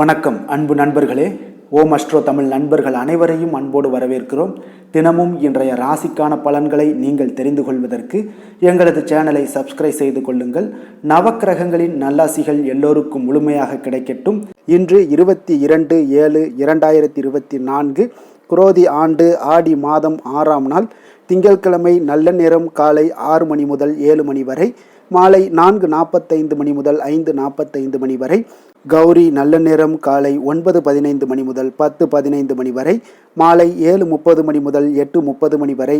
வணக்கம் அன்பு நண்பர்களே. ஓம் அஸ்ட்ரோ தமிழ் நண்பர்கள் அனைவரையும் அன்போடு வரவேற்கிறோம். தினமும் இன்றைய ராசிக்கான பலன்களை நீங்கள் தெரிந்து கொள்வதற்கு எங்களது சேனலை சப்ஸ்கிரைப் செய்து கொள்ளுங்கள். நவக்கிரகங்களின் நல்லாசிகள் எல்லோருக்கும் முழுமையாக கிடைக்கட்டும். இன்று 22/7/2024 குரோதி ஆண்டு ஆடி மாதம் 6ஆம் நாள் திங்கட்கிழமை. நல்ல நேரம் காலை 6 மணி முதல் 7 மணி வரை, மாலை 4:45 மணி முதல் 5:45 மணி வரை. கௌரி நல்ல நேரம் காலை 9:15 மணி முதல் 10:15 மணி வரை, மாலை 7:30 மணி முதல் 8:30 மணி வரை.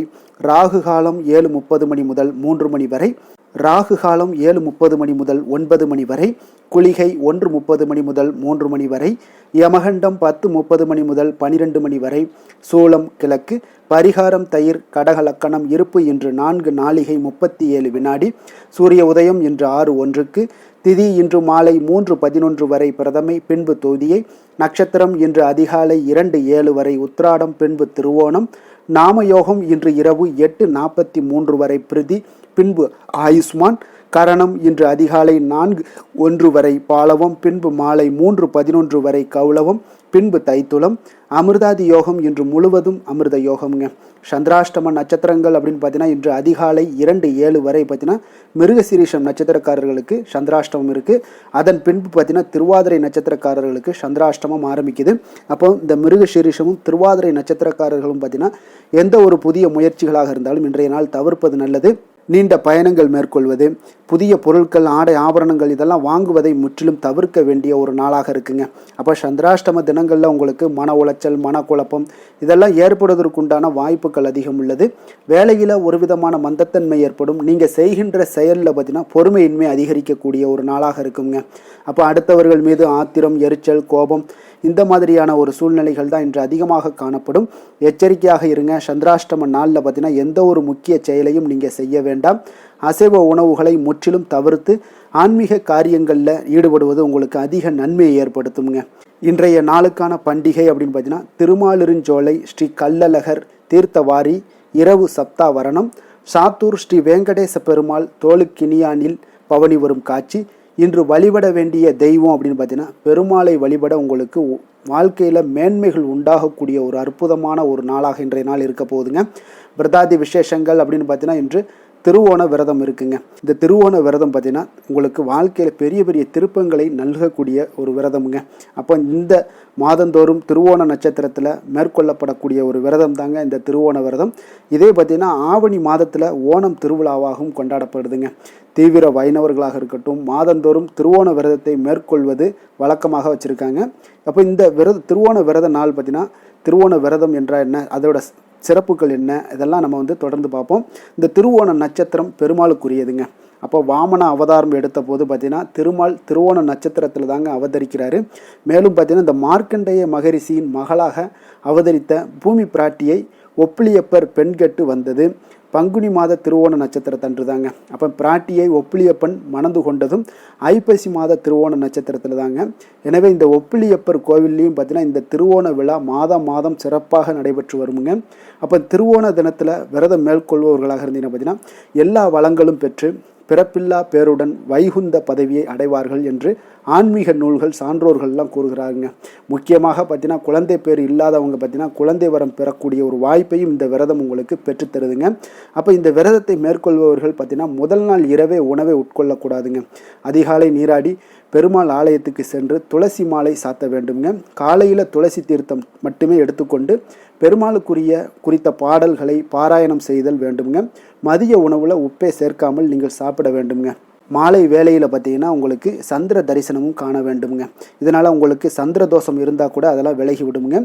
ராகு காலம் 7:30 மணி முதல் 3 மணி வரை. ராகு காலம் 7:30 மணி முதல் 9 மணி வரை. குளிகை 1:30 மணி முதல் 3 மணி வரை. யமகண்டம் 10:30 மணி முதல் 12 மணி வரை. சூலம் கிழக்கு. பரிகாரம் தயிர். கடக லக்கணம். இருப்பு இன்று 4 நாழிகை 37 வினாடி. சூரிய உதயம் இன்று 6:01. திதி இன்று மாலை 3:11 வரை பிரதமை, பின்பு தொதியை. நட்சத்திரம் இன்று அதிகாலை 2:07 வரை உத்திராடம், பின்பு திருவோணம். நாமயோகம் இன்று இரவு 8:43 வரை பிரிதி, பின்பு ஆயுஷ்மான். கரணம் இன்று அதிகாலை 4:01 வரை பாலவம், பின்பு மாலை 3:11 வரை கௌளவம், பின்பு தைத்துளம். அமிர்தாதி யோகம் இன்று முழுவதும் அமிர்த யோகம்ங்க. சந்திராஷ்டம நட்சத்திரங்கள் அப்படின்னு பார்த்தீங்கன்னா இன்று அதிகாலை 2:07 வரை பார்த்தீங்கன்னா மிருகசீரிஷம் நட்சத்திரக்காரர்களுக்கு சந்திராஷ்டமம் இருக்குது. அதன் பின்பு பார்த்தீங்கன்னா திருவாதிரை நட்சத்திரக்காரர்களுக்கு சந்திராஷ்டமம் ஆரம்பிக்குது. அப்போ இந்த மிருகசீரிஷமும் திருவாதிரை நட்சத்திரக்காரர்களும் பார்த்தீங்கன்னா எந்த ஒரு புதிய முயற்சிகளாக இருந்தாலும் இன்றைய நாள் தவிர்ப்பது நல்லது. நீண்ட பயணங்கள் மேற்கொள்வது, புதிய பொருட்கள், ஆடை ஆபரணங்கள் இதெல்லாம் வாங்குவதை முற்றிலும் தவிர்க்க வேண்டிய ஒரு நாளாக இருக்குங்க. அப்போ சந்திராஷ்டம தினங்களில் உங்களுக்கு மன உளைச்சல், மனக்குழப்பம் இதெல்லாம் ஏற்படுவதற்குண்டான வாய்ப்புகள் அதிகம் உள்ளது. வேலையில் ஒரு விதமான மந்தத்தன்மை ஏற்படும். நீங்கள் செய்கின்ற செயலில் பார்த்தீங்கன்னா பொறுமையின்மை அதிகரிக்கக்கூடிய ஒரு நாளாக இருக்குங்க. அப்போ அடுத்தவர்கள் மீது ஆத்திரம், எரிச்சல், கோபம் இந்த மாதிரியான ஒரு சூழ்நிலைகள் தான் இன்று அதிகமாக காணப்படும். எச்சரிக்கையாக இருங்க. சந்திராஷ்டம நாளில் பார்த்தீங்கன்னா எந்த ஒரு முக்கிய செயலையும் நீங்கள் செய்ய வேண்டாம். அசைவ உணவுகளை முற்றிலும் தவிர்த்து ஆன்மீக காரியங்களில் ஈடுபடுவது உங்களுக்கு அதிக நன்மையை ஏற்படுத்துங்க. இன்றைய நாளுக்கான பண்டிகை அப்படின்னு பார்த்தீங்கன்னா திருமாலிருஞ்சோலை ஸ்ரீ கள்ளழகர் தீர்த்தவாரி இரவு சப்தாவரணம். சாத்தூர் ஸ்ரீ வெங்கடேச பெருமாள் தோளுக்கினியானில் பவனி வரும் காட்சி. இன்று வழிபட வேண்டிய தெய்வம் அப்படின்னு பார்த்தீங்கன்னா பெருமாளை வழிபட உங்களுக்கு வாழ்க்கையில் மேன்மைகள் உண்டாகக்கூடிய ஒரு அற்புதமான ஒரு நாளாக இன்றைய நாள் இருக்க போகுதுங்க. விரதாதி விசேஷங்கள் அப்படின்னு பார்த்தீங்கன்னா இன்று திருவோண விரதம் இருக்குங்க. இந்த திருவோண விரதம் பார்த்தீங்கன்னா உங்களுக்கு வாழ்க்கையில் பெரிய பெரிய திருப்பங்களை நல்கக்கூடிய ஒரு விரதமுங்க. அப்போ இந்த மாதந்தோறும் திருவோண நட்சத்திரத்தில் மேற்கொள்ளப்படக்கூடிய ஒரு விரதம் தாங்க இந்த திருவோண விரதம். இதே பார்த்தீங்கன்னா ஆவணி மாதத்தில் ஓணம் திருவிழாவாகவும் கொண்டாடப்படுதுங்க. தீவிர வைணவர்களாக இருக்கட்டும் மாதந்தோறும் திருவோண விரதத்தை மேற்கொள்வது வழக்கமாக வச்சுருக்காங்க. அப்போ இந்த திருவோண விரத நாள் பார்த்தீங்கன்னா திருவோண விரதம் என்றால் என்ன, அதோட சிறப்புகள் என்ன, இதெல்லாம் நம்ம தொடர்ந்து பார்ப்போம். இந்த திருவோண நட்சத்திரம் பெருமாளுக்குரியதுங்க. அப்போ வாமன அவதாரம் எடுத்த போது பார்த்தீங்கன்னா திருவோண நட்சத்திரத்தில் தாங்க அவதரிக்கிறாரு. மேலும் பார்த்தீங்கன்னா இந்த மார்க்கண்டேய மகரிஷியின் மகளாக அவதரித்த பூமி பிராட்டியை ஒப்பிலியப்பர் பெண்கட்டு வந்தது பங்குனி மாத திருவோண நட்சத்திரத்தன்று தாங்க. அப்போ பிராட்டியை ஒப்பிலியப்பன் மணந்து கொண்டதும் ஐப்பசி மாத திருவோண நட்சத்திரத்தில் தாங்க. எனவே இந்த ஒப்பிலியப்பர் கோவில்லையும் பார்த்தீங்கன்னா இந்த திருவோண விழா மாதம் சிறப்பாக நடைபெற்று வருமுங்க. அப்போ திருவோண தினத்தில் விரதம் மேற்கொள்பவர்களாக இருந்தீங்கன்னா பார்த்தீங்கன்னா எல்லா வளங்களும் பெற்று பிறப்பில்லா பேருடன் வைகுந்த பதவியை அடைவார்கள் என்று ஆன்மீக நூல்கள் சான்றோர்கள்லாம் கூறுகிறாங்க. முக்கியமாக பார்த்தீங்கன்னா குழந்தை பேர் இல்லாதவங்க பார்த்தீங்கன்னா குழந்தை வரம் பெறக்கூடிய ஒரு வாய்ப்பையும் இந்த விரதம் உங்களுக்கு பெற்றுத்தருதுங்க. அப்போ இந்த விரதத்தை மேற்கொள்பவர்கள் பார்த்தீங்கன்னா முதல் நாள் இரவே உணவை உட்கொள்ளக்கூடாதுங்க. அதிகாலை நீராடி பெருமாள் ஆலயத்துக்கு சென்று துளசி மாலை சாத்த வேண்டுங்க. காலையில் துளசி தீர்த்தம் மட்டுமே எடுத்துக்கொண்டு குறித்த பாடல்களை பாராயணம் செய்தல் வேண்டுங்க. மதிய உணவில் உப்பை சேர்க்காமல் நீங்கள் சாப்பிட வேண்டுங்க. மாலை வேளையில் பார்த்தீங்கன்னா உங்களுக்கு சந்திர தரிசனமும் காண வேண்டுங்க. இதனால் உங்களுக்கு சந்திர தோஷம் இருந்தால் கூட அதெல்லாம் விலகி விடுங்க.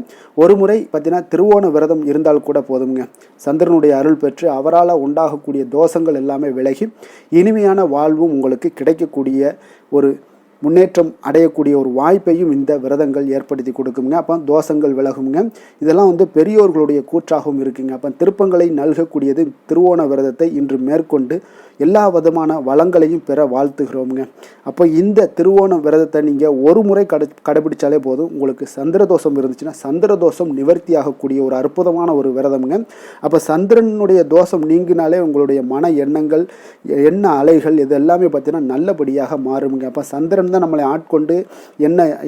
ஒரு முறை பார்த்தீங்கன்னா திருவோண விரதம் இருந்தால் கூட போதுங்க. சந்திரனுடைய அருள் பெற்று அவரால் உண்டாகக்கூடிய தோஷங்கள் எல்லாமே விலகி இனிமையான வாழ்வும் உங்களுக்கு கிடைக்கக்கூடிய ஒரு முன்னேற்றம் அடையக்கூடிய ஒரு வாய்ப்பையும் இந்த விரதங்கள் ஏற்படுத்தி கொடுக்குங்க. அப்போ தோஷங்கள் விலகுங்க. இதெல்லாம் பெரியோர்களுடைய கூற்றாகவும் இருக்குங்க. அப்போ திருப்பங்களை நல்கக்கூடியது திருவோண விரதத்தை இன்று மேற்கொண்டு எல்லா விதமான வளங்களையும் பெற வாழ்த்துகிறோமுங்க. அப்போ இந்த திருவோண விரதத்தை நீங்கள் ஒரு முறை கடைபிடிச்சாலே போதும். உங்களுக்கு சந்திரதோஷம் இருந்துச்சுன்னா சந்திரதோஷம் நிவர்த்தி ஆகக்கூடிய ஒரு அற்புதமான ஒரு விரதமுங்க. அப்போ சந்திரனுடைய தோஷம் நீங்கினாலே உங்களுடைய மன எண்ணங்கள், எண்ண அலைகள் இது எல்லாமே பார்த்தீங்கன்னா நல்லபடியாக மாறுமுங்க. அப்போ சந்திரன் சந்திரன் தான் நம்மளை ஆட்கொண்டு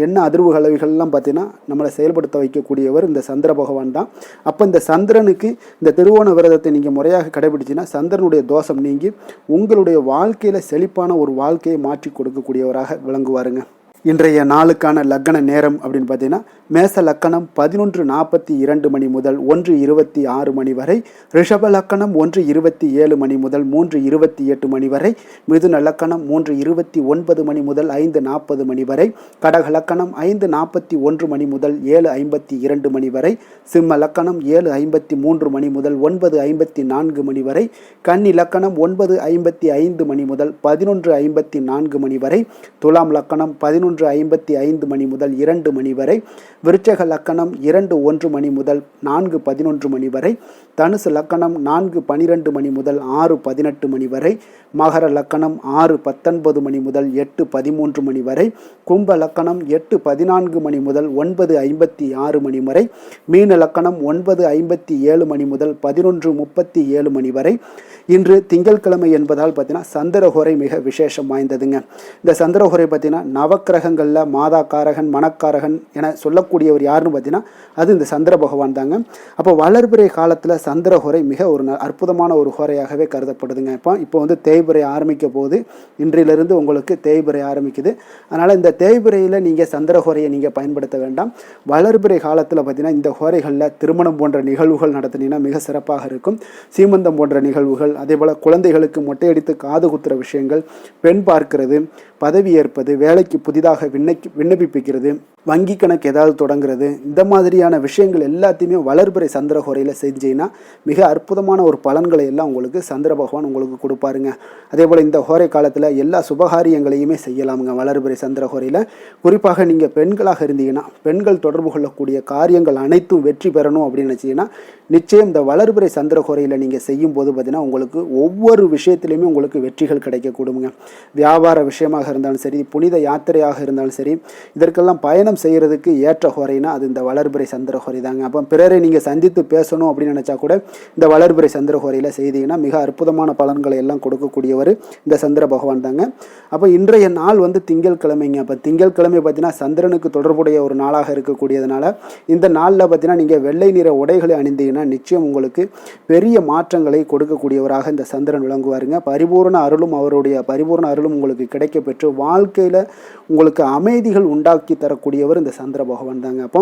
என்ன அதிர்வு கலவைகள்லாம் பார்த்தீங்கன்னா நம்மளை செயல்படுத்த வைக்கக்கூடியவர் இந்த சந்திர பகவான் தான். அப்போ இந்த சந்திரனுக்கு இந்த திருவோண விரதத்தை நீங்கள் முறையாக கடைபிடிச்சின்னா சந்திரனுடைய தோஷம் நீங்கி உங்களுடைய வாழ்க்கையில் செழிப்பான ஒரு வாழ்க்கையை மாற்றி கொடுக்கக்கூடியவராக விளங்குவாருங்க. இன்றைய நாளுக்கான லக்கண நேரம் அப்படின்னு பார்த்தீங்கன்னா மேச லக்கணம் 11:42 மணி முதல் 1:26 மணி வரை, ரிஷப லக்கணம் 1:27 மணி முதல் 3:28 மணி வரை, மிதுன லக்கணம் 3:29 மணி முதல் 5:40 மணி வரை, கடக லக்கணம் 5:41 மணி முதல் 7:52 மணி வரை, சிம்ம லக்கணம் 7:53 மணி முதல் 9:54 மணி வரை, கன்னி லக்கணம் 9:55 மணி முதல் 11:54 மணி வரை, துலாம் லக்கணம் 11:55 மணி முதல் 2 மணி வரை, விருச்சக லக்கணம் 2:1 மணி முதல் 4:11 மணி வரை, தனுசு லக்கணம் 4:12 மணி முதல் 6:18 மணி வரை, மகர லக்கணம் 6:19 மணி முதல் 8:13 மணி வரை, கும்ப லக்கணம் 8:14 மணி முதல் 9:56 மணி வரை, மீன லக்கணம் 9:57 மணி முதல் 11:37 மணி வரை. இன்று திங்கட்கிழமை என்பதால் பார்த்தீங்கன்னா சந்திரஹோரை மிக விசேஷம் வாய்ந்ததுங்க. இந்த சந்திரஹோரை பார்த்தீங்கன்னா நவக்கிரகங்களில் மாதா காரகன் மணக்காரகன் என சொல்லக்கூடியவர் யாருன்னு பார்த்தீங்கன்னா அது இந்த சந்திர பகவான் தாங்க. அப்போ வளர்பிறை காலத்தில் சந்திரஹோரை மிக ஒரு அற்புதமான ஒரு ஹோரையாகவே கருதப்படுதுங்க. இப்போ வந்து தேய்பிறை ஆரம்பிக்க போது இன்றிலிருந்து உங்களுக்கு தேய்பிறை ஆரம்பிக்குது. அதனால் இந்த தேய்பிறையில் நீங்கள் சந்திரஹோரையை நீங்கள் பயன்படுத்த வேண்டாம். வளர்பிறை காலத்தில் பார்த்தீங்கன்னா இந்த ஹோரைகளில் திருமணம் போன்ற நிகழ்வுகள் நடத்தினீங்கன்னா மிக சிறப்பாக இருக்கும். சீமந்தம் போன்ற நிகழ்வுகள், அதே போல் குழந்தைகளுக்கு மொட்டையடித்து காது குத்துற விஷயங்கள், பெண் பார்க்கிறது, பதவி ஏற்பது, வேலைக்கு புதிதாக விண்ணப்பிக்கிறது, வங்கி கணக்கு ஏதாவது தொடங்குறது, இந்த மாதிரியான விஷயங்கள் எல்லாத்தையுமே வளர்பிறை சந்திரஹோரையில் செஞ்சீங்கன்னா மிக அற்புதமான ஒரு பலன்களை எல்லாம் உங்களுக்கு சந்திர பகவான் உங்களுக்கு கொடுப்பாருங்க. அதே போல் இந்த ஹோரை காலத்தில் எல்லா சுபகாரியங்களையுமே செய்யலாமுங்க வளர்பிறை சந்திரஹோரையில். குறிப்பாக நீங்கள் பெண்களாக இருந்தீங்கன்னா பெண்கள் தொடர்பு கொள்ளக்கூடிய காரியங்கள் அனைத்தும் வெற்றி பெறணும் அப்படின்னு நினச்சிங்கன்னா நிச்சயம் இந்த வளர்பிறை சந்திரஹோரையில் நீங்கள் செய்யும் போது பார்த்தீங்கன்னா உங்களுக்கு ஒவ்வொரு விஷயத்திலையுமே உங்களுக்கு வெற்றிகள் கிடைக்கக்கூடுங்க. வியாபார விஷயமாக இருந்தாலும் சரி, புனித யாத்திரையாக இருந்தாலும் சரி, இதற்கெல்லாம் பயணம் செய்கிறதுக்கு ஏற்ற ஹோரைனா அது இந்த வளர்பிறை சந்திரஹோரை தாங்க. அப்போ பிறரை நீங்கள் சந்தித்து பேசணும் அப்படின்னு நினச்சா கூட இந்த வளர்பிறை சந்திரஹோரையில் செய்தீங்கன்னா மிக அற்புதமான பலன்களை எல்லாம் கொடுக்கக்கூடியவர் இந்த சந்திர பகவான் தாங்க. அப்போ இன்றைய நாள் வந்து திங்கட்கிழமைங்க. அப்போ திங்கட்கிழமை பார்த்தீங்கன்னா சந்திரனுக்கு தொடர்புடைய ஒரு நாளாக இருக்கக்கூடியதுனால இந்த நாளில் பார்த்தீங்கன்னா நீங்கள் வெள்ளை நிற உடைகளை அணிந்தீங்கன்னா நிச்சயம் உங்களுக்கு பெரிய மாற்றங்களை கொடுக்கக்கூடியவராக இந்த சந்திரன் விளங்குவாருங்க. பரிபூர்ண அருளும் அவருடைய பரிபூர்ண அருளும் உங்களுக்கு கிடைக்க பெற்று வாழ்க்கையில் உங்களுக்கு அமைதிகள் உண்டாக்கி தரக்கூடியவர் இந்த சந்திர பகவான் தாங்க. அப்போ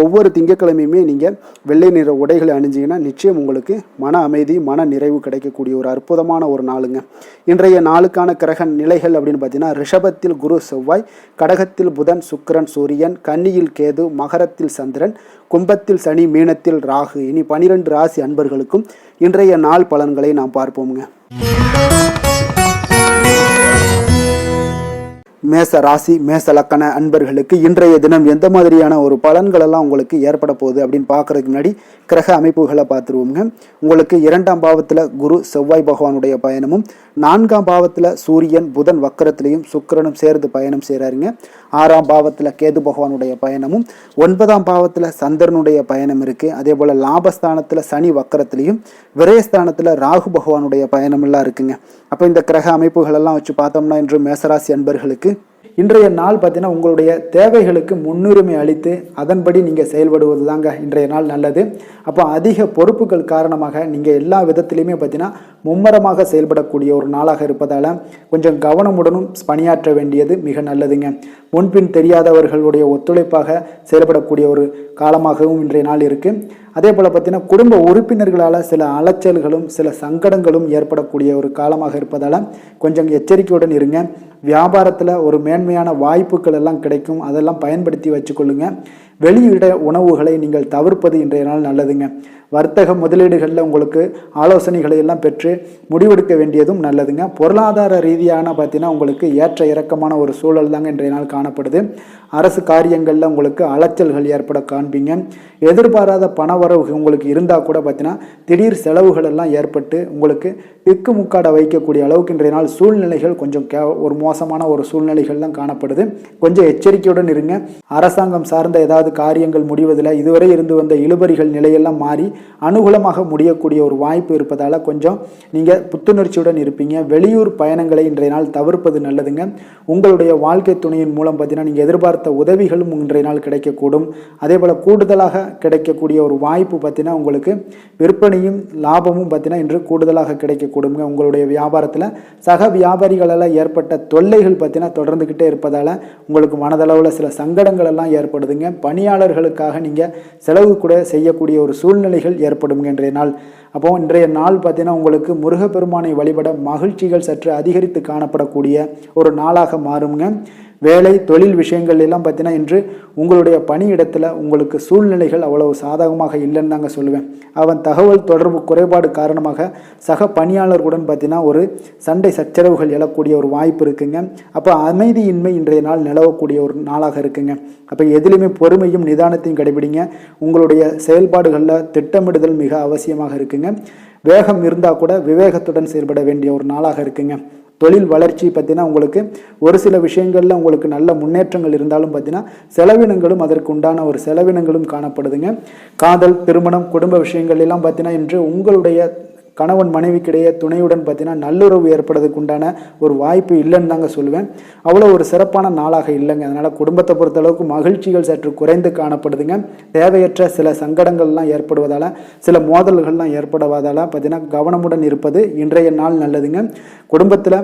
ஒவ்வொரு திங்கட்கிழமையுமே நீங்கள் வெள்ளை நிற உடைகளை அணிஞ்சிங்கன்னா நிச்சயம் உங்களுக்கு மன அமைதி மன நிறைவு கிடைக்கக்கூடிய ஒரு அற்புதமான ஒரு நாளுங்க. இன்றைய நாளுக்கான கிரக நிலைகள் அப்படின்னு பார்த்தீங்கன்னா ரிஷபத்தில் குரு செவ்வாய், கடகத்தில் புதன் சுக்கிரன் சூரியன், கன்னியில் கேது, மகரத்தில் சந்திரன், கும்பத்தில் சனி, மீனத்தில் ராகு. இனி 12 ராசி அன்பர்களுக்கும் இன்றைய நாள் பலன்களை நாம் பார்ப்போம்ங்க. மேச ராசி மேச லக்கண அன்பர்களுக்கு இன்றைய தினம் எந்த மாதிரியான ஒரு பலன்கள் எல்லாம் உங்களுக்கு ஏற்பட போகுது அப்படின்னு பார்க்கறதுக்கு முன்னாடி கிரக அமைப்புகளை பார்த்துருவோங்க. உங்களுக்கு 2ஆம் பாவத்தில் குரு செவ்வாய் பகவானுடைய பயணமும், 4ஆம் பாவத்தில் சூரியன் புதன் வக்கரத்திலையும் சுக்கிரனும் சேர்ந்து பயணம் செய்கிறாருங்க. 6ஆம் பாவத்தில் கேது பகவானுடைய பயணமும், 9ஆம் பாவத்தில் சந்திரனுடைய பயணம் இருக்குது. அதே போல் லாபஸ்தானத்தில் சனி வக்கரத்திலையும், விரயஸ்தானத்தில் ராகு பகவானுடைய பயணமெல்லாம் இருக்குங்க. அப்போ இந்த கிரக அமைப்புகளெல்லாம் வச்சு பார்த்தோம்னா இன்று மேசராசி அன்பர்களுக்கு இன்றைய நாள் பார்த்தீங்கன்னா உங்களுடைய தேவைகளுக்கு முன்னுரிமை அளித்து அதன்படி நீங்கள் செயல்படுவது தாங்க இன்றைய நாள் நல்லது. அப்போ அதிக பொறுப்புகள் காரணமாக நீங்கள் எல்லா விதத்திலையுமே பார்த்தீங்கன்னா மும்மரமாக செயல்படக்கூடிய ஒரு நாளாக இருப்பதால் கொஞ்சம் கவனமுடனும் பணியாற்ற வேண்டியது மிக நல்லதுங்க. முன்பின் தெரியாதவர்களுடைய ஒத்துழைப்பாக செயல்படக்கூடிய ஒரு காலமாகவும் இன்றைய நாள் இருக்குது. அதே போல் பார்த்தீங்கன்னா குடும்ப உறுப்பினர்களால் சில அலைச்சல்களும் சில சங்கடங்களும் ஏற்படக்கூடிய ஒரு காலமாக இருப்பதால் கொஞ்சம் எச்சரிக்கையுடன் இருங்க. வியாபாரத்தில் ஒரு மேன்மையான வாய்ப்புகள் எல்லாம் கிடைக்கும், அதெல்லாம் பயன்படுத்தி வச்சுக்கொள்ளுங்க. வெளியிட உணவுகளை நீங்கள் தவிர்ப்பது இன்றைய நாள் நல்லதுங்க. வர்த்தக முதலீடுகளில் உங்களுக்கு ஆலோசனைகளை எல்லாம் பெற்று முடிவெடுக்க வேண்டியதும் நல்லதுங்க. பொருளாதார ரீதியான பார்த்தீங்கன்னா உங்களுக்கு ஏற்ற இறக்கமான ஒரு சூழல் தாங்க இன்றைய நாள் காணப்படுது. அரசு காரியங்களில் உங்களுக்கு அலைச்சல்கள் ஏற்பட காண்பீங்க. எதிர்பாராத பணவரவு உங்களுக்கு இருந்தால் கூட பார்த்தீங்கன்னா திடீர் செலவுகள் எல்லாம் ஏற்பட்டு உங்களுக்கு திக்குமுக்காட வைக்கக்கூடிய அளவுக்கு இன்றைய நாள் சூழ்நிலைகள் கொஞ்சம் ஒரு மோசமான ஒரு சூழ்நிலைகள்லாம் காணப்படுது. கொஞ்சம் எச்சரிக்கையுடன் இருங்க. அரசாங்கம் சார்ந்த ஏதாவது காரியங்கள் முடிவதில் இதுவரை இருந்து வந்த இழுபறிகள் நிலையெல்லாம் மாறி அனுகூலமாக முடியக்கூடிய ஒரு வாய்ப்பு இருப்பதால் கொஞ்சம் நீங்கள் புத்துணர்ச்சியுடன் இருப்பீங்க. வெளியூர் பயணங்களை இன்றைய நாள் தவிர்ப்பது நல்லதுங்க. உங்களுடைய வாழ்க்கை துணையின் மூலம் பார்த்தீங்கன்னா நீங்கள் எதிர்பார்த்த உதவிகளும் இன்றைய நாள் கிடைக்கக்கூடும். அதே போல் கூடுதலாக கிடைக்கக்கூடிய ஒரு வாய்ப்பு பார்த்தீங்கன்னா உங்களுக்கு விற்பனையும் லாபமும் பார்த்தீங்கன்னா இன்று கூடுதலாக கிடைக்கக்கூடுங்க. உங்களுடைய வியாபாரத்தில் சக வியாபாரிகளால் ஏற்பட்ட தொல்லைகள் பார்த்தீங்கன்னா தொடர்ந்துக்கிட்டே இருப்பதால் உங்களுக்கு மனதளவில் சில சங்கடங்கள் எல்லாம் ஏற்படுதுங்க. பணியாளர்களுக்காக நீங்கள் செலவு கூட செய்யக்கூடிய ஒரு சூழ்நிலைகள் ஏற்படுங்க இன்றைய நாள். அப்போ இன்றைய நாள் பார்த்தீங்கன்னா உங்களுக்கு முருகப்பெருமானை வழிபட மகிழ்ச்சிகள் சற்று அதிகரித்து காணப்படக்கூடிய ஒரு நாளாக மாறுங்க. வேலை தொழில் விஷயங்கள் எல்லாம் பார்த்தீங்கன்னா இன்று உங்களுடைய பணியிடத்தில் உங்களுக்கு சூழ்நிலைகள் அவ்வளவு சாதகமாக இல்லைன்னு தாங்க சொல்லுவேன். அவன் தகவல் தொடர்பு குறைபாடு காரணமாக சக பணியாளர்களுடன் பார்த்தீங்கன்னா ஒரு சண்டை சச்சரவுகள் எழக்கூடிய ஒரு வாய்ப்பு இருக்குங்க. அப்போ அமைதியின்மை இன்றைய நாள் நிலவக்கூடிய ஒரு நாளாக இருக்குங்க. அப்போ எதிலுமே பொறுமையும் நிதானத்தையும் கடைபிடிங்க. உங்களுடைய செயல்பாடுகளில் திட்டமிடுதல் மிக அவசியமாக இருக்குங்க. வேகம் இருந்தால் கூட விவேகத்துடன் செயல்பட வேண்டிய ஒரு நாளாக இருக்குங்க. தொழில் வளர்ச்சி பார்த்தீங்கன்னா உங்களுக்கு ஒரு சில விஷயங்களில் உங்களுக்கு நல்ல முன்னேற்றங்கள் இருந்தாலும் பார்த்தீங்கன்னா செலவினங்களும் அதற்கு உண்டான ஒரு செலவினங்களும் காணப்படுதுங்க. காதல், திருமணம், குடும்ப விஷயங்கள் எல்லாம் பார்த்தீங்கன்னா இன்று உங்களுடைய கணவன் மனைவிக்கிடையே துணையுடன் பார்த்தீங்கன்னா நல்லுறவு ஏற்படுறதுக்கு உண்டான ஒரு வாய்ப்பு இல்லைன்னு தாங்க சொல்லுவேன். அவ்வளோ ஒரு சிறப்பான நாளாக இல்லைங்க. அதனால் குடும்பத்தை பொறுத்தளவுக்கு மகிழ்ச்சிகள் சற்று குறைந்து காணப்படுதுங்க. தேவையற்ற சில சங்கடங்கள்லாம் ஏற்படுவதால் சில மோதல்கள்லாம் ஏற்படுவதால் பார்த்தீங்கன்னா கவனமுடன் இருப்பது இன்றைய நாள் நல்லதுங்க. குடும்பத்தில்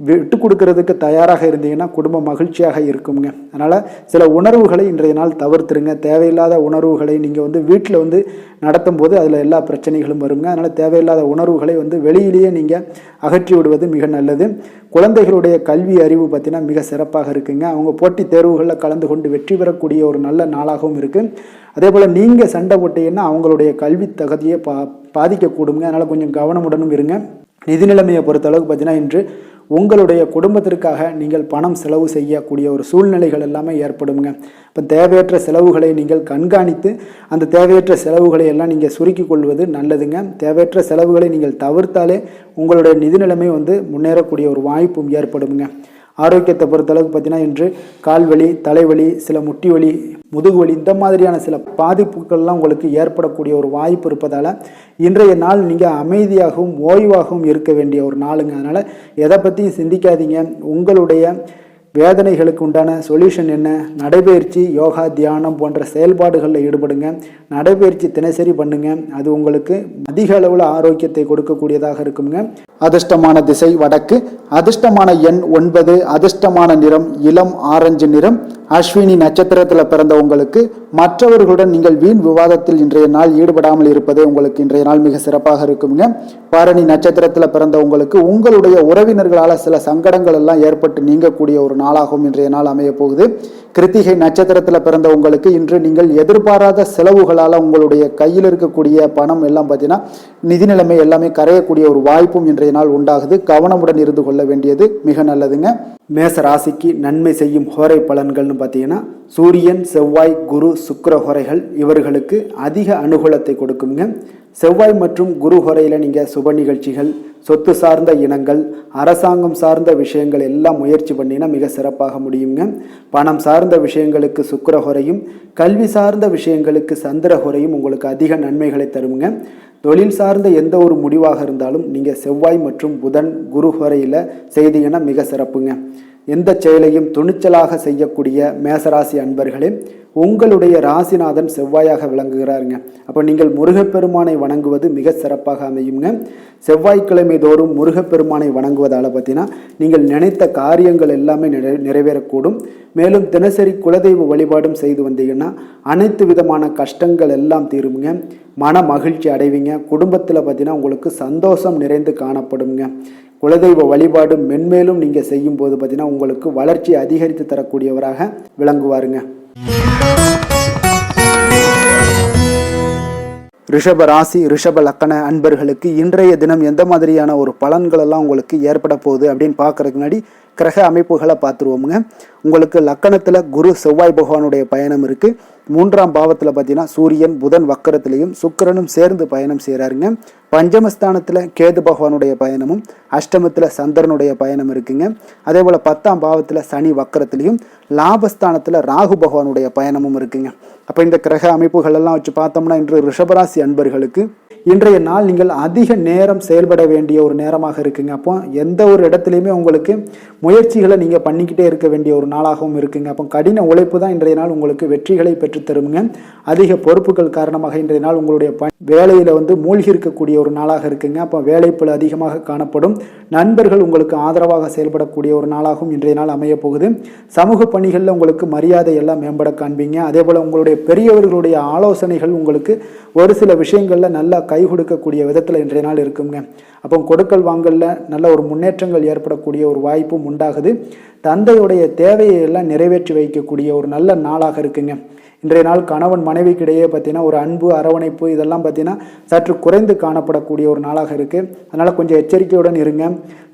விட்டு கொடுக்கறதுக்கு தயாராக இருந்தீங்கன்னா குடும்பம் மகிழ்ச்சியாக இருக்குங்க. அதனால் சில உணர்வுகளை இன்றைய நாள் தவிர்த்துருங்க. தேவையில்லாத உணர்வுகளை நீங்கள் வீட்டில் நடத்தும் போது அதில் எல்லா பிரச்சனைகளும் வருங்க. அதனால் தேவையில்லாத உணர்வுகளை வெளியிலேயே நீங்கள் அகற்றி விடுவது மிக நல்லது. குழந்தைகளுடைய கல்வி அறிவு பார்த்தீங்கன்னா மிக சிறப்பாக இருக்குங்க. அவங்க போட்டித் தேர்வுகளில் கலந்து கொண்டு வெற்றி பெறக்கூடிய ஒரு நல்ல நாளாகவும் இருக்குது. அதே போல் நீங்கள் சண்டை போட்டீங்கன்னா அவங்களுடைய கல்வி தகுதியை பாதிக்கக்கூடுங்க. அதனால் கொஞ்சம் கவனமுடனும் இருங்க. நிதி நிலைமையை பொறுத்தளவுக்கு பார்த்தீங்கன்னா இன்று உங்களுடைய குடும்பத்திற்காக நீங்கள் பணம் செலவு செய்யக்கூடிய ஒரு சூழ்நிலைகள் எல்லாமே ஏற்படுங்க. இப்போ தேவையற்ற செலவுகளை நீங்கள் கண்காணித்து அந்த தேவையற்ற செலவுகளை எல்லாம் நீங்கள் சுருக்கி கொள்வது நல்லதுங்க. தேவையற்ற செலவுகளை நீங்கள் தவிர்த்தாலே உங்களுடைய நிதி நிலைமை முன்னேறக்கூடிய ஒரு வாய்ப்பும் ஏற்படுங்க. ஆரோக்கியத்தை பொறுத்தளவுக்கு பார்த்தீங்கன்னா இன்று கால்வலி, தலைவலி, சில முட்டி வலி, முதுகுவலி இந்த மாதிரியான சில பாதிப்புகள்லாம் உங்களுக்கு ஏற்படக்கூடிய ஒரு வாய்ப்பு இருப்பதால் இன்றைய நாள் நீங்கள் அமைதியாகவும் ஓய்வாகவும் இருக்க வேண்டிய ஒரு நாளுங்க. அதனால் எதை பற்றியும் சிந்திக்காதீங்க. உங்களுடைய வேதனைகளுக்கு உண்டான சொல்யூஷன் என்ன? நடைபயிற்சி, யோகா, தியானம் போன்ற செயல்பாடுகளில் ஈடுபடுங்க. நடைபயிற்சி தினசரி பண்ணுங்க. அது உங்களுக்கு அதிக அளவில் ஆரோக்கியத்தை கொடுக்கக்கூடியதாக இருக்குங்க. அதிர்ஷ்டமான திசை வடக்கு, அதிர்ஷ்டமான எண் 9, அதிர்ஷ்டமான நிறம் இளம் ஆரஞ்சு நிறம். அஸ்வினி நட்சத்திரத்தில் பிறந்த உங்களுக்கு மற்றவர்களுடன் நீங்கள் வீண் விவாதத்தில் இன்றைய நாள் ஈடுபடாமல் இருப்பதே உங்களுக்கு இன்றைய நாள் மிக சிறப்பாக இருக்குங்க. பரணி நட்சத்திரத்தில் பிறந்த உங்களுக்கு உங்களுடைய உறவினர்களால் சில சங்கடங்கள் எல்லாம் ஏற்பட்டு நீங்கக்கூடிய ஒரு நாளாகவும் இன்றைய நாள் அமைய போகுது. கிருத்திகை நட்சத்திரத்தில் பிறந்த உங்களுக்கு இன்று நீங்கள் எதிர்பாராத செலவுகளால் உங்களுடைய கையில் இருக்கக்கூடிய பணம் எல்லாம் பார்த்தீங்கன்னா நிதி நிலைமை எல்லாமே கரையக்கூடிய ஒரு வாய்ப்பும் இன்றைய நாள் உண்டாகுது. கவனமுடன் இருந்து கொள்ள வேண்டியது மிக நல்லதுங்க. மேச ராசிக்கு நன்மை செய்யும் ஹோரை பலன்கள்னு பார்த்தீங்கன்னா சூரியன், செவ்வாய், குரு, சுக்கிர ஹோரைகள் இவர்களுக்கு அதிக அனுகூலத்தை கொடுக்குங்க. செவ்வாய் மற்றும் குரு ஹோரையில் நீங்கள் சுப நிகழ்ச்சிகள், சொத்து சார்ந்த இனங்கள், அரசாங்கம் சார்ந்த விஷயங்கள் எல்லாம் முயற்சி பண்ணினா மிக சிறப்பாக முடியுங்க. பணம் சார்ந்த விஷயங்களுக்கு சுக்கிர ஹோரையும், கல்வி சார்ந்த விஷயங்களுக்கு சந்திர ஹோரையும் உங்களுக்கு அதிக நன்மைகளை தருங்க. தொழில் சார்ந்த எந்த ஒரு முடிவாக இருந்தாலும் நீங்கள் செவ்வாய் மற்றும் புதன், குரு ஹோரையில் செய்தீங்கன்னா மிக சிறப்புங்க. எந்த செயலையும் துணிச்சலாக செய்யக்கூடிய மேசராசி அன்பர்களே, உங்களுடைய ராசிநாதன் செவ்வாயாக விளங்குகிறாருங்க. அப்போ நீங்கள் முருகப்பெருமானை வணங்குவது மிக சிறப்பாக அமையுங்க. செவ்வாய்க்கிழமை தோறும் முருகப்பெருமானை வணங்குவதால் பார்த்தீங்கன்னா நீங்கள் நினைத்த காரியங்கள் எல்லாமே நிறைவேறக்கூடும். மேலும் தினசரி குலதெய்வ வழிபாடும் செய்து வந்தீங்கன்னா அனைத்து விதமான கஷ்டங்கள் எல்லாம் தீருங்க. மன மகிழ்ச்சி அடைவீங்க. குடும்பத்தில் பார்த்தீங்கன்னா உங்களுக்கு சந்தோஷம் நிறைந்து காணப்படுங்க. குலதெய்வ வழிபாடு மென்மேலும் நீங்கள் செய்யும் போது பார்த்தீங்கன்னா உங்களுக்கு வளர்ச்சி அதிகரித்து தரக்கூடியவராக விளங்குவாருங்க. ரிஷப ராசி, ரிஷப லக்கண அன்பர்களுக்கு இன்றைய தினம் எந்த மாதிரியான ஒரு பலன்கள் எல்லாம் உங்களுக்கு ஏற்பட போகுது அப்படின்னு பார்க்கறதுக்கு முன்னாடி கிரக அமைப்புகளை பார்த்துருவோமுங்க. உங்களுக்கு லக்கணத்தில் குரு செவ்வாய் பகவானுடைய பயணம் இருக்குது. 3ஆம் பாவத்தில் பார்த்தீங்கன்னா சூரியன் புதன் வக்கரத்திலையும் சுக்கிரனும் சேர்ந்து பயணம் செய்கிறாருங்க. பஞ்சமஸ்தானத்தில் கேது பகவானுடைய பயணமும் அஷ்டமத்தில் சந்திரனுடைய பயணம் இருக்குங்க. அதே போல் 10ஆம் பாவத்தில் சனி வக்கரத்திலையும் லாபஸ்தானத்தில் ராகு பகவானுடைய பயணமும் இருக்குங்க. அப்போ இந்த கிரக அமைப்புகள் எல்லாம் வச்சு பார்த்தோம்னா இன்று ரிஷபராசி அன்பர்களுக்கு இன்றைய நாள் நீங்கள் அதிக நேரம் செயல்பட வேண்டிய ஒரு நேரமாக இருக்குங்க. அப்போ எந்த ஒரு இடத்துலையுமே உங்களுக்கு முயற்சிகளை நீங்கள் பண்ணிக்கிட்டே இருக்க வேண்டிய ஒரு நாளாகவும் இருக்குங்க. அப்போ கடின உழைப்பு தான் இன்றைய நாள் உங்களுக்கு வெற்றிகளை பெற்றுத்தருங்க. அதிக பொறுப்புகள் காரணமாக இன்றைய நாள் உங்களுடைய வேலையில் மூழ்கி இருக்கக்கூடிய ஒரு நாளாக இருக்குங்க. அப்போ வேலைப்பளு அதிகமாக காணப்படும். நண்பர்கள் உங்களுக்கு ஆதரவாக செயல்படக்கூடிய ஒரு நாளாகவும் இன்றைய நாள் அமைய போகுது. சமூக பணிகளில் உங்களுக்கு மரியாதை எல்லாம் மேம்பட காண்பீங்க. அதே போல் உங்களுடைய பெரியவர்களுடைய ஆலோசனைகள் உங்களுக்கு ஒரு சில விஷயங்களில் நல்லா கை கொடுக்கக்கூடிய விதத்தில் இன்றைய நாள் இருக்குங்க. அப்போ கொடுக்கல் வாங்கலில் நல்ல ஒரு முன்னேற்றங்கள் ஏற்படக்கூடிய ஒரு வாய்ப்பும் உண்டாகுது. தந்தையுடைய தேவையை எல்லாம் நிறைவேற்றி வைக்கக்கூடிய ஒரு நல்ல நாளாக இருக்குங்க. இன்றைய நாள் கணவன் மனைவிக்கிடையே பார்த்தீங்கன்னா ஒரு அன்பு அரவணைப்பு இதெல்லாம் பார்த்தீங்கன்னா சற்று குறைந்து காணப்படக்கூடிய ஒரு நாளாக இருக்குது. அதனால் கொஞ்சம் எச்சரிக்கையுடன் இருங்க.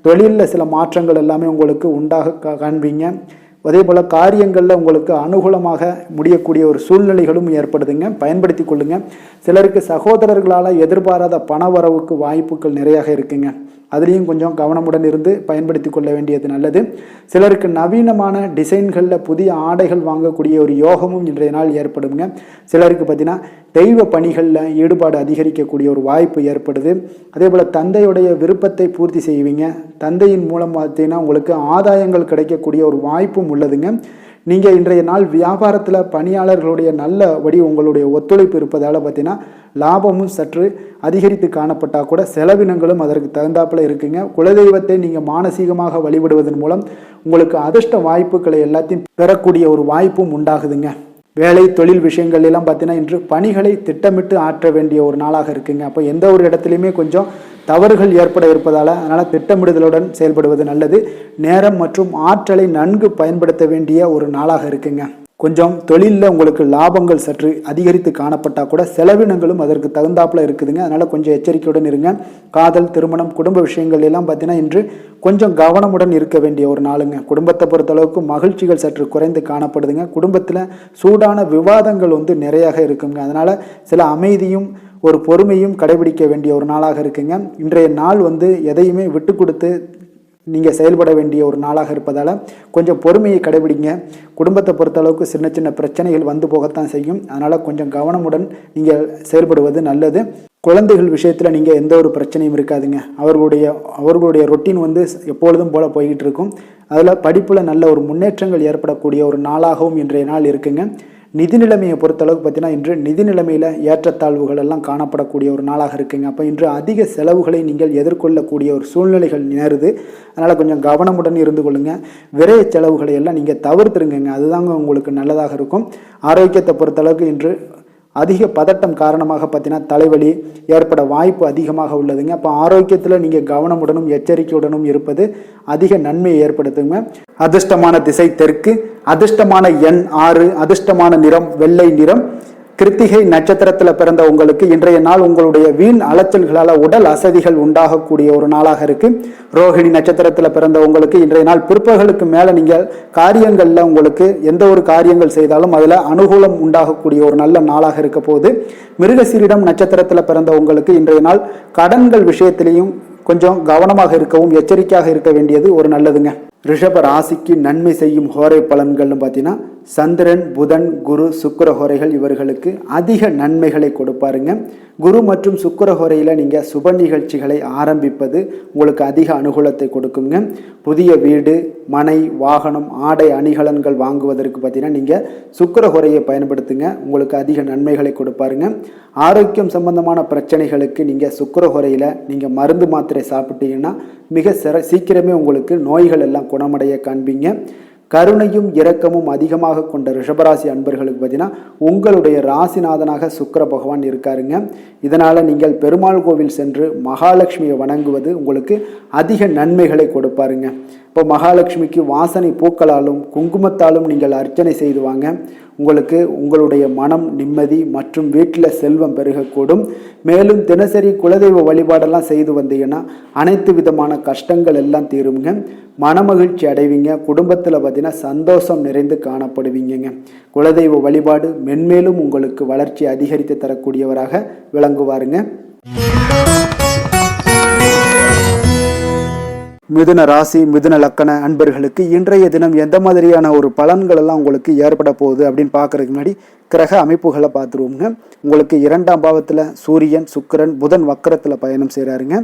தொழிலில் சில மாற்றங்கள் எல்லாமே உங்களுக்கு உண்டாக காண்பீங்க. அதே போல் காரியங்களில் உங்களுக்கு அனுகூலமாக முடியக்கூடிய ஒரு சூழ்நிலைகளும் ஏற்படுதுங்க. பயன்படுத்தி கொள்ளுங்க. சிலருக்கு சகோதரர்களால் எதிர்பாராத பண வரவுக்கு வாய்ப்புகள் நிறையாக இருக்குங்க. அதுலேயும் கொஞ்சம் கவனமுடன் இருந்து பயன்படுத்தி கொள்ள வேண்டியது நல்லது. சிலருக்கு நவீனமான டிசைன்களில் புதிய ஆடைகள் வாங்கக்கூடிய ஒரு யோகமும் இன்றைய நாள் ஏற்படுங்க. சிலருக்கு பார்த்தீங்கன்னா தெய்வ பணிகளில் ஈடுபாடு அதிகரிக்கக்கூடிய ஒரு வாய்ப்பு ஏற்படுது. அதே போல் தந்தையுடைய விருப்பத்தை பூர்த்தி செய்வீங்க. தந்தையின் மூலம் பார்த்தீங்கன்னா உங்களுக்கு ஆதாயங்கள் கிடைக்கக்கூடிய ஒரு வாய்ப்பும் உள்ளதுங்க. நீங்கள் இன்றைய நாள் வியாபாரத்தில் பணியாளர்களுடைய நல்லபடி உங்களுடைய ஒத்துழைப்பு இருப்பதால் பார்த்தீங்கன்னா லாபமும் சற்று அதிகரித்து காணப்பட்டால் கூட செலவினங்களும் அதற்கு தகுந்தாப்பில் இருக்குங்க. குலதெய்வத்தை நீங்கள் மானசீகமாக வழிபடுவதன் மூலம் உங்களுக்கு அதிர்ஷ்ட வாய்ப்புகளை எல்லாத்தையும் பெறக்கூடிய ஒரு வாய்ப்பும் உண்டாகுதுங்க. வேலை தொழில் விஷயங்கள் எல்லாம் பார்த்தீங்கன்னா இன்று பணிகளை திட்டமிட்டு ஆற்ற வேண்டிய ஒரு நாளாக இருக்குங்க. அப்போ எந்த ஒரு இடத்துலையுமே கொஞ்சம் தவறுகள் ஏற்பட இருப்பதால் அதனால் திட்டமிடுதலுடன் செயல்படுவது நல்லது. நேரம் மற்றும் ஆற்றலை நன்கு பயன்படுத்த வேண்டிய ஒரு நாளாக இருக்குங்க. கொஞ்சம் தொழிலில் உங்களுக்கு லாபங்கள் சற்று அதிகரித்து காணப்பட்டால் கூட செலவினங்களும் அதற்கு தகுந்தாப்பில் இருக்குதுங்க. அதனால் கொஞ்சம் எச்சரிக்கையுடன் இருங்க. காதல் திருமணம் குடும்ப விஷயங்கள் எல்லாம் பார்த்தீங்கன்னா இன்று கொஞ்சம் கவனமுடன் இருக்க வேண்டிய ஒரு நாளுங்க. குடும்பத்தை பொறுத்தளவுக்கு மகிழ்ச்சிகள் சற்று குறைந்து காணப்படுதுங்க. குடும்பத்தில் சூடான விவாதங்கள் நிறையாக இருக்குங்க. அதனால் சில அமைதியும் ஒரு பொறுமையும் கடைபிடிக்க வேண்டிய ஒரு நாளாக இருக்குங்க. இன்றைய நாள் எதையுமே விட்டு கொடுத்து நீங்கள் செயல்பட வேண்டிய ஒரு நாளாக இருப்பதால் கொஞ்சம் பொறுமையை கடைபிடிங்க. குடும்பத்தை பொறுத்தளவுக்கு சின்ன சின்ன பிரச்சனைகள் போகத்தான் செய்யும். அதனால் கொஞ்சம் கவனமுடன் நீங்கள் செயல்படுவது நல்லது. குழந்தைகள் விஷயத்தில் நீங்கள் எந்த ஒரு பிரச்சனையும் இருக்காதுங்க. அவர்களுடைய ரொட்டீன் எப்பொழுதும் போல் போய்கிட்டு இருக்கும். அதில் படிப்பில் நல்ல ஒரு முன்னேற்றங்கள் ஏற்படக்கூடிய ஒரு நாளாகவும் இன்றைய நாள் இருக்குங்க. நிதி நிலைமையை பொறுத்தளவுக்கு பார்த்தீங்கன்னா இன்று நிதி நிலைமையில் ஏற்றத்தாழ்வுகள் எல்லாம் காணப்படக்கூடிய ஒரு நாளாக இருக்குங்க. அப்போ இன்று அதிக செலவுகளை நீங்கள் எதிர்கொள்ளக்கூடிய ஒரு சூழ்நிலைகள் நேருது. அதனால் கொஞ்சம் கவனமுடன் இருந்து கொள்ளுங்க. விரைய செலவுகளை எல்லாம் நீங்கள் தவிர்த்துருங்க. அதுதாங்க உங்களுக்கு நல்லதாக இருக்கும். ஆரோக்கியத்தை பொறுத்தளவுக்கு இன்று அதிக பதட்டம் காரணமாக பார்த்தீங்கன்னா தலைவலி ஏற்பட வாய்ப்பு அதிகமாக உள்ளதுங்க. அப்போ ஆரோக்கியத்தில் நீங்கள் கவனமுடனும் எச்சரிக்கையுடனும் இருப்பது அதிக நன்மையை ஏற்படுத்துங்க. அதிர்ஷ்டமான திசை தெற்கு, அதிர்ஷ்டமான எண் 6, அதிர்ஷ்டமான நிறம் வெள்ளை நிறம். கிருத்திகை நட்சத்திரத்தில் பிறந்த உங்களுக்கு இன்றைய நாள் உங்களுடைய வீண் அலைச்சல்களால் உடல் அசதிகள் உண்டாகக்கூடிய ஒரு நாளாக இருக்கு. ரோஹிணி நட்சத்திரத்தில் பிறந்த உங்களுக்கு இன்றைய நாள் பிற்பகலுக்கு மேலே நீங்கள் காரியங்களில் உங்களுக்கு எந்த ஒரு காரியங்கள் செய்தாலும் அதில் அனுகூலம் உண்டாகக்கூடிய ஒரு நல்ல நாளாக இருக்க போகுது. மிருகசீரிடம் நட்சத்திரத்தில் பிறந்த உங்களுக்கு இன்றைய நாள் கடன்கள் விஷயத்திலையும் கொஞ்சம் கவனமாக இருக்கவும் எச்சரிக்கையாக இருக்க வேண்டியது ஒரு நல்லதுங்க. ரிஷப ராசிக்கு நன்மை செய்யும் ஹோரை பலன்கள்னு பார்த்தீங்கன்னா சந்திரன் புதன் குரு சுக்கிர ஹோரைகள் இவர்களுக்கு அதிக நன்மைகளை கொடுப்பாருங்க. குரு மற்றும் சுக்கிர ஹோரையில் நீங்கள் சுப நிகழ்ச்சிகளை ஆரம்பிப்பது உங்களுக்கு அதிக அனுகூலத்தை கொடுக்குங்க. புதிய வீடு மனை வாகனம் ஆடை அணிகலன்கள் வாங்குவதற்கு பார்த்தீங்கன்னா நீங்கள் சுக்கிர ஹோரையை பயன்படுத்துங்க. உங்களுக்கு அதிக நன்மைகளை கொடுப்பாருங்க. ஆரோக்கியம் சம்பந்தமான பிரச்சனைகளுக்கு நீங்கள் சுக்கிர ஹோரையில் நீங்கள் மருந்து மாத்திரை சாப்பிட்டீங்கன்னா மிக சீக்கிரமே உங்களுக்கு நோய்கள் எல்லாம் குணமடைய காண்பீங்க. கருணையும் இரக்கமும் அதிகமாக கொண்ட ரிஷபராசி அன்பர்களுக்கு பார்த்தீங்கன்னா உங்களுடைய ராசிநாதனாக சுக்கிர பகவான் இருக்காருங்க. இதனால் நீங்கள் பெருமாள் கோவில் சென்று மகாலட்சுமியை வணங்குவது உங்களுக்கு அதிக நன்மைகளை கொடுப்பாருங்க. இப்போ மகாலட்சுமிக்கு வாசனை பூக்களாலும் குங்குமத்தாலும் நீங்கள் அர்ச்சனை செய்து வாங்க. உங்களுக்கு உங்களுடைய மனம் நிம்மதி மற்றும் வீட்டில் செல்வம் பெருகக்கூடும். மேலும் தினசரி குலதெய்வ வழிபாடெல்லாம் செய்து வந்தீங்கன்னா அனைத்து விதமான கஷ்டங்கள் எல்லாம் தீருங்க. மனமகிழ்ச்சி அடைவீங்க. குடும்பத்தில் பார்த்தீங்கன்னா சந்தோஷம் நிறைந்து காணப்படுவீங்க. குலதெய்வ வழிபாடு மென்மேலும் உங்களுக்கு வளர்ச்சி அதிகரித்து தரக்கூடியவராக விளங்குவாருங்க. மிதுன ராசி மிதுன லக்கண அன்பர்களுக்கு இன்றைய தினம் எந்த மாதிரியான ஒரு பலன்கள் எல்லாம் உங்களுக்கு ஏற்பட போகுது அப்படின்னு பார்க்கறதுக்கு முன்னாடி கிரக அமைப்புகளை பார்த்துருவோங்க. உங்களுக்கு 2ஆம் பாவத்தில் சூரியன் சுக்கிரன் புதன் வக்கரத்தில் பயணம் செய்கிறாருங்க.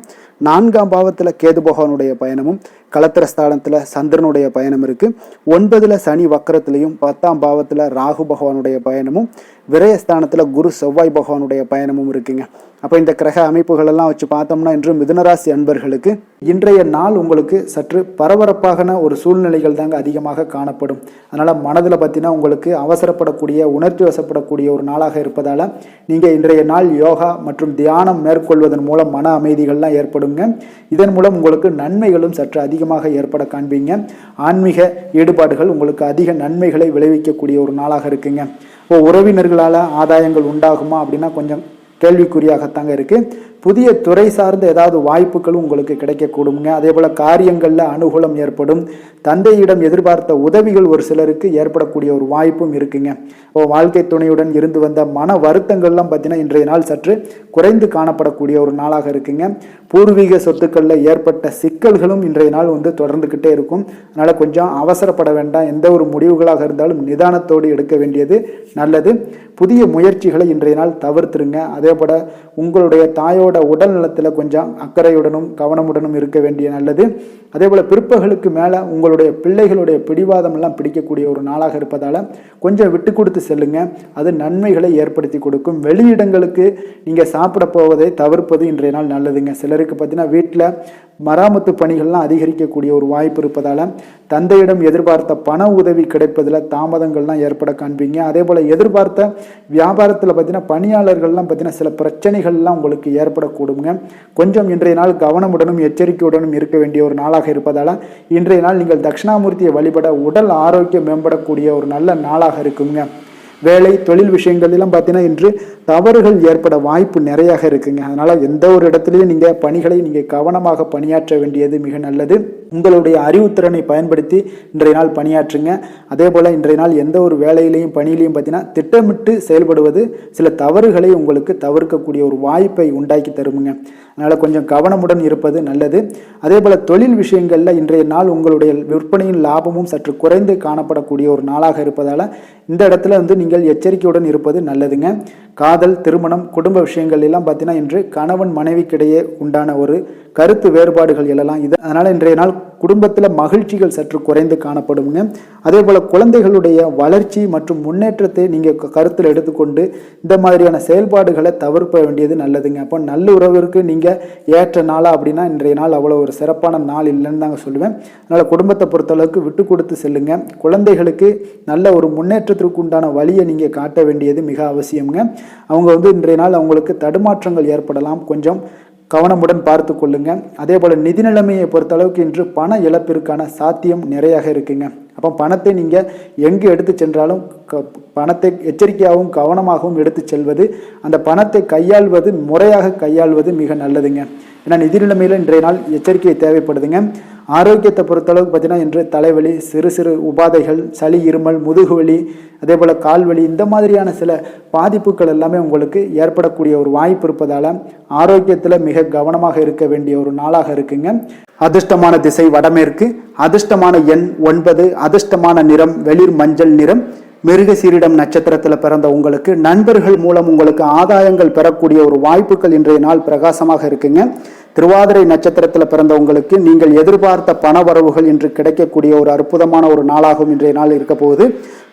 4ஆம் பாவத்தில் கேது பகவானுடைய பயணமும் கலத்திரஸ்தானத்தில் சந்திரனுடைய பயணம் இருக்குது. 9ல் சனி வக்கரத்திலையும் 10ஆம் பாவத்தில் ராகு பகவானுடைய பயணமும் விரயஸ்தானத்தில் குரு செவ்வாய் பகவானுடைய பயணமும் இருக்குங்க. அப்போ இந்த கிரக அமைப்புகளெல்லாம் வச்சு பார்த்தோம்னா இன்று மிதுனராசி அன்பர்களுக்கு இன்றைய நாள் உங்களுக்கு சற்று பரபரப்பான ஒரு சூழ்நிலைகள் தாங்க அதிகமாக காணப்படும். அதனால் மனதில் பார்த்தீங்கன்னா உங்களுக்கு அவசரப்படக்கூடிய உணர்ச்சி வசப்படக்கூடிய ஒரு நாளாக இருப்பதால் நீங்கள் இன்றைய நாள் யோகா மற்றும் தியானம் மேற்கொள்வதன் மூலம் மன அமைதிகள்லாம் ஏற்படுங்க. இதன் மூலம் உங்களுக்கு நன்மைகளும் சற்று அதிகமாக ஏற்பட காண்பீங்க. ஆன்மீக ஈடுபாடுகள் உங்களுக்கு அதிக நன்மைகளை விளைவிக்கக்கூடிய ஒரு நாளாக இருக்குங்க. இப்போ உறவினர்களால் ஆதாயங்கள் உண்டாகுமா அப்படின்னா கொஞ்சம் கேள்விக்குறியாகத்தாங்க இருக்குது. புதிய துறை சார்ந்த ஏதாவது வாய்ப்புகளும் உங்களுக்கு கிடைக்கக்கூடுங்க. அதே போல் காரியங்களில் அனுகூலம் ஏற்படும். தந்தையிடம் எதிர்பார்த்த உதவிகள் ஒரு சிலருக்கு ஏற்படக்கூடிய ஒரு வாய்ப்பும் இருக்குங்க. வாழ்க்கை துணையுடன் இருந்து வந்த மன வருத்தங்கள்லாம் பார்த்தீங்கன்னா இன்றைய நாள் சற்று குறைந்து காணப்படக்கூடிய ஒரு நாளாக இருக்குங்க. பூர்வீக சொத்துக்களில் ஏற்பட்ட சிக்கல்களும் இன்றைய நாள் தொடர்ந்துக்கிட்டே இருக்கும். அதனால் கொஞ்சம் அவசரப்பட வேண்டாம். எந்த ஒரு முடிவுகளாக இருந்தாலும் நிதானத்தோடு எடுக்க வேண்டியது நல்லது. புதிய முயற்சிகளை இன்றைய நாள் தவிர்த்துருங்க. அதே போல் உங்களுடைய தாயோட உடல் நலத்தில் கொஞ்சம் அக்கறையுடனும் கவனமுடனும் இருக்க வேண்டிய நல்லது. அதே போல் பிற்பகலுக்கு மேலே உங்களுடைய பிள்ளைகளுடைய பிடிவாதம் எல்லாம் பிடிக்கக்கூடிய ஒரு நாளாக இருப்பதால் கொஞ்சம் விட்டு கொடுத்து செல்லுங்க. அது நன்மைகளை ஏற்படுத்தி கொடுக்கும். வெளியிடங்களுக்கு நீங்கள் சாப்பிட போவதை தவிர்ப்பது இன்றைய நாள் நல்லதுங்க. சிலருக்கு பார்த்தீங்கன்னா வீட்டில் மராமத்து பணிகள்லாம் அதிகரிக்கக்கூடிய ஒரு வாய்ப்பு இருப்பதால் தந்தையிடம் எதிர்பார்த்த பண உதவி கிடைப்பதில் தாமதங்கள்லாம் ஏற்பட காண்பீங்க. அதே போல் எதிர்பார்த்த வியாபாரத்தில் பார்த்தீங்கன்னா பணியாளர்கள்லாம் பார்த்தீங்கன்னா சில பிரச்சனைகள்லாம் உங்களுக்கு ஏற்படக்கூடுங்க. கொஞ்சம் இன்றைய நாள் கவனமுடனும் எச்சரிக்கையுடனும் இருக்க வேண்டிய ஒரு நாளாக இருப்பதால் இன்றைய நாள் நீங்கள் தட்சிணாமூர்த்தியை வழிபட உடல் ஆரோக்கியம் மேம்படக்கூடிய ஒரு நல்ல நாளாக இருக்குங்க. வேலை தொழில் விஷயங்கள்லாம் பார்த்தீங்கன்னா இன்று தவறுகள் ஏற்பட வாய்ப்பு நிறையாக இருக்குங்க. அதனால் எந்த ஒரு இடத்துலையும் நீங்கள் பணிகளை நீங்கள் கவனமாக பணியாற்ற வேண்டியது மிக நல்லது. உங்களுடைய அறிவுத்திறனை பயன்படுத்தி இன்றைய நாள் பணியாற்றுங்க. அதே போல் இன்றைய நாள் எந்த ஒரு வேலையிலையும் பணியிலையும் பார்த்தீங்கன்னா திட்டமிட்டு செயல்படுவது சில தவறுகளை உங்களுக்கு தவிர்க்கக்கூடிய ஒரு வாய்ப்பை உண்டாக்கி தருமுங்க. அதனால் கொஞ்சம் கவனமுடன் இருப்பது நல்லது. அதே போல் தொழில் விஷயங்களில் இன்றைய நாள் உங்களுடைய விற்பனையின் லாபமும் சற்று குறைந்து காணப்படக்கூடிய ஒரு நாளாக இருப்பதால் இந்த இடத்துல நீங்கள் எச்சரிக்கையுடன் இருப்பது நல்லதுங்க. காதல் திருமணம் குடும்ப விஷயங்கள் எல்லாம் பார்த்தீங்கன்னா இன்று கணவன் மனைவிக்கிடையே உண்டான ஒரு கருத்து வேறுபாடுகள் எழலாம். அதனால் இன்றைய நாள் குடும்பத்தில் மகிழ்ச்சிகள் சற்று குறைந்து காணப்படுங்க. அதே போல் குழந்தைகளுடைய வளர்ச்சி மற்றும் முன்னேற்றத்தை நீங்கள் கருத்தில் எடுத்துக்கொண்டு இந்த மாதிரியான செயல்பாடுகளை தவிர்க்க வேண்டியது நல்லதுங்க. அப்போ நல்லுறவிற்கு நீங்கள் ஏற்ற நாளா அப்படின்னா இன்றைய நாள் அவ்வளோ ஒரு சிறப்பான நாள் இல்லைன்னு தாங்க சொல்லுவேன். அதனால் குடும்பத்தை பொறுத்தளவுக்கு விட்டு கொடுத்து செல்லுங்க. குழந்தைகளுக்கு நல்ல ஒரு முன்னேற்றத்திற்கு உண்டான வழியை நீங்கள் காட்ட வேண்டியது மிக அவசியம்ங்க. அவங்க இன்றைய நாள் அவங்களுக்கு தடுமாற்றங்கள் ஏற்படலாம். கொஞ்சம் கவனமுடன் பார்த்து கொள்ளுங்க. அதே போல் நிதி நிலைமையை பொறுத்தளவுக்கு இன்று பண இழப்பிற்கான சாத்தியம் நிறையாக இருக்குங்க. அப்போ பணத்தை நீங்கள் எங்கு எடுத்து சென்றாலும் பணத்தை எச்சரிக்கையாகவும் கவனமாகவும் எடுத்து செல்வது, அந்த பணத்தை கையாள்வது முறையாக கையாள்வது மிக நல்லதுங்க. ஏன்னா நிதி நிலைமையில் இன்றைய நாள் எச்சரிக்கை தேவைப்படுதுங்க. ஆரோக்கியத்தை பொறுத்தளவுக்கு பார்த்தீங்கன்னா இன்று தலைவலி சிறு சிறு உபாதைகள் சளி இருமல் முதுகுவலி அதே போல் கால்வலி இந்த மாதிரியான சில பாதிப்புகள் எல்லாமே உங்களுக்கு ஏற்படக்கூடிய ஒரு வாய்ப்பு இருப்பதால் ஆரோக்கியத்தில் மிக கவனமாக இருக்க வேண்டிய ஒரு நாளாக இருக்குங்க. அதிர்ஷ்டமான திசை வடமேற்கு, அதிர்ஷ்டமான எண் 9, அதிர்ஷ்டமான நிறம் வெளிர் மஞ்சள் நிறம். மிருகசீரிடம் நட்சத்திரத்தில் பிறந்த உங்களுக்கு நண்பர்கள் மூலம் உங்களுக்கு ஆதாயங்கள் பெறக்கூடிய ஒரு வாய்ப்புகள் இன்றைய நாள் பிரகாசமாக இருக்குங்க. திருவாதிரை நட்சத்திரத்தில் பிறந்த உங்களுக்கு நீங்கள் எதிர்பார்த்த பண வரவுகள் இன்று கிடைக்கக்கூடிய ஒரு அற்புதமான ஒரு நாளாகவும் இன்றைய நாள் இருக்க போகுது.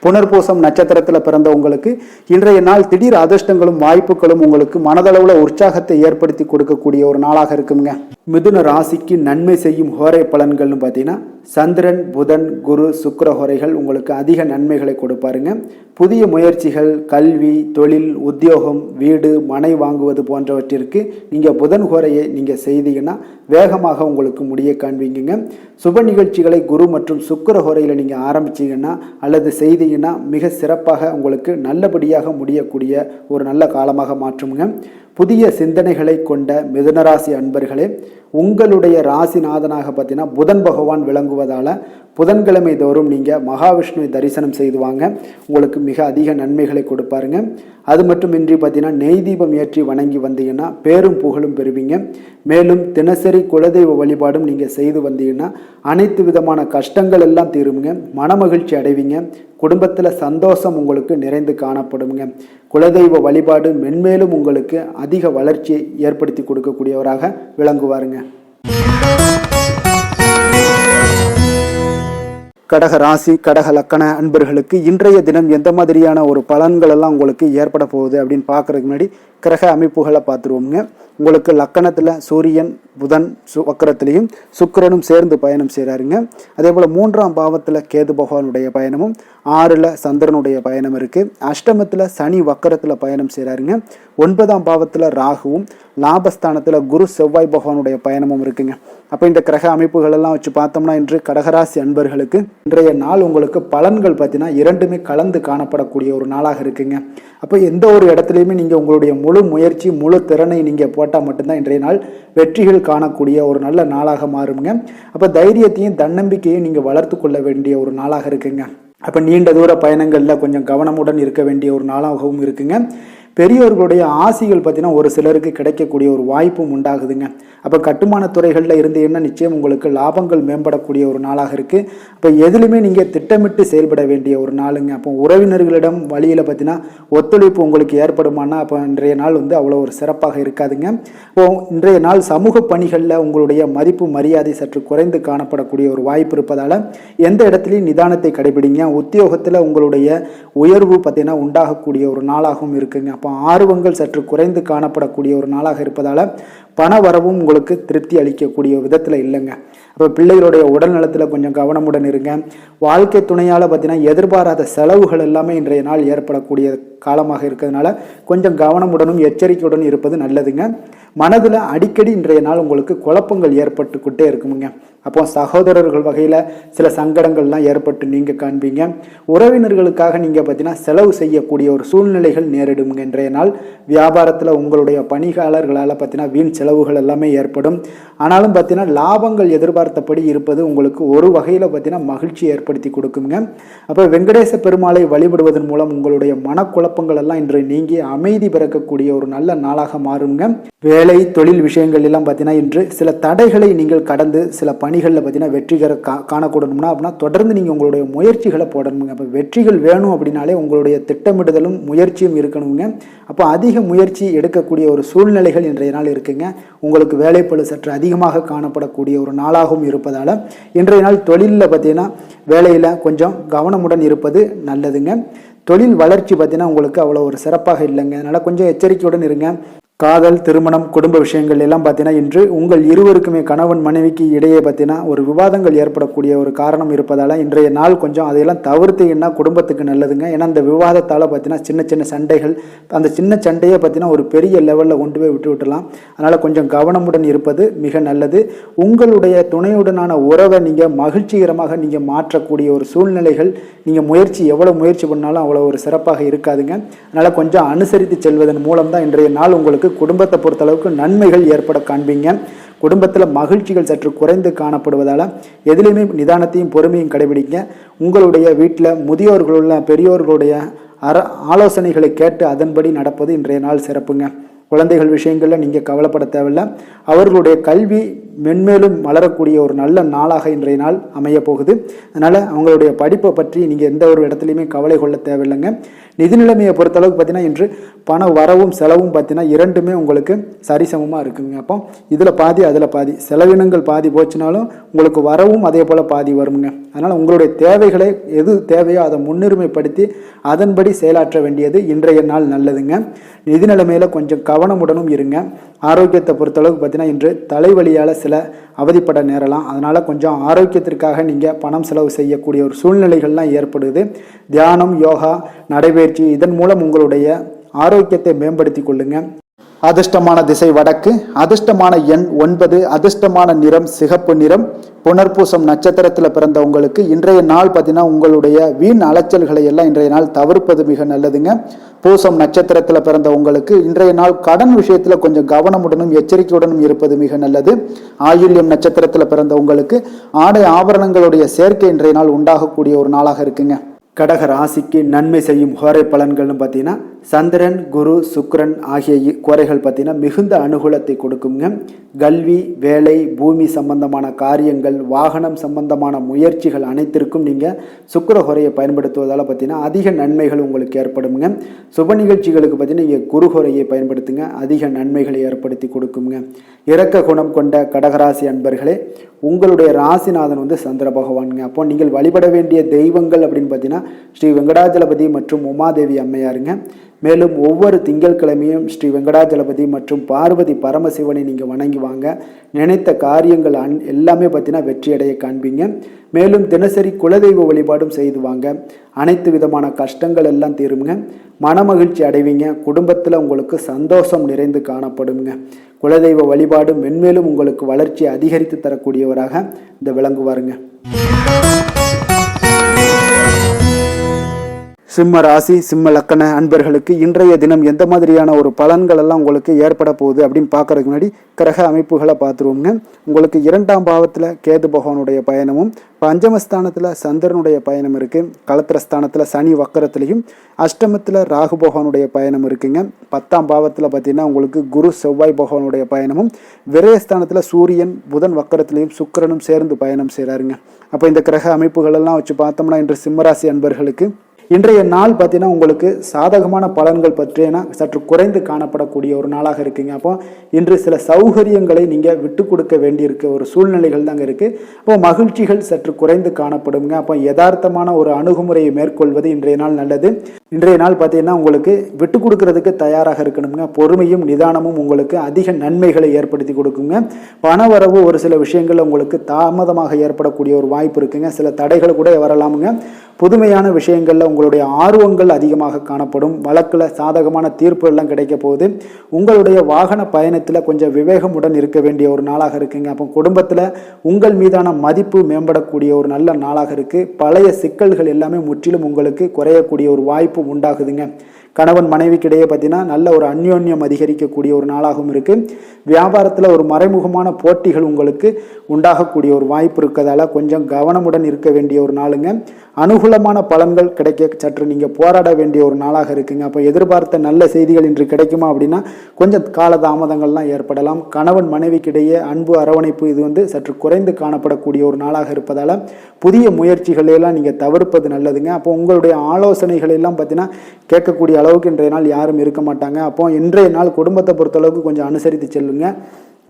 புனர்பூசம் நட்சத்திரத்தில் பிறந்த உங்களுக்கு இன்றைய நாள் திடீர் அதிர்ஷ்டங்களும் வாய்ப்புகளும் உங்களுக்கு மனதளவுல உற்சாகத்தை ஏற்படுத்தி கொடுக்கக்கூடிய ஒரு நாளாக இருக்குங்க. மிதுன ராசிக்கு நன்மை செய்யும் ஹோரை பலன்கள்னு பார்த்தீங்கன்னா சந்திரன், புதன், குரு, சுக்கிர ஹோரைகள் உங்களுக்கு அதிக நன்மைகளை கொடுப்பாருங்க. புதிய முயற்சிகள், கல்வி, தொழில், உத்தியோகம், வீடு, மனை வாங்குவது போன்றவற்றிற்கு நீங்கள் புதன் ஹோரையை நீங்கள் செய்தீங்கன்னா வேகமாக உங்களுக்கு முடிய காண்பீங்க. சுப நிகழ்ச்சிகளை குரு மற்றும் சுக்கிர ஹோரையில் நீங்கள் ஆரம்பிச்சீங்கன்னா அல்லது செய்தீங்கன்னா மிக சிறப்பாக உங்களுக்கு நல்லபடியாக முடியக்கூடிய ஒரு நல்ல காலமாக மாற்றுங்க. புதிய சிந்தனைகளை கொண்ட மிதுனராசி அன்பர்களே, உங்களுடைய ராசிநாதனாக பார்த்தீங்கன்னா புதன் பகவான் விளங்குவதால் புதன்கிழமை தோறும் நீங்கள் மகாவிஷ்ணுவை தரிசனம் செய்து வாங்க, உங்களுக்கு மிக அதிக நன்மைகளை கொடுப்பாருங்க. அது மட்டுமின்றி பார்த்தீங்கன்னா நெய் தீபம் ஏற்றி வணங்கி வந்தீங்கன்னா பேரும் புகழும் பெறுவீங்க. மேலும் தினசரி குலதெய்வ வழிபாடும் நீங்கள் செய்து வந்தீங்கன்னா அனைத்து விதமான கஷ்டங்கள் எல்லாம் தீருங்க, மனமகிழ்ச்சி அடைவீங்க, குடும்பத்தில் சந்தோஷம் உங்களுக்கு நிறைந்து காணப்படுங்க. குலதெய்வ வழிபாடு மென்மேலும் உங்களுக்கு அதிக வளர்ச்சியை ஏற்படுத்தி கொடுக்கக்கூடியவராக விளங்குவாருங்க. கடக ராசி, கடக லக்கண அன்பர்களுக்கு இன்றைய தினம் எந்த மாதிரியான ஒரு பலன்கள் எல்லாம் உங்களுக்கு ஏற்பட போகுது அப்படின்னு பார்க்கறதுக்கு முன்னாடி கிரக அமைப்புகளை பார்த்துருவோங்க. உங்களுக்கு லக்கணத்தில் சூரியன், புதன் வக்கரத்திலையும் சுக்கிரனும் சேர்ந்து பயணம் செய்கிறாருங்க. அதே போல் 3ஆம் பாவத்தில் கேது பகவானுடைய பயணமும், 6ல் சந்திரனுடைய பயணம் இருக்குது. அஷ்டமத்தில் சனி வக்கரத்தில் பயணம் செய்கிறாருங்க. 9ஆம் பாவத்தில் ராகுவும், லாபஸ்தானத்தில் குரு செவ்வாய் பகவானுடைய பயணமும் இருக்குங்க. அப்போ இந்த கிரக அமைப்புகள் எல்லாம் வச்சு பார்த்தோம்னா இன்று கடகராசி அன்பர்களுக்கு இன்றைய நாள் உங்களுக்கு பலன்கள் பார்த்தீங்கன்னா இரண்டுமே கலந்து காணப்படக்கூடிய ஒரு நாளாக இருக்குங்க. அப்போ எந்த ஒரு இடத்துலையுமே நீங்கள் உங்களுடைய முழு முயற்சி, முழு திறனை நீங்கள் போட்டால் மட்டும்தான் இன்றைய நாள் வெற்றிகள் காணக்கூடிய ஒரு நல்ல நாளாக மாறுங்க. அப்போ தைரியத்தையும் தன்னம்பிக்கையும் நீங்கள் வளர்த்து கொள்ள வேண்டிய ஒரு நாளாக இருக்குங்க. அப்போ நீண்ட தூர பயணங்களில் கொஞ்சம் கவனமுடன் இருக்க வேண்டிய ஒரு நாளாகவும் இருக்குங்க. பெரியோர்களுடைய ஆசிகள் பார்த்தீங்கன்னா ஒரு சிலருக்கு கிடைக்கக்கூடிய ஒரு வாய்ப்பும் உண்டாகுதுங்க. அப்போ கட்டுமான துறைகளில் இருந்தீங்கன்னா நிச்சயம் உங்களுக்கு லாபங்கள் மேம்படக்கூடிய ஒரு நாளாக இருக்குது. அப்போ எதுலையுமே நீங்கள் திட்டமிட்டு செயல்பட வேண்டிய ஒரு நாளுங்க. அப்போ உறவினர்களிடம் வழியில் பார்த்தீங்கன்னா ஒத்துழைப்பு உங்களுக்கு ஏற்படுமானா அப்போ இன்றைய நாள் அவ்வளோ ஒரு சிறப்பாக இருக்காதுங்க. இப்போ இன்றைய நாள் சமூக பணிகளில் உங்களுடைய மதிப்பு மரியாதை சற்று குறைந்து காணப்படக்கூடிய ஒரு வாய்ப்பு இருப்பதால் எந்த இடத்துலையும் நிதானத்தை கடைபிடிங்க. உத்தியோகத்தில் உங்களுடைய உயர்வு பார்த்தீங்கன்னா உண்டாகக்கூடிய ஒரு நாளாகவும் இருக்குங்க. அப்போ ஆர்வங்கள் சற்று குறைந்து காணப்படக்கூடிய ஒரு நாளாக இருப்பதால் பண வரவும் உங்களுக்கு திருப்தி அளிக்கக்கூடிய விதத்தில் இல்லைங்க. அப்போ பிள்ளைகளுடைய உடல் நலத்தில் கொஞ்சம் கவனமுடன் இருங்க. வாழ்க்கை துணையால் பார்த்தீங்கன்னா எதிர்பாராத செலவுகள் எல்லாமே இன்றைய நாள் ஏற்படக்கூடிய காலமாக இருக்கிறதுனால கொஞ்சம் கவனமுடனும் எச்சரிக்கையுடன் இருப்பது நல்லதுங்க. மனதில் அடிக்கடி இன்றைய நாள் உங்களுக்கு குழப்பங்கள் ஏற்பட்டுக்கிட்டே இருக்குமுங்க. அப்போ சகோதரர்கள் வகையில் சில சங்கடங்கள்லாம் ஏற்பட்டு நீங்கள் காண்பீங்க. உறவினர்களுக்காக நீங்கள் பார்த்தீங்கன்னா செலவு செய்யக்கூடிய ஒரு சூழ்நிலைகள் நேரிடுங்க. இன்றைய நாள் வியாபாரத்தில் உங்களுடைய பணியாளர்களால் பார்த்தீங்கன்னா வீண் செலவுகள் எல்லாமே ஏற்படும். ஆனாலும் பார்த்தீங்கன்னா லாபங்கள் எதிர்பார்த்தபடி இருப்பது உங்களுக்கு ஒரு வகையில் பார்த்தீங்கன்னா மகிழ்ச்சி ஏற்படுத்தி கொடுக்குங்க. அப்போ வெங்கடேச பெருமாளை வழிபடுவதன் மூலம் உங்களுடைய மனக்குழப்பங்கள் எல்லாம் இன்று நீங்கி அமைதி பிறக்கக்கூடிய ஒரு நல்ல நாளாக மாறுங்க. வேலை தொழில் விஷயங்கள் எல்லாம் பார்த்தீங்கன்னா இன்று சில தடைகளை நீங்கள் கடந்து சில பணிகளில் பார்த்தீங்கன்னா வெற்றிகர காணக்கூடணும்னா அப்படின்னா தொடர்ந்து நீங்கள் உங்களுடைய முயற்சிகளை போடணுங்க. அப்போ வெற்றிகள் வேணும் அப்படின்னாலே உங்களுடைய திட்டமிடுதலும் முயற்சியும் இருக்கணுங்க. அப்போ அதிக முயற்சி எடுக்கக்கூடிய ஒரு சூழ்நிலைகள் இன்றைய நாள் இருக்குங்க. உங்களுக்கு வேலைப்பளு சற்று அதிகமாக காணப்படக்கூடிய ஒரு நாளாகவும் இருப்பதால் இன்றைய நாள் தொழிலில் பார்த்தீங்கன்னா வேலையில் கொஞ்சம் கவனமுடன் இருப்பது நல்லதுங்க. தொழில் வளர்ச்சி பார்த்தீங்கன்னா உங்களுக்கு அவ்வளோ ஒரு சிறப்பாக இல்லைங்க. அதனால் கொஞ்சம் எச்சரிக்கையுடன் இருங்க. காதல், திருமணம், குடும்ப விஷயங்கள் எல்லாம் பார்த்தீங்கன்னா இன்று உங்கள் இருவருக்குமே கணவன் மனைவிக்கு இடையே பார்த்தீங்கன்னா ஒரு விவாதங்கள் ஏற்படக்கூடிய ஒரு காரணம் இருப்பதால் இன்றைய நாள் கொஞ்சம் அதையெல்லாம் தவிர்த்தீங்கன்னா குடும்பத்துக்கு நல்லதுங்க. ஏன்னா அந்த விவாதத்தால் பார்த்தீங்கன்னா சின்ன சின்ன சண்டைகள், அந்த சின்ன சண்டையை பார்த்தீங்கன்னா ஒரு பெரிய லெவலில் கொண்டு போய் விட்டுலாம். அதனால் கொஞ்சம் கவனமுடன் இருப்பது மிக நல்லது. உங்களுடைய துணையுடனான உறவை நீங்கள் மகிழ்ச்சிகரமாக நீங்கள் மாற்றக்கூடிய ஒரு சூழ்நிலைகள் நீங்கள் எவ்வளோ முயற்சி பண்ணாலும் அவ்வளோ ஒரு சிறப்பாக இருக்காதுங்க. அதனால் கொஞ்சம் அனுசரித்து செல்வதன் மூலம் தான் இன்றைய நாள் உங்களுக்கு குடும்பத்தை பொறுத்தளவுக்கு நன்மைகள் ஏற்பட காண்பீங்க. குடும்பத்தில் மகிழ்ச்சிகள் சற்று குறைந்து காணப்படுவதால் எதிலையுமே நிதானத்தையும் பொறுமையும் கடைபிடிங்க. உங்களுடைய வீட்டில் முதியோர்களுள்ள பெரியோர்களுடைய ஆலோசனைகளை கேட்டு அதன்படி நடப்பது இன்றைய நாள் சிறப்புங்க. குழந்தைகள் விஷயங்களில் நீங்கள் கவலைப்பட தேவையில்லை. அவர்களுடைய கல்வி மென்மேலும் வளரக்கூடிய ஒரு நல்ல நாளாக இன்றைய நாள் அமைய போகுது. அதனால் அவங்களுடைய படிப்பை பற்றி நீங்கள் எந்த ஒரு இடத்துலையுமே கவலை கொள்ள தேவையில்லைங்க. நிதி நிலைமையை பொறுத்தளவுக்கு பார்த்தீங்கன்னா இன்று பண வரவும் செலவும் பார்த்தீங்கன்னா இரண்டுமே உங்களுக்கு சரிசமமாக இருக்குங்க. அப்போ இதில் பாதி அதில் பாதி, செலவினங்கள் பாதி போச்சுனாலும் உங்களுக்கு வரவும் அதே போல் பாதி வருங்க. அதனால் உங்களுடைய தேவைகளை எது தேவையோ அதை முன்னுரிமைப்படுத்தி அதன்படி செயலாற்ற வேண்டியது இன்றைய நாள் நல்லதுங்க. நிதி நிலைமையில் கொஞ்சம் கவனமுடனும் இருங்க. ஆரோக்கியத்தை பொறுத்தளவுக்கு பார்த்தீங்கன்னா இன்று தலைவலியால் சில அவதிப்பட நேரலாம். அதனால் கொஞ்சம் ஆரோக்கியத்திற்காக நீங்கள் பணம் செலவு செய்யக்கூடிய ஒரு சூழ்நிலைகள்லாம் ஏற்படுது. தியானம், யோகா, நடைபயிற்சி இதன் மூலம் உங்களுடைய ஆரோக்கியத்தை மேம்படுத்தி கொள்ளுங்க. அதிர்ஷ்டமான திசை வடக்கு, அதிர்ஷ்டமான எண் 9, அதிர்ஷ்டமான நிறம் சிகப்பு நிறம். புனர்பூசம் நட்சத்திரத்தில் பிறந்தவங்களுக்கு இன்றைய நாள் பார்த்தீங்கன்னா உங்களுடைய வீண் அலைச்சல்களை எல்லாம் இன்றைய நாள் தவிர்ப்பது மிக நல்லதுங்க. பூசம் நட்சத்திரத்தில் பிறந்தவங்களுக்கு இன்றைய நாள் கடன் விஷயத்தில் கொஞ்சம் கவனமுடனும் எச்சரிக்கையுடனும் இருப்பது மிக நல்லது. ஆயுள்யம் நட்சத்திரத்தில் பிறந்தவங்களுக்கு ஆடை ஆபரணங்களுடைய சேர்க்கை இன்றைய நாள் உண்டாகக்கூடிய ஒரு நாளாக இருக்குங்க. கடக ராசிக்கு நன்மை செய்யும் கோரை பலன்கள்னு பார்த்தீங்கன்னா சந்திரன், குரு, சுக்கிரன் ஆகிய கோரைகள் பார்த்தீங்கன்னா மிகுந்த அனுகூலத்தை கொடுக்குங்க. கல்வி, வேலை, பூமி சம்பந்தமான காரியங்கள், வாகனம் சம்பந்தமான முயற்சிகள் அனைத்திற்கும் நீங்கள் சுக்கிர கோரையை பயன்படுத்துவதால் பார்த்தீங்கன்னா அதிக நன்மைகள் உங்களுக்கு ஏற்படுங்க. சுப நிகழ்ச்சிகளுக்கு பார்த்தீங்கன்னா நீங்கள் குரு கோரையை பயன்படுத்துங்க, அதிக நன்மைகளை ஏற்படுத்தி கொடுக்குங்க. இரக்க குணம் கொண்ட கடகராசி அன்பர்களே, உங்களுடைய ராசிநாதன் சந்திர பகவானுங்க. அப்போ நீங்கள் வழிபட வேண்டிய தெய்வங்கள் அப்படின்னு பார்த்தீங்கன்னா ஸ்ரீ வெங்கடாஜலபதி மற்றும் உமாதேவி அம்மையாருங்க. மேலும் ஒவ்வொரு திங்கட்கிழமையும் ஸ்ரீ வெங்கடாஜலபதி மற்றும் பார்வதி பரமசிவனை நீங்கள் வணங்கி வாங்க. நினைத்த காரியங்கள் எல்லாமே பார்த்தீங்கன்னா வெற்றியடைய காண்பீங்க. மேலும் தினசரி குலதெய்வ வழிபாடும் செய்து வாங்க. அனைத்து விதமான கஷ்டங்கள் எல்லாம் தீருங்க. மனமகிழ்ச்சி அடைவீங்க. குடும்பத்தில் உங்களுக்கு சந்தோஷம் நிறைந்து காணப்படுங்க. குலதெய்வ வழிபாடு மென்மேலும் உங்களுக்கு வளர்ச்சி அதிகரித்து தரக்கூடியவராக இந்த விளங்குவாருங்க. சிம்ம ராசி, சிம்ம லக்கண அன்பர்களுக்கு இன்றைய தினம் எந்த மாதிரியான ஒரு பலன்கள் எல்லாம் உங்களுக்கு ஏற்பட போகுது அப்படின்னு பார்க்கறதுக்கு முன்னாடி கிரக அமைப்புகளை பார்த்துருவோங்க. உங்களுக்கு 2ஆம் பாவத்தில் கேது பகவானுடைய பயணமும், பஞ்சமஸ்தானத்தில் சந்திரனுடைய பயணம் இருக்குது. களத்திரஸ்தானத்தில் சனி வக்கரத்துலையும், அஷ்டமத்தில் ராகு பகவானுடைய பயணம் இருக்குங்க. 10ஆம் பாவத்தில் பார்த்தீங்கன்னா உங்களுக்கு குரு செவ்வாய் பகவானுடைய பயணமும், விரயஸ்தானத்தில் சூரியன் புதன் வக்கரத்துலையும் சுக்கிரனும் சேர்ந்து பயணம் செய்கிறாருங்க. அப்போ இந்த கிரக அமைப்புகளெல்லாம் வச்சு பார்த்தோம்னா இன்று சிம்மராசி அன்பர்களுக்கு இன்றைய நாள் பார்த்தீங்கன்னா உங்களுக்கு சாதகமான பலன்கள் பற்றினா சற்று குறைந்து காணப்படக்கூடிய ஒரு நாளாக இருக்குங்க. அப்போ இன்று சில சௌகரியங்களை நீங்கள் விட்டு கொடுக்க வேண்டியிருக்க ஒரு சூழ்நிலைகள் தாங்க இருக்குது. அப்போ மகிழ்ச்சிகள் சற்று குறைந்து காணப்படுங்க. அப்போ யதார்த்தமான ஒரு அணுகுமுறையை மேற்கொள்வது இன்றைய நாள் நல்லது. இன்றைய நாள் பார்த்தீங்கன்னா உங்களுக்கு விட்டு கொடுக்கறதுக்கு தயாராக இருக்கணுங்க. பொறுமையும் நிதானமும் உங்களுக்கு அதிக நன்மைகளை ஏற்படுத்தி கொடுக்குங்க. பணவரவு ஒரு சில விஷயங்கள் உங்களுக்கு தாமதமாக ஏற்படக்கூடிய ஒரு வாய்ப்பு இருக்குங்க. சில தடைகள் கூட வரலாமுங்க. புதுமையான விஷயங்களில் உங்களுடைய ஆர்வங்கள் அதிகமாக காணப்படும். வழக்கில் சாதகமான தீர்ப்பு எல்லாம் கிடைக்க போகுது. உங்களுடைய வாகன பயணத்தில் கொஞ்சம் விவேகமுடன் இருக்க வேண்டிய ஒரு நாளாக இருக்குங்க. அப்போ குடும்பத்தில் உங்கள் மீதான மதிப்பு மேம்படக்கூடிய ஒரு நல்ல நாளாக இருக்குது. பழைய சிக்கல்கள் எல்லாமே முற்றிலும் உங்களுக்கு குறையக்கூடிய ஒரு வாய்ப்பு உண்டாகுதுங்க. கணவன் மனைவிக்கிடையே பார்த்தீங்கன்னா நல்ல ஒரு அந்யோன்யம் அதிகரிக்கக்கூடிய ஒரு நாளாகவும் இருக்குது. வியாபாரத்தில் ஒரு மறைமுகமான போட்டிகள் உங்களுக்கு உண்டாகக்கூடிய ஒரு வாய்ப்பு இருக்கிறதால கொஞ்சம் கவனமுடன் இருக்க வேண்டிய ஒரு நாளுங்க. அனுகூலமான பலன்கள் கிடைக்க சற்று நீங்கள் போராட வேண்டிய ஒரு நாளாக இருக்குங்க. அப்போ எதிர்பார்த்த நல்ல செய்திகள் இன்று கிடைக்குமா அப்படின்னா கொஞ்சம் காலதாமதங்கள்லாம் ஏற்படலாம். கணவன் மனைவிக்கிடையே அன்பு அரவணைப்பு இது சற்று குறைந்து காணப்படக்கூடிய ஒரு நாளாக இருப்பதால் புதிய முயற்சிகளெல்லாம் நீங்கள் தவிர்ப்பது நல்லதுங்க. அப்போ உங்களுடைய ஆலோசனைகள் எல்லாம் பார்த்தீங்கன்னா கேட்கக்கூடிய அளவுக்கு இன்றைய நாள் யாரும் இருக்க மாட்டாங்க. அப்போ இன்றைய நாள் குடும்பத்தை பொறுத்தளவுக்கு கொஞ்சம் அனுசரித்து செல்லுங்க.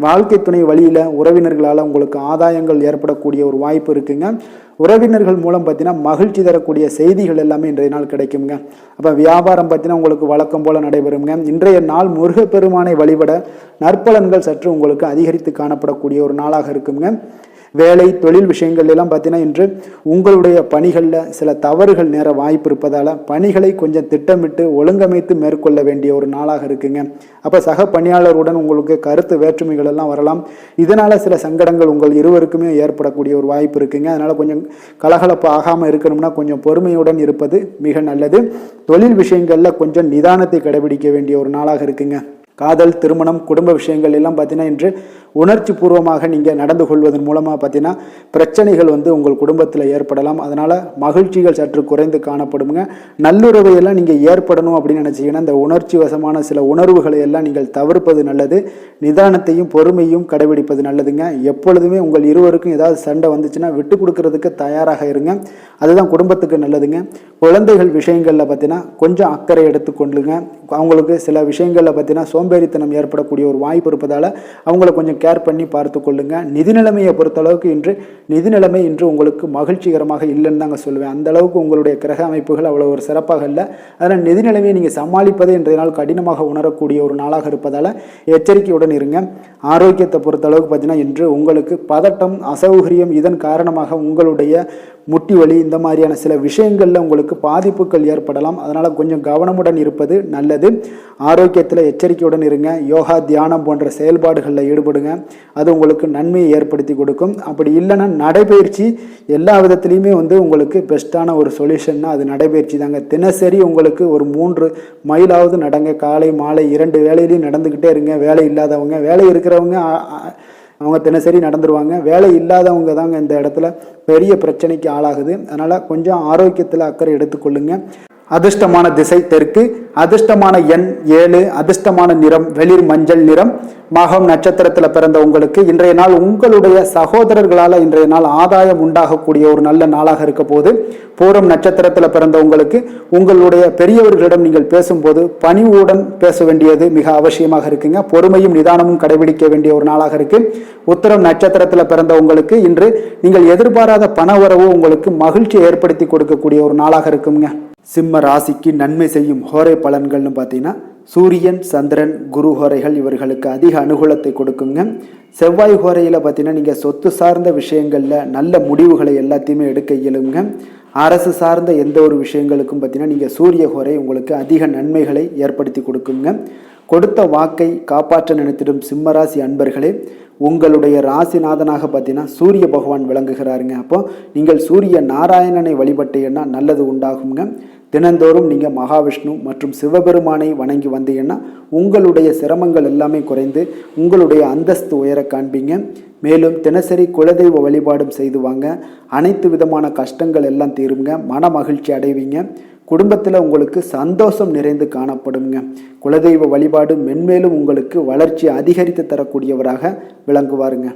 வாழ்க்கை துணை வழியில் உறவினர்களால் உங்களுக்கு ஆதாயங்கள் ஏற்படக்கூடிய ஒரு வாய்ப்பு இருக்குங்க. உறவினர்கள் மூலம் பார்த்தீங்கன்னா மகிழ்ச்சி தரக்கூடிய செய்திகள் எல்லாமே இன்றைய நாள் கிடைக்குங்க. அப்போ வியாபாரம் பார்த்தீங்கன்னா உங்களுக்கு வழக்கம் போல நடைபெறுங்க. இன்றைய நாள் முருகப்பெருமானை வழிபட நற்பலன்கள் சற்று உங்களுக்கு அதிகரித்து காணப்படக்கூடிய ஒரு நாளாக இருக்குங்க. வேலை தொழில் விஷயங்கள் எல்லாம் பார்த்தீங்கன்னா இன்று உங்களுடைய பணிகளில் சில தவறுகள் நேர வாய்ப்பு இருப்பதால் பணிகளை கொஞ்சம் திட்டமிட்டு ஒழுங்கமைத்து மேற்கொள்ள வேண்டிய ஒரு நாளாக இருக்குங்க. அப்போ சக பணியாளருடன் உங்களுக்கு கருத்து வேற்றுமைகள் எல்லாம் வரலாம். இதனால் சில சங்கடங்கள் உங்கள் இருவருக்குமே ஏற்படக்கூடிய ஒரு வாய்ப்பு இருக்குங்க. அதனால் கொஞ்சம் கலகலப்பு ஆகாமல் இருக்கணும்னா கொஞ்சம் பொறுமையுடன் இருப்பது மிக நல்லது. தொழில் விஷயங்களில் கொஞ்சம் நிதானத்தை கடைபிடிக்க வேண்டிய ஒரு நாளாக இருக்குங்க. காதல், திருமணம், குடும்ப விஷயங்கள் எல்லாம் பார்த்தீங்கன்னா இன்று உணர்ச்சி பூர்வமாக நீங்கள் நடந்து கொள்வதன் மூலமாக பார்த்தீங்கன்னா பிரச்சனைகள் உங்கள் குடும்பத்தில் ஏற்படலாம். அதனால் மகிழ்ச்சிகள் சற்று குறைந்து காணப்படுங்க. நல்லுறவையெல்லாம் நீங்கள் ஏற்படணும் அப்படின்னு நினச்சிங்கன்னா இந்த உணர்ச்சி வசமான சில உணர்வுகளை எல்லாம் நீங்கள் தவிர்ப்பது நல்லது. நிதானத்தையும் பொறுமையும் கடைபிடிப்பது நல்லதுங்க. எப்பொழுதுமே உங்கள் இருவருக்கும் ஏதாவது சண்டை வந்துச்சுன்னா விட்டு கொடுக்கறதுக்கு தயாராக இருங்க. அதுதான் குடும்பத்துக்கு நல்லதுங்க. குழந்தைகள் விஷயங்களில் பார்த்தீங்கன்னா கொஞ்சம் அக்கறை எடுத்துக்கொள்ளுங்க. அவங்களுக்கு சில விஷயங்களில் பார்த்தீங்கன்னா சோம்பேறித்தனம் ஏற்படக்கூடிய ஒரு வாய்ப்பு இருப்பதால் அவங்கள கொஞ்சம் கேர் பண்ணி பார்த்து கொள்ளுங்க. நிதி நிலைமையை பொறுத்தளவுக்கு நிதி நிலைமை இன்று உங்களுக்கு மகிழ்ச்சிகரமாக இல்லைன்னு தாங்க சொல்லுவேன். அந்த அளவுக்கு உங்களுடைய கிரக அமைப்புகள் அவ்வளோ ஒரு சிறப்பாக இல்லை. அதனால் நிதி நிலைமையை நீங்கள் சமாளிப்பதே இன்றைய நாள் கடினமாக உணரக்கூடிய ஒரு நாளாக இருப்பதால் எச்சரிக்கையுடன் இருங்க. ஆரோக்கியத்தை பொறுத்தளவுக்கு பார்த்தீங்கன்னா இன்று உங்களுக்கு பதட்டம், அசௌகரியம் இதன் காரணமாக உங்களுடைய முட்டி வலி இந்த மாதிரியான சில விஷயங்களில் உங்களுக்கு பாதிப்புகள் ஏற்படலாம். அதனால் கொஞ்சம் கவனமுடன் இருப்பது நல்லது. ஆரோக்கியத்தில் எச்சரிக்கையுடன் இருங்க. யோகா, தியானம் போன்ற செயல்பாடுகளில் ஈடுபடுங்க. அது உங்களுக்கு நன்மையை ஏற்படுத்தி கொடுக்கும். அப்படி இல்லைன்னா நடைபயிற்சி எல்லா விதத்துலேயுமே உங்களுக்கு பெஸ்ட்டான ஒரு சொல்யூஷன்னா அது நடைபயிற்சி தாங்க. தினசரி உங்களுக்கு ஒரு 3 மைலாவது நடங்க. காலை மாலை 2 வேளையிலையும் நடந்துக்கிட்டே இருங்க. வேலை இல்லாதவங்க, வேலை இருக்கிறவங்க அவங்க தினசரி நடந்துருவாங்க. வேலை இல்லாதவங்க தாங்க இந்த இடத்துல பெரிய பிரச்சனைக்கு ஆளாகுது. அதனால் கொஞ்சம் ஆரோக்கியத்தில் அக்கறை எடுத்துக்கொள்ளுங்க. அதிர்ஷ்டமான திசை தெற்கு, அதிர்ஷ்டமான எண் 7, அதிர்ஷ்டமான நிறம் வெளிர் மஞ்சள் நிறம். மகம் நட்சத்திரத்தில் பிறந்த உங்களுக்கு இன்றைய நாள் உங்களுடைய சகோதரர்களால் இன்றைய நாள் ஆதாயம் உண்டாகக்கூடிய ஒரு நல்ல நாளாக இருக்க போது. பூரம் நட்சத்திரத்தில் பிறந்த உங்களுக்கு உங்களுடைய பெரியவர்களிடம் நீங்கள் பேசும்போது பணிவுடன் பேச வேண்டியது மிக அவசியமாக இருக்குங்க. பொறுமையும் நிதானமும் கடைபிடிக்க வேண்டிய ஒரு நாளாக இருக்கு. உத்திரம் நட்சத்திரத்தில் பிறந்த உங்களுக்கு இன்று நீங்கள் எதிர்பாராத பண வரவு உங்களுக்கு மகிழ்ச்சியை ஏற்படுத்தி கொடுக்கக்கூடிய ஒரு நாளாக இருக்குங்க. சிம்ம ராசிக்கு நன்மை செய்யும் ஹோரை பலன்கள்னு பார்த்தீங்கன்னா சூரியன், சந்திரன், குரு ஹோரைகள் இவர்களுக்கு அதிக அனுகூலத்தை கொடுக்குங்க. செவ்வாய் ஹோரையில் பார்த்தீங்கன்னா நீங்கள் சொத்து சார்ந்த விஷயங்களில் நல்ல முடிவுகளை எல்லாத்தையுமே எடுக்க இயலுங்க. அரசு சார்ந்த எந்த ஒரு விஷயங்களுக்கும் பார்த்தீங்கன்னா நீங்கள் சூரிய ஹோரை உங்களுக்கு அதிக நன்மைகளை ஏற்படுத்தி கொடுக்குங்க. கொடுத்த வாக்கை காப்பாற்ற நினைத்திடும் சிம்மராசி அன்பர்களே, உங்களுடைய ராசிநாதனாக பார்த்தீங்கன்னா சூரிய பகவான் விளங்குகிறாருங்க. அப்போ நீங்கள் சூரிய நாராயணனை வழிபட்டீங்கன்னா நல்லது உண்டாகுங்க. தினந்தோறும் நீங்கள் மகாவிஷ்ணு மற்றும் சிவபெருமானை வணங்கி வந்தீங்கன்னா உங்களுடைய சிரமங்கள் எல்லாமே குறைந்து உங்களுடைய அந்தஸ்து உயர காண்பீங்க. மேலும் தினசரி குலதெய்வ வழிபாடும் செய்து வாங்க. அனைத்து விதமான கஷ்டங்கள் எல்லாம் தீருங்க. மன மகிழ்ச்சி அடைவீங்க. குடும்பத்தில் உங்களுக்கு சந்தோஷம் நிறைந்து காணப்படுங்க. குலதெய்வ வழிபாடு மென்மேலும் உங்களுக்கு வளர்ச்சி அதிகரித்து தரக்கூடியவராக விளங்குவாருங்க.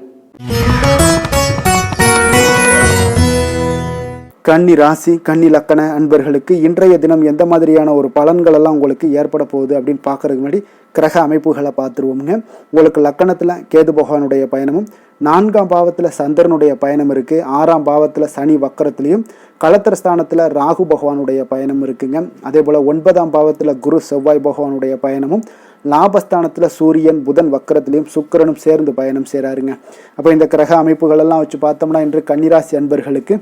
கன்னி ராசி, கன்னி லக்கண அன்பர்களுக்கு இன்றைய தினம் எந்த மாதிரியான ஒரு பலன்கள் எல்லாம் உங்களுக்கு ஏற்பட போகுது அப்படின்னு பார்க்கறதுக்கு முன்னாடி கிரக அமைப்புகளை பார்த்துருவோமுங்க. உங்களுக்கு லக்கணத்தில் கேது பகவானுடைய பயணமும், 4ஆம் பாவத்தில் சந்திரனுடைய பயணம் இருக்குது. 6ஆம் பாவத்தில் சனி வக்கரத்துலேயும், களத்திர ஸ்தானத்தில் ராகு பகவானுடைய பயணம் இருக்குங்க. அதே போல் 9ஆம் பாவத்தில் குரு செவ்வாய் பகவானுடைய பயணமும், லாபஸ்தானத்தில் சூரியன் புதன் வக்கரத்திலையும் சுக்கிரனும் சேர்ந்து பயணம் செய்கிறாருங்க. அப்போ இந்த கிரக அமைப்புகளெல்லாம் வச்சு பார்த்தோம்னா இன்று கன்னிராசி அன்பர்களுக்கு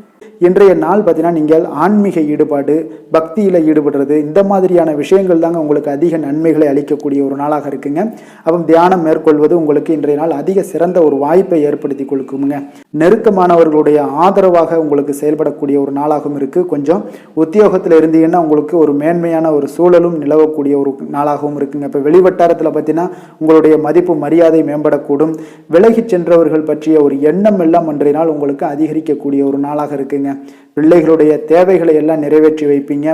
இன்றைய நாள் பார்த்தீங்கன்னா நீங்கள் ஆன்மீக ஈடுபாடு, பக்தியில் ஈடுபடுறது இந்த மாதிரியான விஷயங்கள் தாங்க உங்களுக்கு அதிக நன்மைகளை அளிக்கக்கூடிய ஒரு நாளாக இருக்குங்க. அப்போ தியானம் மேற்கொள்வது உங்களுக்கு இன்றைய நாள் அதிக சிறந்த ஒரு வாய்ப்பை ஏற்படுத்தி கொடுக்குங்க. நெருக்கமானவர்களுடைய ஆதரவாக உங்களுக்கு செயல்படக்கூடிய ஒரு நாளாகவும் இருக்குது. கொஞ்சம் உத்தியோகத்தில் இருந்தீங்கன்னா உங்களுக்கு ஒரு மேன்மையான ஒரு சூழலும் நிலவக்கூடிய ஒரு நாளாகவும் இருக்குங்க. இப்போ வெளிவட்டாரத்தில் பார்த்தீங்கன்னா உங்களுடைய மதிப்பு மரியாதை மேம்படக்கூடும். விலகி சென்றவர்கள் பற்றிய ஒரு எண்ணம் எல்லாம் இன்றைய நாள் உங்களுக்கு அதிகரிக்கக்கூடிய ஒரு நாளாக இருக்குங்க. பிள்ளைகளுடைய தேவைகளை எல்லாம் நிறைவேற்றி வைப்பீங்க.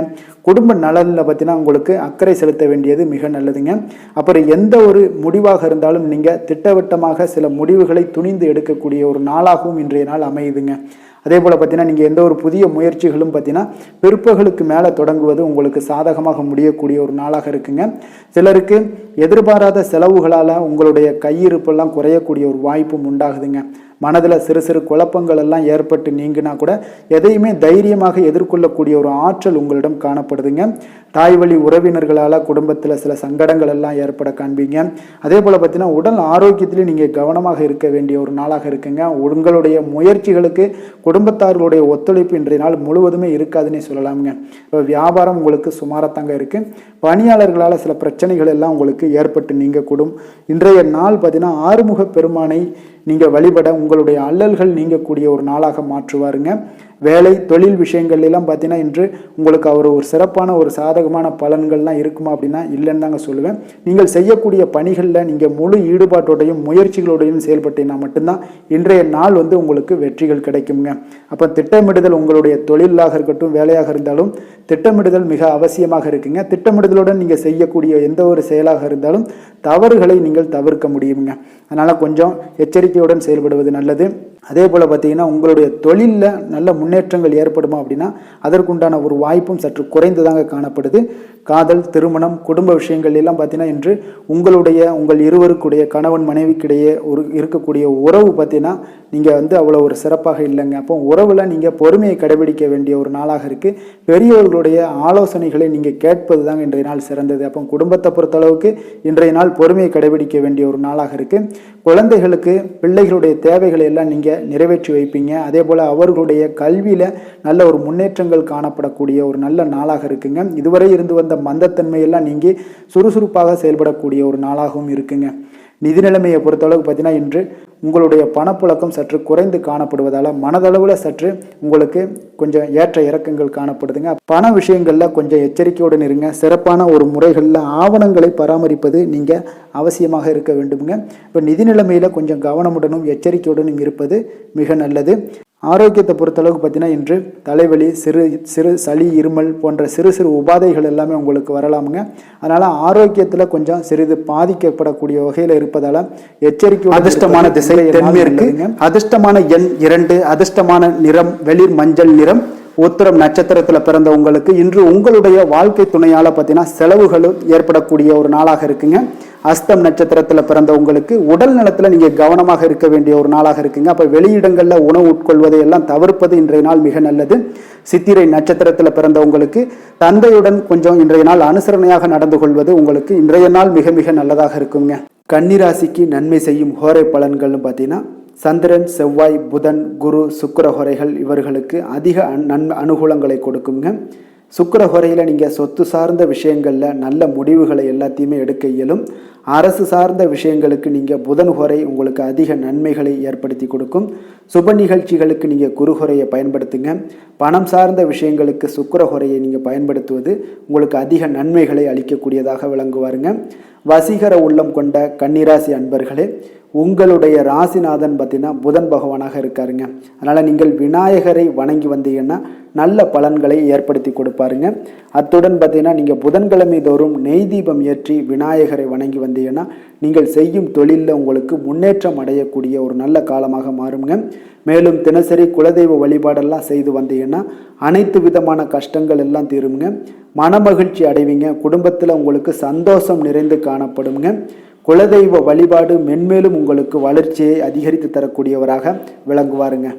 குடும்ப நலனில் பார்த்தீங்கன்னா உங்களுக்கு அக்கறை செலுத்த வேண்டியது மிக நல்லதுங்க. அப்புறம் எந்த ஒரு முடிவாக இருந்தாலும் நீங்கள் திட்டவட்டமாக சில முடிவுகளை துணிந்து எடுக்கக்கூடிய ஒரு நாளாகவும் இன்றைய நாள் அமையுதுங்க. அதே போல் பார்த்தீங்கன்னா நீங்கள் எந்த ஒரு புதிய முயற்சிகளும் பார்த்தீங்கன்னா பிற்பகலுக்கு மேலே தொடங்குவது உங்களுக்கு சாதகமாக முடியக்கூடிய ஒரு நாளாக இருக்குங்க. சிலருக்கு எதிர்பாராத செலவுகளால் உங்களுடைய கையிருப்பெல்லாம் குறையக்கூடிய ஒரு வாய்ப்பும் உண்டாகுதுங்க. மனதில் சிறு சிறு குழப்பங்கள் எல்லாம் ஏற்பட்டு நீங்கினா கூட எதையுமே தைரியமாக எதிர்கொள்ளக்கூடிய ஒரு ஆற்றல் உங்களிடம் காணப்படுதுங்க. தாய் வழி உறவினர்களால் குடும்பத்தில் சில சங்கடங்கள் எல்லாம் ஏற்பட காண்பீங்க. அதே போல் பார்த்தீங்கன்னா உடல் ஆரோக்கியத்திலையும் நீங்கள் கவனமாக இருக்க வேண்டிய ஒரு நாளாக இருக்குங்க. உங்களுடைய முயற்சிகளுக்கு குடும்பத்தார்களுடைய ஒத்துழைப்பு இன்றைய நாள் முழுவதுமே இருக்காதுன்னே சொல்லலாமுங்க. இப்போ வியாபாரம் உங்களுக்கு சுமாரத்தாங்க இருக்குது. பணியாளர்களால் சில பிரச்சனைகள் எல்லாம் உங்களுக்கு ஏற்பட்டு நீங்கக்கூடும். இன்றைய நாள் பார்த்தீங்கன்னா ஆறுமுக பெருமானை நீங்கள் வழிபட உங்களுடைய அல்லல்கள் நீங்கக்கூடிய ஒரு நாளாக மாற்றுவாருங்க. வேலை தொழில் விஷயங்கள்லாம் பார்த்தீங்கன்னா இன்று உங்களுக்கு ஒரு சிறப்பான ஒரு சாதகமான பலன்கள்லாம் இருக்குமா அப்படின்னா இல்லைன்னு தாங்க சொல்லுவேன். நீங்கள் செய்யக்கூடிய பணிகளில் நீங்கள் முழு ஈடுபாட்டோடையும் முயற்சிகளோடையும் செயல்பட்டீங்கன்னா மட்டும்தான் இன்றைய நாள் உங்களுக்கு வெற்றிகள் கிடைக்குங்க. அப்போ திட்டமிடுதல் உங்களுடைய தொழிலாக இருக்கட்டும் வேலையாக இருந்தாலும் திட்டமிடுதல் மிக அவசியமாக இருக்குங்க. திட்டமிடுதலுடன் நீங்கள் செய்யக்கூடிய எந்த ஒரு செயலாக இருந்தாலும் தவறுகளை நீங்கள் தவிர்க்க முடியுங்க. அதனால் கொஞ்சம் எச்சரிக்கையுடன் செயல்படுவது நல்லது. அதே போல் பார்த்தீங்கன்னா உங்களுடைய தொழிலில் நல்ல முன்னேற்றங்கள் ஏற்படுமா அப்படின்னா அதற்குண்டான ஒரு வாய்ப்பும் சற்று குறைந்துதாங்க காணப்படுது. காதல், திருமணம், குடும்ப விஷயங்கள் எல்லாம் பார்த்தீங்கன்னா இன்று உங்கள் இருவருக்குடைய கணவன் மனைவிக்கிடையே இருக்கக்கூடிய உறவு பார்த்தீங்கன்னா நீங்கள் அவ்வளோ ஒரு சிறப்பாக இல்லைங்க. அப்போ உறவில் நீங்கள் பொறுமையை கடைபிடிக்க வேண்டிய ஒரு நாளாக இருக்குது. பெரியவர்களுடைய ஆலோசனைகளை நீங்கள் கேட்பது தாங்க இன்றைய நாள் சிறந்தது. அப்போ குடும்பத்தை பொறுத்தளவுக்கு இன்றைய நாள் பொறுமையை கடைபிடிக்க வேண்டிய ஒரு நாளாக இருக்குது. குழந்தைகளுக்கு பிள்ளைகளுடைய தேவைகளை எல்லாம் நீங்கள் நிறைவேற்றி வைப்பீங்க. அதே போல் அவர்களுடைய கல்வியில் நல்ல ஒரு முன்னேற்றங்கள் காணப்படக்கூடிய ஒரு நல்ல நாளாக இருக்குங்க. இதுவரை இருந்து வந்த மந்தத்தன்மையெல்லாம் நீங்கி சுறுசுறுப்பாக செயல்படக்கூடிய ஒரு நாளாகவும் இருக்குங்க. நிதி நிலைமையை பொறுத்தளவுக்கு பார்த்தீங்கன்னா இன்று உங்களுடைய பணப்புழக்கம் சற்று குறைந்து காணப்படுவதால் மனதளவில் சற்று உங்களுக்கு கொஞ்சம் ஏற்ற இறக்கங்கள் காணப்படுதுங்க. பண விஷயங்களில் கொஞ்சம் எச்சரிக்கையுடன் இருங்க. சிறப்பான ஒரு முறைகளில் ஆவணங்களை பராமரிப்பது நீங்கள் அவசியமாக இருக்க வேண்டுங்க. இப்போ நிதி நிலைமையில் கொஞ்சம் கவனமுடனும் எச்சரிக்கையுடனும் இருப்பது மிக நல்லது. ஆரோக்கியத்தை பொறுத்தளவுக்கு பார்த்தீங்கன்னா இன்று தலைவலி, சிறு சளி, இருமல் போன்ற சிறு உபாதைகள் எல்லாமே உங்களுக்கு வரலாமுங்க. அதனால் ஆரோக்கியத்தில் கொஞ்சம் சிறிது பாதிக்கப்படக்கூடிய வகையில் இருப்பதால் எச்சரிக்கை. அதிர்ஷ்டமான திசை தென்மேற்கு, அதிர்ஷ்டமான எண் 2, அதிர்ஷ்டமான நிறம் வெளிர் மஞ்சள் நிறம். உத்திரம் நட்சத்திரத்தில் பிறந்த உங்களுக்கு இன்று உங்களுடைய வாழ்க்கை துணையால் பார்த்தீங்கன்னா செலவுகளும் ஏற்படக்கூடிய ஒரு நாளாக இருக்குங்க. அஸ்தம் நட்சத்திரத்தில் பிறந்த உங்களுக்கு உடல் நலத்தில் நீங்கள் கவனமாக இருக்க வேண்டிய ஒரு நாளாக இருக்குங்க. அப்போ வெளியிடங்களில் உணவு உட்கொள்வதை எல்லாம் தவிர்ப்பது இன்றைய நாள் மிக நல்லது. சித்திரை நட்சத்திரத்தில் பிறந்த உங்களுக்கு தந்தையுடன் கொஞ்சம் இன்றைய நாள் அனுசரணையாக நடந்து கொள்வது உங்களுக்கு இன்றைய நாள் மிக மிக நல்லதாக இருக்குங்க. கன்னிராசிக்கு நன்மை செய்யும் ஹோரை பலன்கள்னு பார்த்தீங்கன்னா சந்திரன், செவ்வாய், புதன், குரு, சுக்கிர ஹோரைகள் இவர்களுக்கு அதிக அனுகூலங்களை கொடுக்குங்க. சுக்கிர ஹோரையில் நீங்கள் சொத்து சார்ந்த விஷயங்களில் நல்ல முடிவுகளை எல்லாத்தையுமே எடுக்க இயலும். அரசு சார்ந்த விஷயங்களுக்கு நீங்கள் புதன் ஹோரை உங்களுக்கு அதிக நன்மைகளை ஏற்படுத்தி கொடுக்கும். சுப நிகழ்ச்சிகளுக்கு நீங்கள் குரு ஹோரையை பயன்படுத்துங்க. பணம் சார்ந்த விஷயங்களுக்கு சுக்கிர ஹோரையை நீங்கள் பயன்படுத்துவது உங்களுக்கு அதிக நன்மைகளை அளிக்கக்கூடியதாக விளங்குவாருங்க. வசீகர உள்ளம் கொண்ட கன்னிராசி அன்பர்களே, உங்களுடைய ராசிநாதன் பார்த்தீங்கன்னா புதன் பகவானாக இருக்காருங்க. அதனால் நீங்கள் விநாயகரை வணங்கி வந்தீங்கன்னா நல்ல பலன்களை ஏற்படுத்தி கொடுப்பாருங்க. அத்துடன் பார்த்தீங்கன்னா நீங்கள் புதன்கிழமை தோறும் நெய் தீபம் ஏற்றி விநாயகரை வணங்கி வந்தீங்கன்னா நீங்கள் செய்யும் தொழிலில் உங்களுக்கு முன்னேற்றம் அடையக்கூடிய ஒரு நல்ல காலமாக மாறுங்க. மேலும் தினசரி குலதெய்வ வழிபாடெல்லாம் செய்து வந்தீங்கன்னா அனைத்து விதமான கஷ்டங்கள் எல்லாம் தீருங்க. மனமகிழ்ச்சி அடைவீங்க. குடும்பத்தில் உங்களுக்கு சந்தோஷம் நிறைந்து காணப்படுங்க. குலதெய்வ வழிபாடு மென்மேலும் உங்களுக்கு வளர்ச்சியை அதிகரித்து தரக்கூடியவராக விளங்குவாருங்க.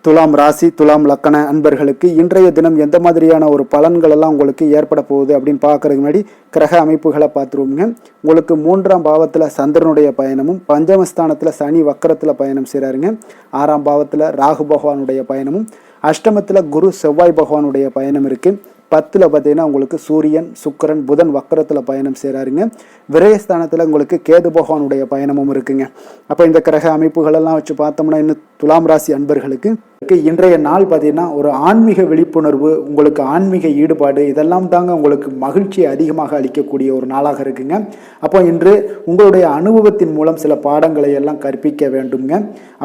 துலாம் ராசி, துலாம் லக்கண அன்பர்களுக்கு இன்றைய தினம் எந்த மாதிரியான ஒரு பலன்கள் எல்லாம் உங்களுக்கு ஏற்பட போகுது அப்படின்னு பார்க்கறதுக்கு முன்னாடி கிரக அமைப்புகளை பார்த்துருவோங்க. உங்களுக்கு 3ஆம் பாவத்தில் சந்திரனுடைய பயணமும், பஞ்சமஸ்தானத்தில் சனி வக்கரத்தில் பயணம் செய்கிறாருங்க. 6ஆம் பாவத்தில் ராகு பகவானுடைய பயணமும், அஷ்டமத்தில் குரு செவ்வாய் பகவானுடைய பயணம் இருக்குது. 10ல் பார்த்தீங்கன்னா உங்களுக்கு சூரியன், சுக்கிரன், புதன் வக்கரத்தில் பயணம் செய்கிறாருங்க. விரயஸ்தானத்தில் உங்களுக்கு கேது பகவானுடைய பயணமும் இருக்குங்க. அப்போ இந்த கிரக அமைப்புகளெல்லாம் வச்சு பார்த்தோம்னா இன்னும் துலாம் ராசி அன்பர்களுக்கு இன்றைய நாள் பார்த்தீங்கன்னா ஒரு ஆன்மீக விழிப்புணர்வு, உங்களுக்கு ஆன்மீக ஈடுபாடு இதெல்லாம் தாங்க உங்களுக்கு மகிழ்ச்சியை அதிகமாக அளிக்கக்கூடிய ஒரு நாளாக இருக்குங்க. அப்போ இன்று உங்களுடைய அனுபவத்தின் மூலம் சில பாடங்களை எல்லாம் கற்பிக்க வேண்டுங்க.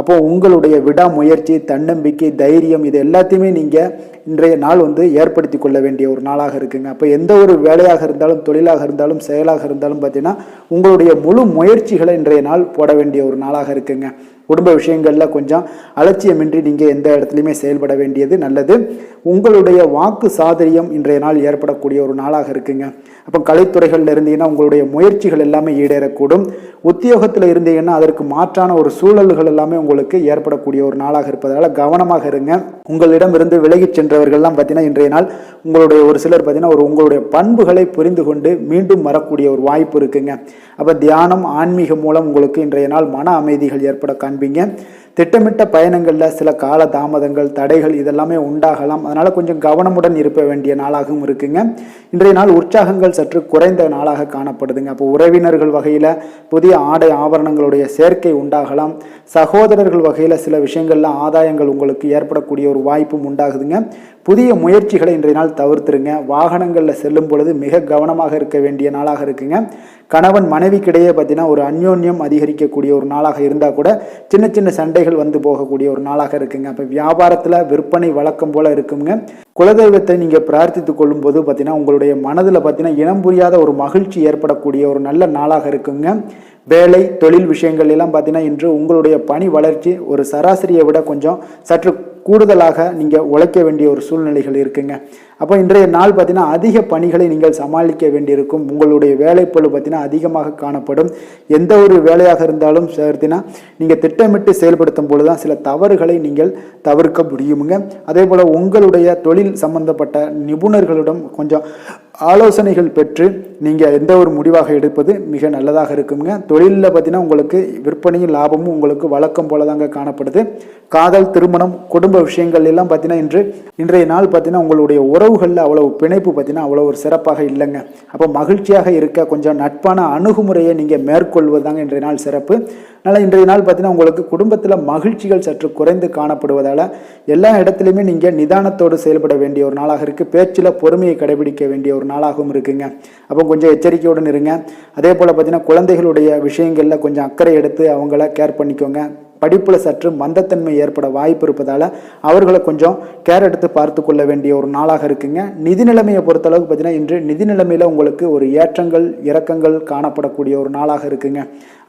அப்போ உங்களுடைய விடாமுயற்சி, தன்னம்பிக்கை, தைரியம் இது எல்லாத்தையுமே நீங்கள் இன்றைய நாள் ஏற்படுத்தி கொள்ள வேண்டிய ஒரு நாளாக இருக்குங்க. அப்போ எந்த ஒரு வேலையாக இருந்தாலும், தொழிலாக இருந்தாலும், செயலாக இருந்தாலும் பார்த்தீங்கன்னா உங்களுடைய முழு முயற்சிகளை இன்றைய நாள் போட வேண்டிய ஒரு நாளாக இருக்குங்க. குடும்ப விஷயங்களில் கொஞ்சம் அலட்சியமின்றி நீங்கள் எந்த இடத்துலையுமே செயல்பட வேண்டியது நல்லது. உங்களுடைய வாக்கு சாதுரியம் இன்றைய நாள் ஏற்படக்கூடிய ஒரு நாளாக இருக்குங்க. அப்போ கலைத்துறைகளில் இருந்தீங்கன்னா உங்களுடைய முயற்சிகள் எல்லாமே ஈடேறக்கூடும். உத்தியோகத்தில் இருந்தீங்கன்னா அதற்கு மாற்றான ஒரு சூழல்கள் எல்லாமே உங்களுக்கு ஏற்படக்கூடிய ஒரு நாளாக இருப்பதால் கவனமாக இருங்க. உங்களிடம் இருந்து விலகி சென்றவர்கள்லாம் பார்த்தீங்கன்னா இன்றைய நாள் உங்களுடைய ஒரு சிலர் பார்த்தீங்கன்னா உங்களுடைய பண்புகளை புரிந்து கொண்டு மீண்டும் வரக்கூடிய ஒரு வாய்ப்பு இருக்குங்க. அப்போ தியானம், ஆன்மீகம் மூலம் உங்களுக்கு இன்றைய நாள் மன அமைதிகள் ஏற்பட காண்பீங்க. திட்டமிட்ட பயணங்களில் சில கால தாமதங்கள் தடைகள் இதெல்லாமே உண்டாகலாம். அதனால் கொஞ்சம் கவனமுடன் இருக்க வேண்டிய நாளாகவும் இருக்குங்க. இன்றைய நாள் உற்சாகங்கள் சற்று குறைந்த நாளாக காணப்படுதுங்க. அப்போ உறவினர்கள் வகையில் புதிய ஆடை ஆபரணங்களுடைய சேர்க்கை உண்டாகலாம். சகோதரர்கள் வகையில் சில விஷயங்கள்ல ஆதாயங்கள் உங்களுக்கு ஏற்படக்கூடிய ஒரு வாய்ப்பும் உண்டாகுதுங்க. புதிய முயற்சிகளை இன்றைய நாள் தவிர்த்துருங்க. வாகனங்களில் செல்லும் பொழுது மிக கவனமாக இருக்க வேண்டிய நாளாக இருக்குங்க. கணவன் மனைவிக்கிடையே பார்த்தீங்கன்னா ஒரு அந்யோன்யம் அதிகரிக்கக்கூடிய ஒரு நாளாக இருந்தால் கூட சின்ன சின்ன சண்டைகள் வந்து போகக்கூடிய ஒரு நாளாக இருக்குங்க. அப்போ வியாபாரத்தில் விற்பனை வழக்கம் போல இருக்குங்க. குலதெய்வத்தை நீங்கள் பிரார்த்தித்து கொள்ளும் போது பார்த்தீங்கன்னா உங்களுடைய மனதில் பார்த்தீங்கன்னா இனம் புரியாத ஒரு மகிழ்ச்சி ஏற்படக்கூடிய ஒரு நல்ல நாளாக இருக்குங்க. வேலை தொழில் விஷயங்கள் எல்லாம் பார்த்தீங்கன்னா இன்று உங்களுடைய பணி வளர்ச்சி ஒரு சராசரியை விட கொஞ்சம் சற்று கூடுதலாக நீங்கள் உழைக்க வேண்டிய ஒரு சூழ்நிலைகள் இருக்குங்க. அப்போ இன்றைய நாள் பார்த்தீங்கன்னா அதிக பணிகளை நீங்கள் சமாளிக்க வேண்டியிருக்கும். உங்களுடைய வேலைப்பளு பார்த்தீங்கன்னா அதிகமாக காணப்படும். எந்த ஒரு வேலையாக இருந்தாலும் பார்த்தீங்கன்னா நீங்கள் திட்டமிட்டு செயல்படுத்தும் பொழுது தான் சில தவறுகளை நீங்கள் தவிர்க்க முடியுமுங்க. அதே போல் உங்களுடைய தொழில் சம்பந்தப்பட்ட நிபுணர்களிடம் கொஞ்சம் ஆலோசனைகள் பெற்று நீங்கள் எந்த ஒரு முடிவாக எடுப்பது மிக நல்லதாக இருக்குங்க. தொழிலில் பார்த்தீங்கன்னா உங்களுக்கு விற்பனையும் லாபமும் உங்களுக்கு வழக்கம் போல தாங்க காணப்படுது. காதல் திருமணம் குடும்ப விஷயங்கள் எல்லாம் பார்த்தீங்கன்னா இன்றைய நாள் பார்த்தீங்கன்னா உங்களுடைய உறவுகளில் அவ்வளவு பிணைப்பு பார்த்தீங்கன்னா அவ்வளோ ஒரு சிறப்பாக இல்லைங்க. அப்போ மகிழ்ச்சியாக இருக்க கொஞ்சம் நட்பான அணுகுமுறையை நீங்கள் மேற்கொள்வதாங்க இன்றைய நாள் சிறப்பு. அதனால் இன்றைய நாள் பார்த்தீங்கன்னா உங்களுக்கு குடும்பத்தில் மகிழ்ச்சிகள் சற்று குறைந்து காணப்படுவதால் எல்லா இடத்துலையுமே நீங்கள் நிதானத்தோடு செயல்பட வேண்டிய ஒரு நாளாக இருக்குது. பேச்சில் பொறுமையை கடைபிடிக்க வேண்டிய ஒரு நாளாகவும் இருக்குங்க. அப்போ கொஞ்சம் எச்சரிக்கையுடன் இருங்க. அதே போல் பார்த்தீங்கன்னா குழந்தைகளுடைய விஷயங்களில் கொஞ்சம் அக்கறை எடுத்து அவங்கள கேர் பண்ணிக்கோங்க. படிப்பில் சற்று மந்தத்தன்மை ஏற்பட வாய்ப்பு இருப்பதால் அவர்களை கொஞ்சம் கேர் எடுத்து பார்த்து கொள்ள வேண்டிய ஒரு நாளாக இருக்குங்க. நிதி நிலைமையை பொறுத்தளவுக்கு பார்த்தீங்கன்னா இன்று நிதி நிலைமையில் உங்களுக்கு ஒரு ஏற்றங்கள் இறக்கங்கள் காணப்படக்கூடிய ஒரு நாளாக இருக்குங்க.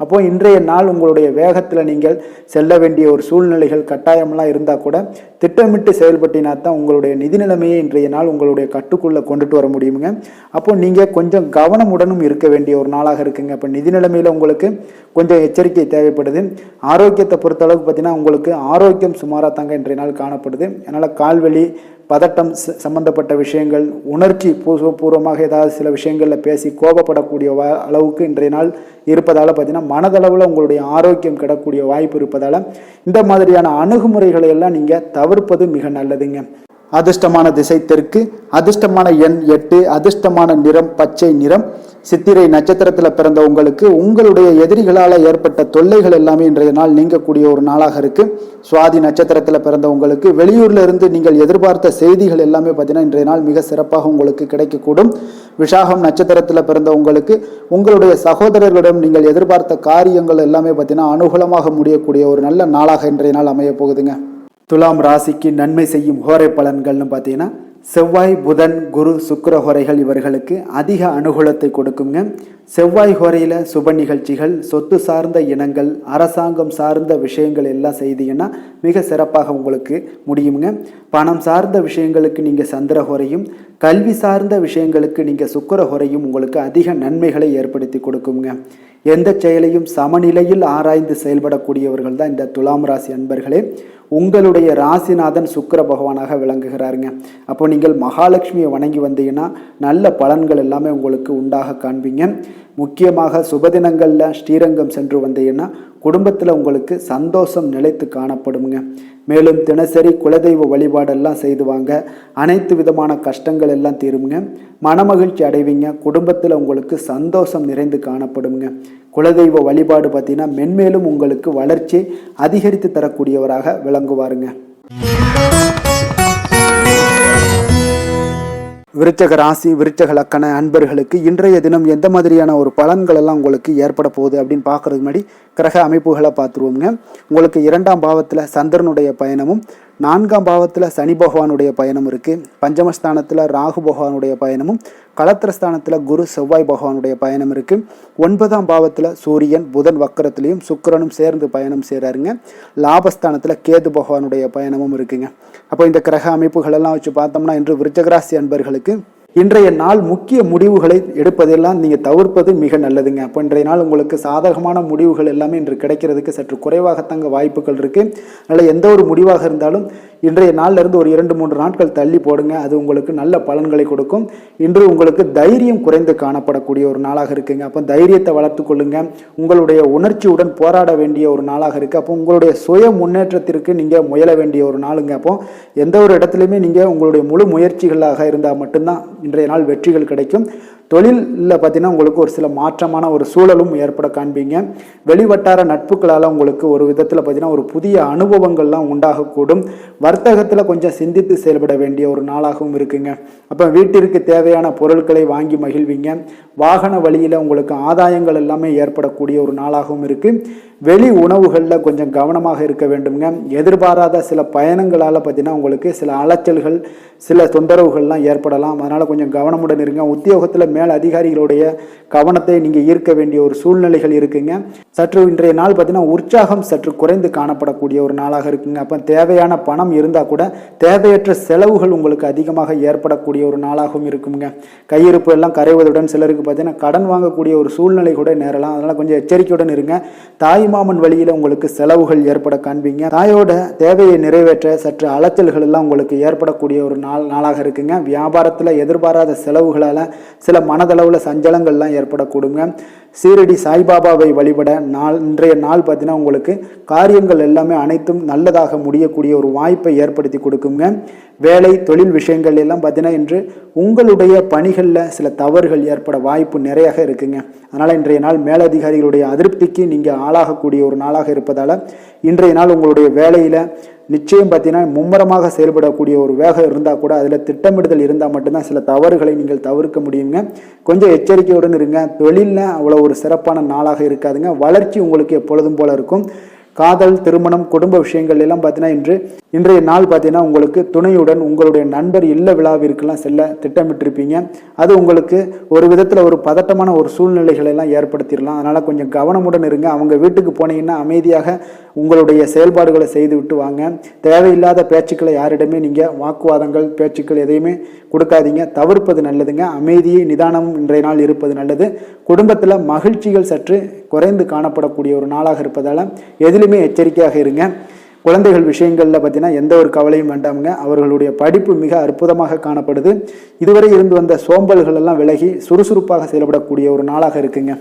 அப்போது இன்றைய நாள் உங்களுடைய வேகத்தில் நீங்கள் செல்ல வேண்டிய ஒரு சூழ்நிலைகள் கட்டாயமெல்லாம் இருந்தால் கூட திட்டமிட்டு செயல்பட்டினா தான் உங்களுடைய நிதி நிலைமையை இன்றைய நாள் உங்களுடைய கட்டுக்குள்ளே கொண்டுட்டு வர முடியுங்க. அப்போது நீங்கள் கொஞ்சம் கவனமுடனும் இருக்க வேண்டிய ஒரு நாளாக இருக்குங்க. அப்போ நிதி நிலைமையில் உங்களுக்கு கொஞ்சம் எச்சரிக்கை தேவைப்படுது. ஆரோக்கியத்தை பொறுத்தளவுக்கு பார்த்தீங்கன்னா உங்களுக்கு ஆரோக்கியம் சுமாராக தாங்க இன்றைய நாள் காணப்படுது. அதனால் கால்வலி பதட்டம் சம்பந்தப்பட்ட விஷயங்கள் உணர்ச்சி பூர்வமாக ஏதாவது சில விஷயங்களில் பேசி கோபப்படக்கூடிய அளவுக்கு இன்றைய நாள் இருப்பதால் பார்த்தீங்கன்னா மனதளவில் உங்களுடைய ஆரோக்கியம் கிடக்கூடிய வாய்ப்பு இருப்பதால் இந்த மாதிரியான அணுகுமுறைகளை எல்லாம் நீங்கள் தவிர்ப்பது மிக நல்லதுங்க. அதிர்ஷ்டமான திசை தெற்கு, அதிர்ஷ்டமான எண் 8, அதிர்ஷ்டமான நிறம் பச்சை நிறம். சித்திரை நட்சத்திரத்தில் பிறந்த உங்களுக்கு உங்களுடைய எதிரிகளால் ஏற்பட்ட தொல்லைகள் எல்லாமே இன்றைய நாள் நீங்கக்கூடிய ஒரு நாளாக இருக்கு. சுவாதி நட்சத்திரத்தில் பிறந்த உங்களுக்கு வெளியூர்ல இருந்து நீங்கள் எதிர்பார்த்த செய்திகள் எல்லாமே பார்த்தீங்கன்னா இன்றைய நாள் மிக சிறப்பாக உங்களுக்கு கிடைக்கக்கூடும். விஷாகம் நட்சத்திரத்தில் பிறந்த உங்களுக்கு உங்களுடைய சகோதரர்களிடம் நீங்கள் எதிர்பார்த்த காரியங்கள் எல்லாமே பார்த்தீங்கன்னா அனுகூலமாக முடியக்கூடிய ஒரு நல்ல நாளாக இன்றைய நாள் அமைய போகுதுங்க. துலாம் ராசிக்கு நன்மை செய்யும் ஹோரை பலன்கள்னு பார்த்தீங்கன்னா செவ்வாய் புதன் குரு சுக்கிர ஹோரைகள் இவர்களுக்கு அதிக அனுகூலத்தை கொடுக்குங்க. செவ்வாய் ஹோரையில் சுப நிகழ்ச்சிகள் சொத்து சார்ந்த இனங்கள் அரசாங்கம் சார்ந்த விஷயங்கள் எல்லாம் செய்தீங்கன்னா மிக சிறப்பாக உங்களுக்கு முடியுங்க. பணம் சார்ந்த விஷயங்களுக்கு நீங்கள் சந்திர ஹோரையும் கல்வி சார்ந்த விஷயங்களுக்கு நீங்கள் சுக்கிர ஹோரையும் உங்களுக்கு அதிக நன்மைகளை ஏற்படுத்தி கொடுக்குங்க. எந்த செயலையும் சமநிலையில் ஆராய்ந்து செயல்படக்கூடியவர்கள் தான் இந்த துலாம் ராசி அன்பர்களே. உங்களுடைய ராசிநாதன் சுக்கிர பகவானாக விளங்குகிறாருங்க. அப்போ நீங்கள் மகாலட்சுமியை வணங்கி வந்தீங்கன்னா நல்ல பலன்கள் எல்லாமே உங்களுக்கு உண்டாக காண்பீங்க. முக்கியமாக சுபதினங்களில் ஸ்ரீரங்கம் சென்று வந்தீங்கன்னா குடும்பத்தில் உங்களுக்கு சந்தோஷம் நிலைத்து காணப்படுங்க. மேலும் தினசரி குலதெய்வ வழிபாடெல்லாம் செய்து வாங்க. அனைத்து விதமான கஷ்டங்கள் எல்லாம் தீருங்க. மனமகிழ்ச்சி அடைவீங்க. குடும்பத்தில் உங்களுக்கு சந்தோஷம் நிறைந்து காணப்படுங்க. குலதெய்வ வழிபாடு பார்த்தீங்கன்னா மென்மேலும் உங்களுக்கு வளர்ச்சி அதிகரித்து தரக்கூடியவராக விளங்குவாருங்க. விருச்சக ராசி விருச்சக லக்கண அன்பர்களுக்கு இன்றைய தினம் எந்த மாதிரியான ஒரு பலன்கள் எல்லாம் உங்களுக்கு ஏற்பட போகுது அப்படின்னு பார்க்கறதுக்கு முன்னாடி கிரக அமைப்புகளை பார்த்துருவோங்க. உங்களுக்கு 2ஆம் பாவத்தில் சந்திரனுடைய பயணமும் 4ஆம் பாவத்தில் சனி பகவானுடைய பயணம் இருக்குது. பஞ்சமஸ்தானத்தில் ராகு பகவானுடைய பயணமும் களத்திரஸ்தானத்தில் குரு செவ்வாய் பகவானுடைய பயணம் இருக்குது. 9ஆம் பாவத்தில் சூரியன் புதன் வக்கரத்திலையும் சுக்கிரனும் சேர்ந்து பயணம் செய்கிறாருங்க. லாபஸ்தானத்தில் கேது பகவானுடைய பயணமும் இருக்குங்க. அப்போ இந்த கிரக அமைப்புகள் எல்லாம் வச்சு பார்த்தோம்னா இன்று விருச்சக ராசி அன்பர்களுக்கு இன்றைய நாள் முக்கிய முடிவுகளை எடுப்பதெல்லாம் நீங்கள் தவிர்ப்பது மிக நல்லதுங்க. அப்போ இன்றைய நாள் உங்களுக்கு சாதகமான முடிவுகள் எல்லாமே இன்று கிடைக்கிறதுக்கு சற்று குறைவாகத்தாங்க வாய்ப்புகள் இருக்குது. அதனால் எந்த ஒரு முடிவாக இருந்தாலும் இன்றைய நாளிலிருந்து ஒரு 2-3 நாட்கள் தள்ளி போடுங்க. அது உங்களுக்கு நல்ல பலன்களை கொடுக்கும். இன்று உங்களுக்கு தைரியம் குறைந்து காணப்படக்கூடிய ஒரு நாளாக இருக்குங்க. அப்போ தைரியத்தை வளர்த்து கொள்ளுங்க. உங்களுடைய உணர்ச்சியுடன் போராட வேண்டிய ஒரு நாளாக இருக்குது. அப்போ உங்களுடைய சுய முன்னேற்றத்திற்கு நீங்கள் முயல வேண்டிய ஒரு நாளுங்க. அப்போ எந்த ஒரு இடத்துலையுமே நீங்கள் உங்களுடைய முழு முயற்சிகளாக இருந்தால் மட்டும்தான் இன்றைய நாள் வெற்றிகள் கிடைக்கும். தொழிலில் பார்த்தீங்கன்னா உங்களுக்கு ஒரு சில மாற்றமான ஒரு சூழலும் ஏற்பட காண்பீங்க. வெளிவட்டார நட்புகளால் உங்களுக்கு ஒரு விதத்தில் பார்த்தீங்கன்னா ஒரு புதிய அனுபவங்கள்லாம் உண்டாகக்கூடும். வர்த்தகத்தில் கொஞ்சம் சிந்தித்து செயல்பட வேண்டிய ஒரு நாளாகவும் இருக்குங்க. அப்போ வீட்டிற்கு தேவையான பொருட்களை வாங்கி மகிழ்வீங்க. வாகன வழியில் உங்களுக்கு ஆதாயங்கள் எல்லாமே ஏற்படக்கூடிய ஒரு நாளாகவும் இருக்குது. வெளி உணவுகளில் கொஞ்சம் கவனமாக இருக்க வேண்டுங்க. எதிர்பாராத சில பயணங்களால் பார்த்தீங்கன்னா உங்களுக்கு சில அலைச்சல்கள், சில தொந்தரவுகள்லாம் ஏற்படலாம். அதனால் கொஞ்சம் கவனமுடன் இருங்க. உத்தியோகத்தில் மேல் அதிகாரிகளுடைய கவனத்தை நீங்கள் ஈர்க்க வேண்டிய ஒரு சூழ்நிலைகள் இருக்குங்க. சற்று இன்றைய நாள் பார்த்தீங்கன்னா உற்சாகம் சற்று குறைந்து காணப்படக்கூடிய ஒரு நாளாக இருக்குங்க. அப்போ தேவையான பணம் இருந்தால் கூட தேவையற்ற செலவுகள் உங்களுக்கு அதிகமாக ஏற்படக்கூடிய ஒரு நாளாகவும் இருக்குங்க. கையிருப்பு எல்லாம் கரைவதுடன் சிலருக்கு பார்த்தீங்கன்னா கடன் வாங்கக்கூடிய ஒரு சூழ்நிலை கூட நேரலாம். அதனால் கொஞ்சம் எச்சரிக்கையுடன் இருங்க. தாய்மாமன் வழியில் உங்களுக்கு செலவுகள் ஏற்பட காண்பீங்க. தாயோட தேவையை நிறைவேற்ற சற்று அலைச்சல்கள் எல்லாம் உங்களுக்கு ஏற்படக்கூடிய ஒரு நாளாக இருக்குங்க. வியாபாரத்தில் எதிர்பாராத செலவுகளால் சில மனதளவில் சஞ்சலங்கள்லாம் ஏற்படக்கூடுங்க. சீரடி சாய்பாபாவை வழிபட இன்றைய நாள் பார்த்தீங்கன்னா உங்களுக்கு காரியங்கள் எல்லாமே அனைத்தும் நல்லதாக முடியக்கூடிய ஒரு வாய்ப்பை ஏற்படுத்தி கொடுக்குங்க. வேலை தொழில் விஷயங்கள் எல்லாம் பார்த்தீங்கன்னா இன்று உங்களுடைய பணிகளில் சில தவறுகள் ஏற்பட வாய்ப்பு நிறைய இருக்குங்க. அதனால் இன்றைய நாள் மேலதிகாரிகளுடைய அதிருப்திக்கு நீங்கள் ஆளாகக்கூடிய ஒரு நாளாக இருப்பதால் இன்றைய நாள் உங்களுடைய வேலையில் நிச்சயம் பார்த்தீங்கன்னா மும்முரமாக செயல்படக்கூடிய ஒரு வேகம் இருந்தால் கூட அதில் திட்டமிடுதல் இருந்தால் மட்டும்தான் சில தவறுகளை நீங்கள் தவிர்க்க முடியுங்க. கொஞ்சம் எச்சரிக்கையுடன் இருங்க. தொழிலில் அவ்வளோ ஒரு சிறப்பான நாளாக இருக்காதுங்க. வளர்ச்சி உங்களுக்கு எப்பொழுதும் போல இருக்கும். காதல், திருமணம், குடும்ப விஷயங்கள் எல்லாம் பார்த்தீங்கன்னா இன்றைய நாள் பார்த்தீங்கன்னா உங்களுக்கு துணையுடன் உங்களுடைய நண்பர் இல்ல விழாவிற்கெல்லாம் செல்ல திட்டமிட்டிருப்பீங்க. அது உங்களுக்கு ஒரு விதத்தில் ஒரு பதட்டமான ஒரு சூழ்நிலைகளை எல்லாம் ஏற்படுத்திடலாம். அதனால் கொஞ்சம் கவனமுடன் இருங்க. அவங்க வீட்டுக்கு போனீங்கன்னா அமைதியாக உங்களுடைய செயல்பாடுகளை செய்து விட்டு வாங்க. தேவையில்லாத பேச்சுக்களை யாரிடமே நீங்கள் வாக்குவாதங்கள், பேச்சுக்கள் எதையுமே கொடுக்காதீங்க. தவிர்ப்பது நல்லதுங்க. அமைதியை நிதானம் இன்றைய நாள் இருப்பது நல்லது. குடும்பத்தில் மகிழ்ச்சிகள் சற்று குறைந்து காணப்படக்கூடிய ஒரு நாளாக இருப்பதால் எதிலுமே எச்சரிக்கையாக இருங்க. குழந்தைகள் விஷயங்களில் பார்த்தீங்கன்னா எந்த ஒரு கவலையும் வேண்டாமுங்க. அவர்களுடைய படிப்பு மிக அற்புதமாக காணப்படுது. இதுவரை இருந்து வந்த சோம்பல்கள் எல்லாம் விலகி சுறுசுறுப்பாக செயல்படக்கூடிய ஒரு நாளாக இருக்குங்க.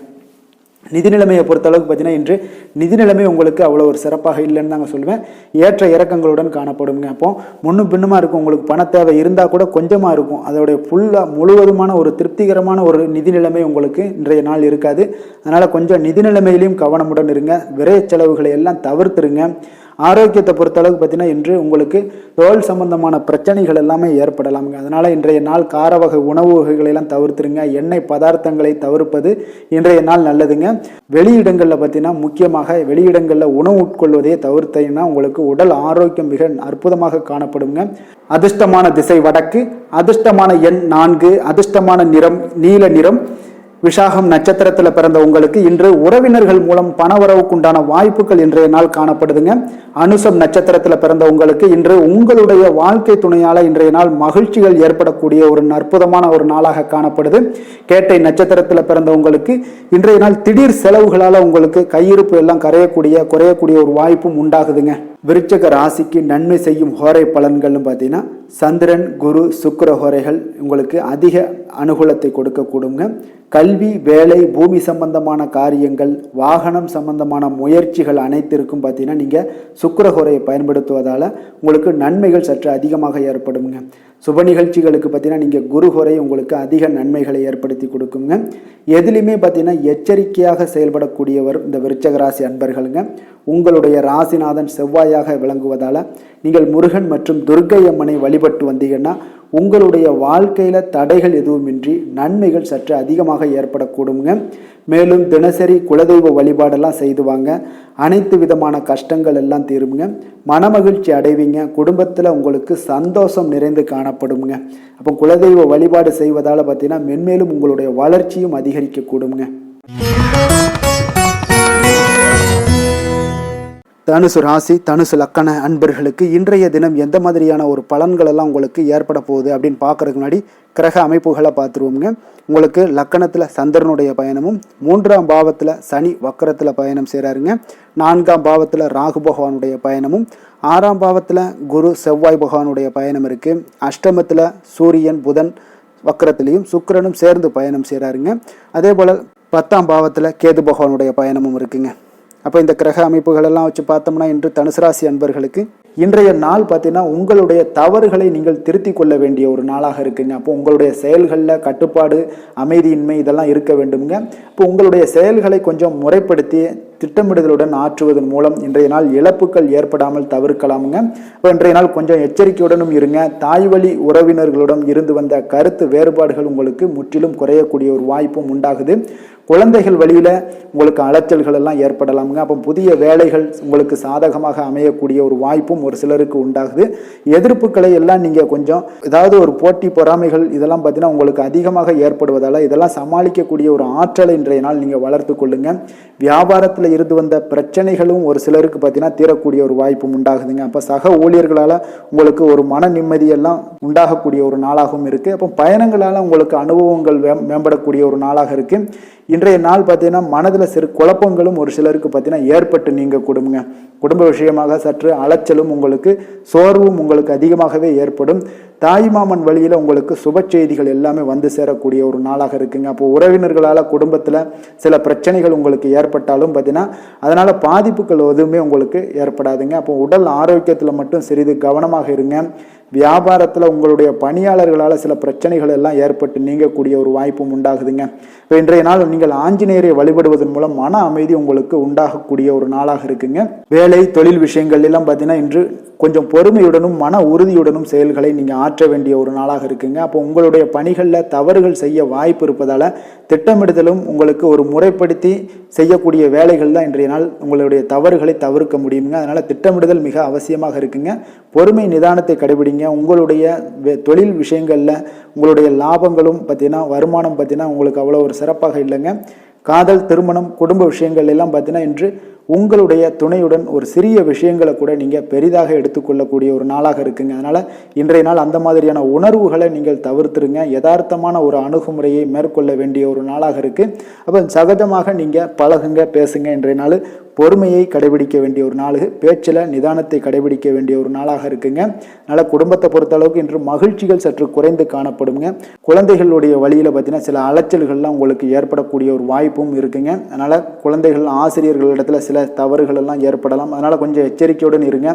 நிதி நிலைமையை பொறுத்தளவுக்கு பார்த்தீங்கன்னா இன்று நிதி நிலைமை உங்களுக்கு அவ்வளோ ஒரு சிறப்பாக இல்லைன்னு தாங்க சொல்லுவேன். ஏற்ற இறக்கங்களுடன் காணப்படுங்க. அப்போ முன்னும் பின்னுமா இருக்கும். உங்களுக்கு பண தேவை இருந்தால் கூட கொஞ்சமாக இருக்கும். அதோடைய முழுவதுமான ஒரு திருப்திகரமான ஒரு நிதி நிலைமை உங்களுக்கு இன்றைய நாள் இருக்காது. அதனால் கொஞ்சம் நிதி நிலைமையிலையும் கவனமுடன் இருங்க. விரைய செலவுகளை எல்லாம் தவிர்த்துருங்க. ஆரோக்கியத்தை பொறுத்தளவுக்கு பார்த்தீங்கன்னா இன்று உங்களுக்கு தோல் சம்பந்தமான பிரச்சனைகள் எல்லாமே ஏற்படலாமுங்க. அதனால் இன்றைய நாள் கார வகை உணவு வகைகளெல்லாம் தவிர்த்துருங்க. எண்ணெய் பதார்த்தங்களை தவிர்ப்பது இன்றைய நாள் நல்லதுங்க. வெளியிடங்களில் பார்த்தீங்கன்னா முக்கியமாக வெளியிடங்களில் உணவு உட்கொள்வதையே தவிர்த்தீங்கன்னா உங்களுக்கு உடல் ஆரோக்கியம் மிக அற்புதமாக காணப்படுங்க. அதிர்ஷ்டமான திசை வடக்கு, அதிர்ஷ்டமான எண் 4, அதிர்ஷ்டமான நிறம் நீல நிறம். விஷாகம் நட்சத்திரத்தில் பிறந்த உங்களுக்கு இன்று உறவினர்கள் மூலம் பணவரவுக்குண்டான வாய்ப்புகள் இன்றைய நாள் காணப்படுதுங்க. அனுசம் நட்சத்திரத்தில் பிறந்த உங்களுக்கு இன்று உங்களுடைய வாழ்க்கை துணையால் இன்றைய நாள் மகிழ்ச்சிகள் ஏற்படக்கூடிய ஒரு அற்புதமான ஒரு நாளாக காணப்படுது. கேட்டை நட்சத்திரத்தில் பிறந்த உங்களுக்கு இன்றைய நாள் திடீர் செலவுகளால் உங்களுக்கு கையிருப்பு எல்லாம் குறையக்கூடிய ஒரு வாய்ப்பும் உண்டாகுதுங்க. விருச்சக ராசிக்கு நன்மை செய்யும் ஹோரை பலன்கள்னு பார்த்தீங்கன்னா சந்திரன், குரு, சுக்கிர ஹோரைகள் உங்களுக்கு அதிக அனுகூலத்தை கொடுக்கக்கூடுங்க. கல்வி, வேலை, பூமி சம்பந்தமான காரியங்கள், வாகனம் சம்பந்தமான முயற்சிகள் அனைத்திற்கும் பார்த்தீங்கன்னா நீங்கள் சுக்கிர ஹோரையை பயன்படுத்துவதால் உங்களுக்கு நன்மைகள் சற்று அதிகமாக ஏற்படுங்க. சுப நிகழ்ச்சிகளுக்கு பார்த்தீங்கன்னா நீங்கள் குரு ஹோரை உங்களுக்கு அதிக நன்மைகளை ஏற்படுத்தி கொடுக்குங்க. எதுலையுமே பார்த்தீங்கன்னா எச்சரிக்கையாக செயல்படக்கூடியவர் இந்த விருச்சக ராசி அன்பர்களுங்க. உங்களுடைய ராசிநாதன் செவ்வாயாக விளங்குவதால் நீங்கள் முருகன் மற்றும் துர்க்கை அம்மனை வழிபட்டு வந்தீங்கன்னா உங்களுடைய வாழ்க்கையில் தடைகள் எதுவுமின்றி நன்மைகள் சற்று அதிகமாக ஏற்படக்கூடுங்க. மேலும் தினசரி குலதெய்வ வழிபாடெல்லாம் செய்து வாங்க. அனைத்து விதமான கஷ்டங்கள் எல்லாம் தீருங்க. மனமகிழ்ச்சி அடைவீங்க. குடும்பத்தில் உங்களுக்கு சந்தோஷம் நிறைந்து காணப்படுங்க. அப்போ குலதெய்வ வழிபாடு செய்வதால் பார்த்தீங்கன்னா மென்மேலும் உங்களுடைய வளர்ச்சியும் அதிகரிக்க கூடுங்க. தனுசு ராசி தனுசு லக்கண அன்பர்களுக்கு இன்றைய தினம் எந்த மாதிரியான ஒரு பலன்கள் எல்லாம் உங்களுக்கு ஏற்பட போகுது அப்படின்னு பார்க்கறதுக்கு முன்னாடி கிரக அமைப்புகளை பார்த்துருவோங்க. உங்களுக்கு லக்கணத்தில் சந்திரனுடைய பயணமும், 3ஆம் பாவத்தில் சனி வக்கரத்தில் பயணம் செய்கிறாருங்க. 4ஆம் பாவத்தில் ராகு பகவானுடைய பயணமும், 6ஆம் பாவத்தில் குரு செவ்வாய் பகவானுடைய பயணம் இருக்குது. அஷ்டமத்தில் சூரியன் புதன் வக்கரத்திலையும் சுக்கிரனும் சேர்ந்து பயணம் செய்கிறாருங்க. அதே போல் 10ஆம் பாவத்தில் கேது பகவானுடைய பயணமும் இருக்குங்க. அப்போ இந்த கிரக அமைப்புகளெல்லாம் வச்சு பார்த்தோம்னா இன்று தனுசு ராசி அன்பர்களுக்கு இன்றைய நாள் பார்த்தீங்கன்னா உங்களுடைய தவறுகளை நீங்கள் திருத்தி கொள்ள வேண்டிய ஒரு நாளாக இருக்குங்க. அப்போ உங்களுடைய செயல்களில் கட்டுப்பாடு, அமைதியின்மை இதெல்லாம் இருக்க வேண்டுங்க. இப்போ உங்களுடைய செயல்களை கொஞ்சம் முறைப்படுத்தி திட்டமிடுதலுடன் ஆற்றுவதன் மூலம் இன்றைய நாள் இழப்புகள் ஏற்படாமல் தவிர்க்கலாமுங்க. இப்போ இன்றைய நாள் கொஞ்சம் எச்சரிக்கையுடனும் இருங்க. தாய் வழி உறவினர்களுடன் இருந்து வந்த கருத்து வேறுபாடுகள் உங்களுக்கு முற்றிலும் குறையக்கூடிய ஒரு வாய்ப்பும் உண்டாகுது. குழந்தைகள் வழியில் உங்களுக்கு அலைச்சல்கள் எல்லாம் ஏற்படலாமுங்க. அப்போ புதிய வேலைகள் உங்களுக்கு சாதகமாக அமையக்கூடிய ஒரு வாய்ப்பும் ஒரு சிலருக்கு உண்டாகுது. எதிர்ப்புகளை எல்லாம் நீங்கள் கொஞ்சம் ஏதாவது ஒரு போட்டி பொறாமைகள் இதெல்லாம் பார்த்தீங்கன்னா உங்களுக்கு அதிகமாக ஏற்படுவதால் இதெல்லாம் சமாளிக்கக்கூடிய ஒரு ஆற்றலை இன்றைய நாள் நீங்கள் வளர்த்து கொள்ளுங்க. வியாபாரத்தில் இருந்து வந்த பிரச்சனைகளும் ஒரு சிலருக்கு பார்த்தீங்கன்னா தீரக்கூடிய ஒரு வாய்ப்பும் உண்டாகுதுங்க. அப்போ சக ஊழியர்களால் உங்களுக்கு ஒரு மன நிம்மதியெல்லாம் உண்டாகக்கூடிய ஒரு நாளாகவும் இருக்குது. அப்போ பயணங்களால் உங்களுக்கு அனுபவங்கள் மேம்படக்கூடிய ஒரு நாளாக இருக்குது. இன்றைய நாள் பார்த்தீங்கன்னா மனதில் சிறு குழப்பங்களும் ஒரு சிலருக்கு பார்த்தீங்கன்னா ஏற்பட்டு நீங்க கொடுங்க. குடும்ப விஷயமாக சற்று அலைச்சலும் உங்களுக்கு சோர்வும் உங்களுக்கு அதிகமாகவே ஏற்படும். தாய்மாமன் வழியில் உங்களுக்கு சுப செய்திகள் எல்லாமே வந்து சேரக்கூடிய ஒரு நாளாக இருக்குங்க. அப்போ உறவினர்களால் குடும்பத்தில் சில பிரச்சனைகள் உங்களுக்கு ஏற்பட்டாலும் பார்த்தீங்கன்னா அதனால் பாதிப்புகள் எதுவுமே உங்களுக்கு ஏற்படாதுங்க. அப்போ உடல் ஆரோக்கியத்தில் மட்டும் சிறிது கவனமாக இருங்க. வியாபாரத்தில் உங்களுடைய பணியாளர்களால் சில பிரச்சனைகள் எல்லாம் ஏற்பட்டு நீங்கக்கூடிய ஒரு வாய்ப்பும் உண்டாகுதுங்க. இப்போ இன்றைய நாள் நீங்கள் ஆஞ்சநேயரை வழிபடுவதன் மூலம் மன அமைதி உங்களுக்கு உண்டாகக்கூடிய ஒரு நாளாக இருக்குங்க. வேலை தொழில் விஷயங்கள் எல்லாம் பார்த்தீங்கன்னா இன்று கொஞ்சம் பொறுமையுடனும் மன உறுதியுடனும் செயல்களை நீங்கள் ஆற்ற வேண்டிய ஒரு நாளாக இருக்குங்க. அப்போ உங்களுடைய பணிகளில் தவறுகள் செய்ய வாய்ப்பு இருப்பதால் திட்டமிடுதலும் உங்களுக்கு ஒரு முறைப்படுத்தி செய்யக்கூடிய வேலைகள் தான் இன்றைய நாள் உங்களுடைய தவறுகளை தவிர்க்க முடியுங்க. அதனால் திட்டமிடுதல் மிக அவசியமாக இருக்குங்க. பொறுமை நிதானத்தை கடைபிடிங்க. உங்களுடைய தொழில் விஷயங்களில் உங்களுடைய லாபங்களும் பார்த்தீங்கன்னா வருமானம் பார்த்தீங்கன்னா உங்களுக்கு அவ்வளோ ஒரு சிறப்பாக இல்லைங்க. காதல், திருமணம், குடும்ப விஷயங்கள் எல்லாம் பார்த்தீங்கன்னா இன்று உங்களுடைய துணையுடன் ஒரு சிறிய விஷயங்களை கூட நீங்கள் பெரிதாக எடுத்துக்கொள்ளக்கூடிய ஒரு நாளாக இருக்குங்க. அதனால் இன்றைய நாள் அந்த மாதிரியான உணர்வுகளை நீங்கள் தவிர்த்துருங்க. யதார்த்தமான ஒரு அணுகுமுறையை மேற்கொள்ள வேண்டிய ஒரு நாளாக இருக்குது. அப்போ சகஜமாக நீங்கள் பழகுங்க, பேசுங்க. இன்றைய நாள் பொறுமையை கடைபிடிக்க வேண்டிய ஒரு நாள், பேச்சில் நிதானத்தை கடைபிடிக்க வேண்டிய ஒரு நாளாக இருக்குங்க. அதனால் குடும்பத்தை பொறுத்தளவுக்கு இன்று மகிழ்ச்சிகள் சற்று குறைந்து காணப்படுங்க. குழந்தைகளுடைய வழியில் பார்த்தீங்கன்னா சில அலைச்சல்கள்லாம் உங்களுக்கு ஏற்படக்கூடிய ஒரு வாய்ப்பும் இருக்குங்க. அதனால் குழந்தைகள் ஆசிரியர்களிடத்தில் சில தவறுகள் எல்லாம் ஏற்படலாம். அதனால் கொஞ்சம் எச்சரிக்கையுடன் இருங்க.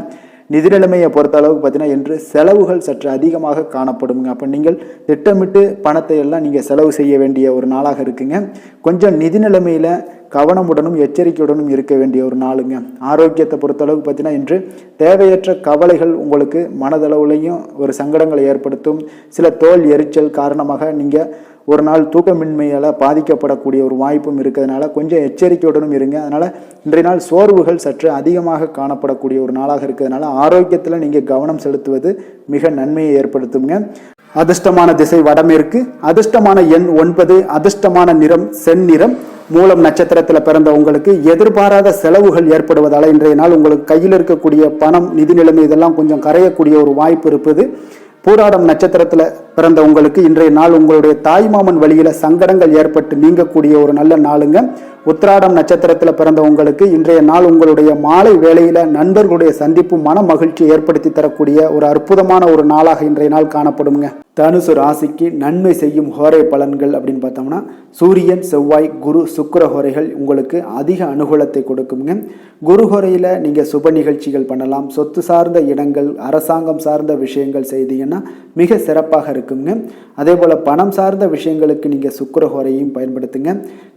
நிதி நிலைமையை பொறுத்த அளவுக்கு பார்த்தீங்கன்னா இன்று செலவுகள் சற்று அதிகமாக காணப்படுங்க. அப்போ நீங்கள் திட்டமிட்டு பணத்தை எல்லாம் நீங்கள் செலவு செய்ய வேண்டிய ஒரு நாளாக இருக்குங்க. கொஞ்சம் நிதி நிலைமையில் கவனமுடனும் எச்சரிக்கையுடனும் இருக்க வேண்டிய ஒரு நாளுங்க. ஆரோக்கியத்தை பொறுத்தளவுக்கு பார்த்தீங்கன்னா இன்று தேவையற்ற கவலைகள் உங்களுக்கு மனதளவுலையும் ஒரு சங்கடங்களை ஏற்படுத்தும். சில தோல் எரிச்சல் காரணமாக நீங்கள் ஒரு நாள் தூக்கமின்மையால் பாதிக்கப்படக்கூடிய ஒரு வாய்ப்பும் இருக்கிறதுனால கொஞ்சம் எச்சரிக்கையுடனும் இருங்க. அதனால் இன்றைய நாள் சோர்வுகள் சற்று அதிகமாக காணப்படக்கூடிய ஒரு நாளாக இருக்கிறதுனால ஆரோக்கியத்தில் நீங்கள் கவனம் செலுத்துவது மிக நன்மையை ஏற்படுத்துங்க. அதிர்ஷ்டமான திசை வடமேற்கு, அதிர்ஷ்டமான எண் 9, அதிர்ஷ்டமான நிறம் செந்நிறம். மூலம் நட்சத்திரத்தில் பிறந்த உங்களுக்கு எதிர்பாராத செலவுகள் ஏற்படுவதால் இன்றைய நாள் உங்களுக்கு கையில் இருக்கக்கூடிய பணம், நிதி நிலைமை இதெல்லாம் கொஞ்சம் கரையக்கூடிய ஒரு வாய்ப்பு இருப்பது. பூராடம் நட்சத்திரத்தில் பிறந்த உங்களுக்கு இன்றைய நாள் உங்களுடைய தாய்மாமன் வழியில் சங்கடங்கள் ஏற்பட்டு நீங்கக்கூடிய ஒரு நல்ல நாளுங்க. உத்திராடம் நட்சத்திரத்தில் பிறந்த உங்களுக்கு இன்றைய நாள் உங்களுடைய மாலை வேளையில் நண்பர்களுடைய சந்திப்பு மன மகிழ்ச்சி ஏற்படுத்தி தரக்கூடிய ஒரு அற்புதமான ஒரு நாளாக இன்றைய நாள் காணப்படுங்க. தனுசு ராசிக்கு நன்மை செய்யும் ஹோரை பலன்கள் அப்படின்னு பார்த்தோம்னா சூரியன், செவ்வாய், குரு, சுக்கிர ஹோரைகள் உங்களுக்கு அதிக அனுகூலத்தை கொடுக்குங்க. குரு ஹோரையில் நீங்கள் சுப நிகழ்ச்சிகள் பண்ணலாம். சொத்து சார்ந்த இடங்கள், அரசாங்கம் சார்ந்த விஷயங்கள் செய்தீங்கன்னா மிக சிறப்பாக இருக்குங்க. அதே போல் பணம் சார்ந்த விஷயங்களுக்கு நீங்கள் சுக்கிர ஹோரையும் பயன்படுத்துங்க.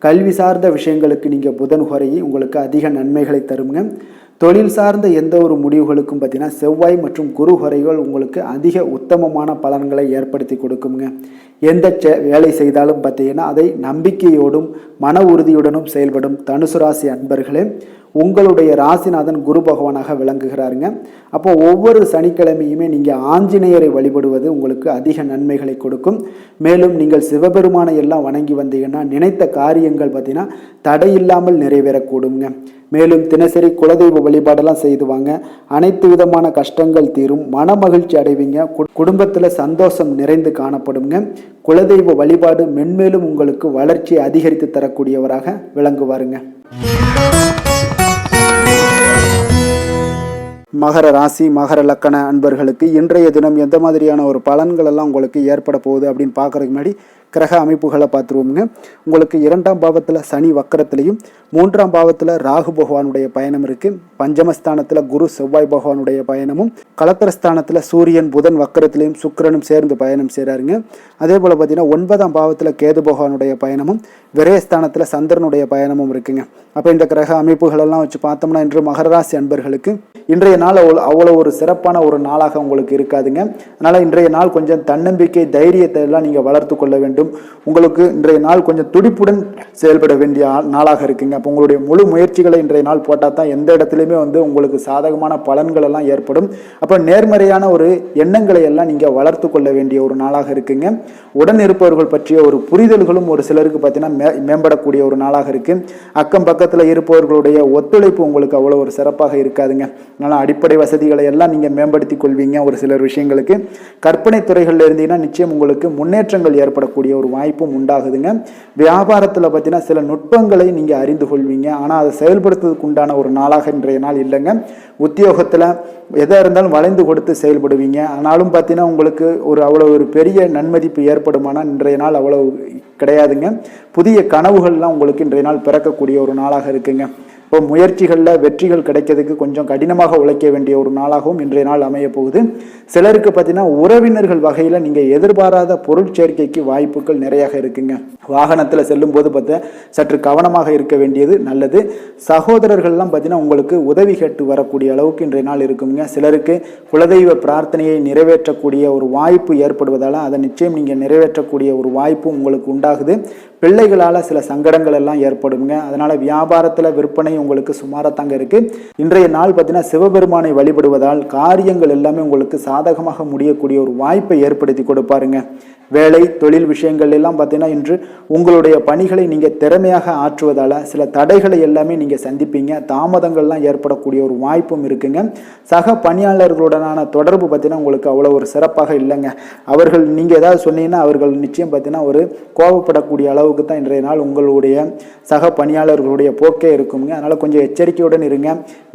கல்வி சார்ந்த விஷயங்களுக்கு நீங்கள் புதன் ஹோரையும் உங்களுக்கு அதிக நன்மைகளை தருங்க. தொழில் சார்ந்த எந்த ஒரு முடிவுகளுக்கும் பார்த்தீங்கன்னா செவ்வாய் மற்றும் குரு ஹோரைகள் உங்களுக்கு அதிக உத்தமமான பலன்களை ஏற்படுத்தி கொடுக்குங்க. எந்த வேலை செய்தாலும் பார்த்தீங்கன்னா அதை நம்பிக்கையோடும் மன உறுதியுடனும் செயல்படும் தனுசு ராசி அன்பர்களே, உங்களுடைய ராசிநாதன் குரு பகவானாக விளங்குகிறாருங்க. அப்போ ஒவ்வொரு சனிக்கிழமையுமே நீங்கள் ஆஞ்சநேயரை வழிபடுவது உங்களுக்கு அதிக நன்மைகளை கொடுக்கும். மேலும் நீங்கள் சிவபெருமானை எல்லாம் வணங்கி வந்தீங்கன்னா நினைத்த காரியங்கள் பார்த்தீங்கன்னா தடையில்லாமல் நிறைவேறக்கூடுங்க. மேலும் தினசரி குலதெய்வ வழிபாடெல்லாம் செய்து வாங்க. அனைத்து விதமான கஷ்டங்கள் தீரும், மன மகிழ்ச்சி அடைவீங்க, குடும்பத்தில் சந்தோஷம் நிறைந்து காணப்படுங்க. குலதெய்வ வழிபாடு மென்மேலும் உங்களுக்கு வளர்ச்சியை அதிகரித்து தரக்கூடியவராக விளங்குவாருங்க. மகர ராசி மகர லக்கண அன்பர்களுக்கு இன்றைய தினம் எந்த மாதிரியான ஒரு பலன்கள் எல்லாம் உங்களுக்கு ஏற்பட போகுது அப்படின்னு பார்க்கறதுக்கு முன்னாடி கிரக அமைப்புகளை பார்த்துருவோமுங்க. உங்களுக்கு 2ஆம் பாவத்தில் சனி வக்கரத்திலையும் 3ஆம் பாவத்தில் ராகு பகவானுடைய பயணம் இருக்குது. பஞ்சமஸ்தானத்தில் குரு செவ்வாய் பகவானுடைய பயணமும், கலத்திரஸ்தானத்தில் சூரியன் புதன் வக்கரத்திலையும் சுக்கிரனும் சேர்ந்து பயணம் செய்கிறாருங்க. அதே போல் பார்த்தீங்கன்னா 9ஆம் பாவத்தில் கேது பகவானுடைய பயணமும், விரயஸ்தானத்தில் சந்திரனுடைய பயணமும் இருக்குங்க. அப்போ இந்த கிரக அமைப்புகளெல்லாம் வச்சு பார்த்தோம்னா இன்று மகர ராசி அன்பர்களுக்கு இன்றைய நாள் அவ்வளோ ஒரு சிறப்பான ஒரு நாளாக உங்களுக்கு இருக்காதுங்க. அதனால் இன்றைய நாள் கொஞ்சம் தன்னம்பிக்கை தைரியத்தை எல்லாம் நீங்கள் வளர்த்து கொள்ள வேண்டும். உங்களுக்கு இன்றைய நாள் கொஞ்சம் துடிப்புடன் செயல்பட வேண்டிய நாளாக இருக்குங்க. அப்போ உங்களுடைய முழு முயற்சிகளை இன்றைய நாள் போட்டால் தான் எந்த இடத்துலையுமே உங்களுக்கு சாதகமான பலன்கள் எல்லாம் ஏற்படும். அப்போ நேர்மறையான ஒரு எண்ணங்களை எல்லாம் நீங்கள் வளர்த்து கொள்ள வேண்டிய ஒரு நாளாக இருக்குங்க. உடன் இருப்பவர்கள் பற்றிய ஒரு புரிதல்களும் ஒரு சிலருக்கு பார்த்தீங்கன்னா மேம்படக்கூடிய ஒரு நாளாக இருக்கு. அக்கம் பக்கத்தில் இருப்பவர்களுடைய ஒத்துழைப்பு உங்களுக்கு அவ்வளோ ஒரு சிறப்பாக இருக்காதுங்க. அதனால் அடிப்படை வசதிகளை எல்லாம் நீங்கள் மேம்படுத்தி கொள்வீங்க. ஒரு சிலர் விஷயங்களுக்கு கற்பனை துறைகளில் இருந்தீங்கன்னா நிச்சயம் உங்களுக்கு முன்னேற்றங்கள் ஏற்படக்கூடிய ஒரு வாய்ப்பும் உண்டாகுதுங்க. வியாபாரத்தில் பார்த்தீங்கன்னா சில நுட்பங்களை நீங்கள் அறிந்து கொள்வீங்க. ஆனால் அதை செயல்படுத்துவதற்கு உண்டான ஒரு நாளாக இன்றைய நாள் இல்லைங்க. உத்தியோகத்தில் எதாக இருந்தாலும் வளைந்து கொடுத்து செயல்படுவீங்க. ஆனாலும் பார்த்தீங்கன்னா உங்களுக்கு அவ்வளோ ஒரு பெரிய நன்மதிப்பு ஏற்படுமானால் இன்றைய நாள் அவ்வளோ கிடையாதுங்க. புதிய கனவுகள்லாம் உங்களுக்கு இன்றைய நாள் பிறக்கக்கூடிய ஒரு நாளாக இருக்குங்க. இப்போ முயற்சிகளில் வெற்றிகள் கிடைக்கிறதுக்கு கொஞ்சம் கடினமாக உழைக்க வேண்டிய ஒரு நாளாகவும் இன்றைய நாள் அமைய போகுது. சிலருக்கு பார்த்தீங்கன்னா உறவினர்கள் வகையில் நீங்கள் எதிர்பாராத பொருட்சேர்க்கைக்கு வாய்ப்புகள் நிறையாக இருக்குங்க. வாகனத்தில் செல்லும் போது பார்த்தா சற்று கவனமாக இருக்க வேண்டியது நல்லது. சகோதரர்கள்லாம் பார்த்தீங்கன்னா உங்களுக்கு உதவி கேட்டு வரக்கூடிய அளவுக்கு இன்றைய நாள் இருக்குங்க. சிலருக்கு குலதெய்வ பிரார்த்தனையை நிறைவேற்றக்கூடிய ஒரு வாய்ப்பு ஏற்படுவதால் அதை நிச்சயம் நீங்கள் நிறைவேற்றக்கூடிய ஒரு வாய்ப்பு உங்களுக்கு உண்டாகுது. பிள்ளைகளால் சில சங்கடங்கள் எல்லாம் ஏற்படுங்க. அதனால் வியாபாரத்தில் விற்பனை உங்களுக்கு சுமாரத்தாங்க இருக்குது. இன்றைய நாள் பார்த்தீங்கன்னா சிவபெருமானை வழிபடுவதால் காரியங்கள் எல்லாமே உங்களுக்கு சாதகமாக முடியக்கூடிய ஒரு வாய்ப்பை ஏற்படுத்தி கொடுப்பாருங்க. வேலை தொழில் விஷயங்கள் எல்லாம் பார்த்தீங்கன்னா இன்று உங்களுடைய பணிகளை நீங்கள் திறமையாக ஆற்றுவதால் சில தடைகளை எல்லாமே நீங்கள் சந்திப்பீங்க. தாமதங்கள்லாம் ஏற்படக்கூடிய ஒரு வாய்ப்பும் இருக்குங்க. சக பணியாளர்களுடனான தொடர்பு பார்த்தீங்கன்னா உங்களுக்கு அவ்வளோ ஒரு சிறப்பாக இல்லைங்க. அவர்கள் நீங்கள் ஏதாவது சொன்னீங்கன்னா அவர்கள் நிச்சயம் பார்த்தீங்கன்னா ஒரு கோபப்படக்கூடிய அளவுக்கு தான் இன்றைய நாள் உங்களுடைய சக பணியாளர்களுடைய போக்கே இருக்குங்க. அதனால் கொஞ்சம் எச்சரிக்கையுடன் இருங்க.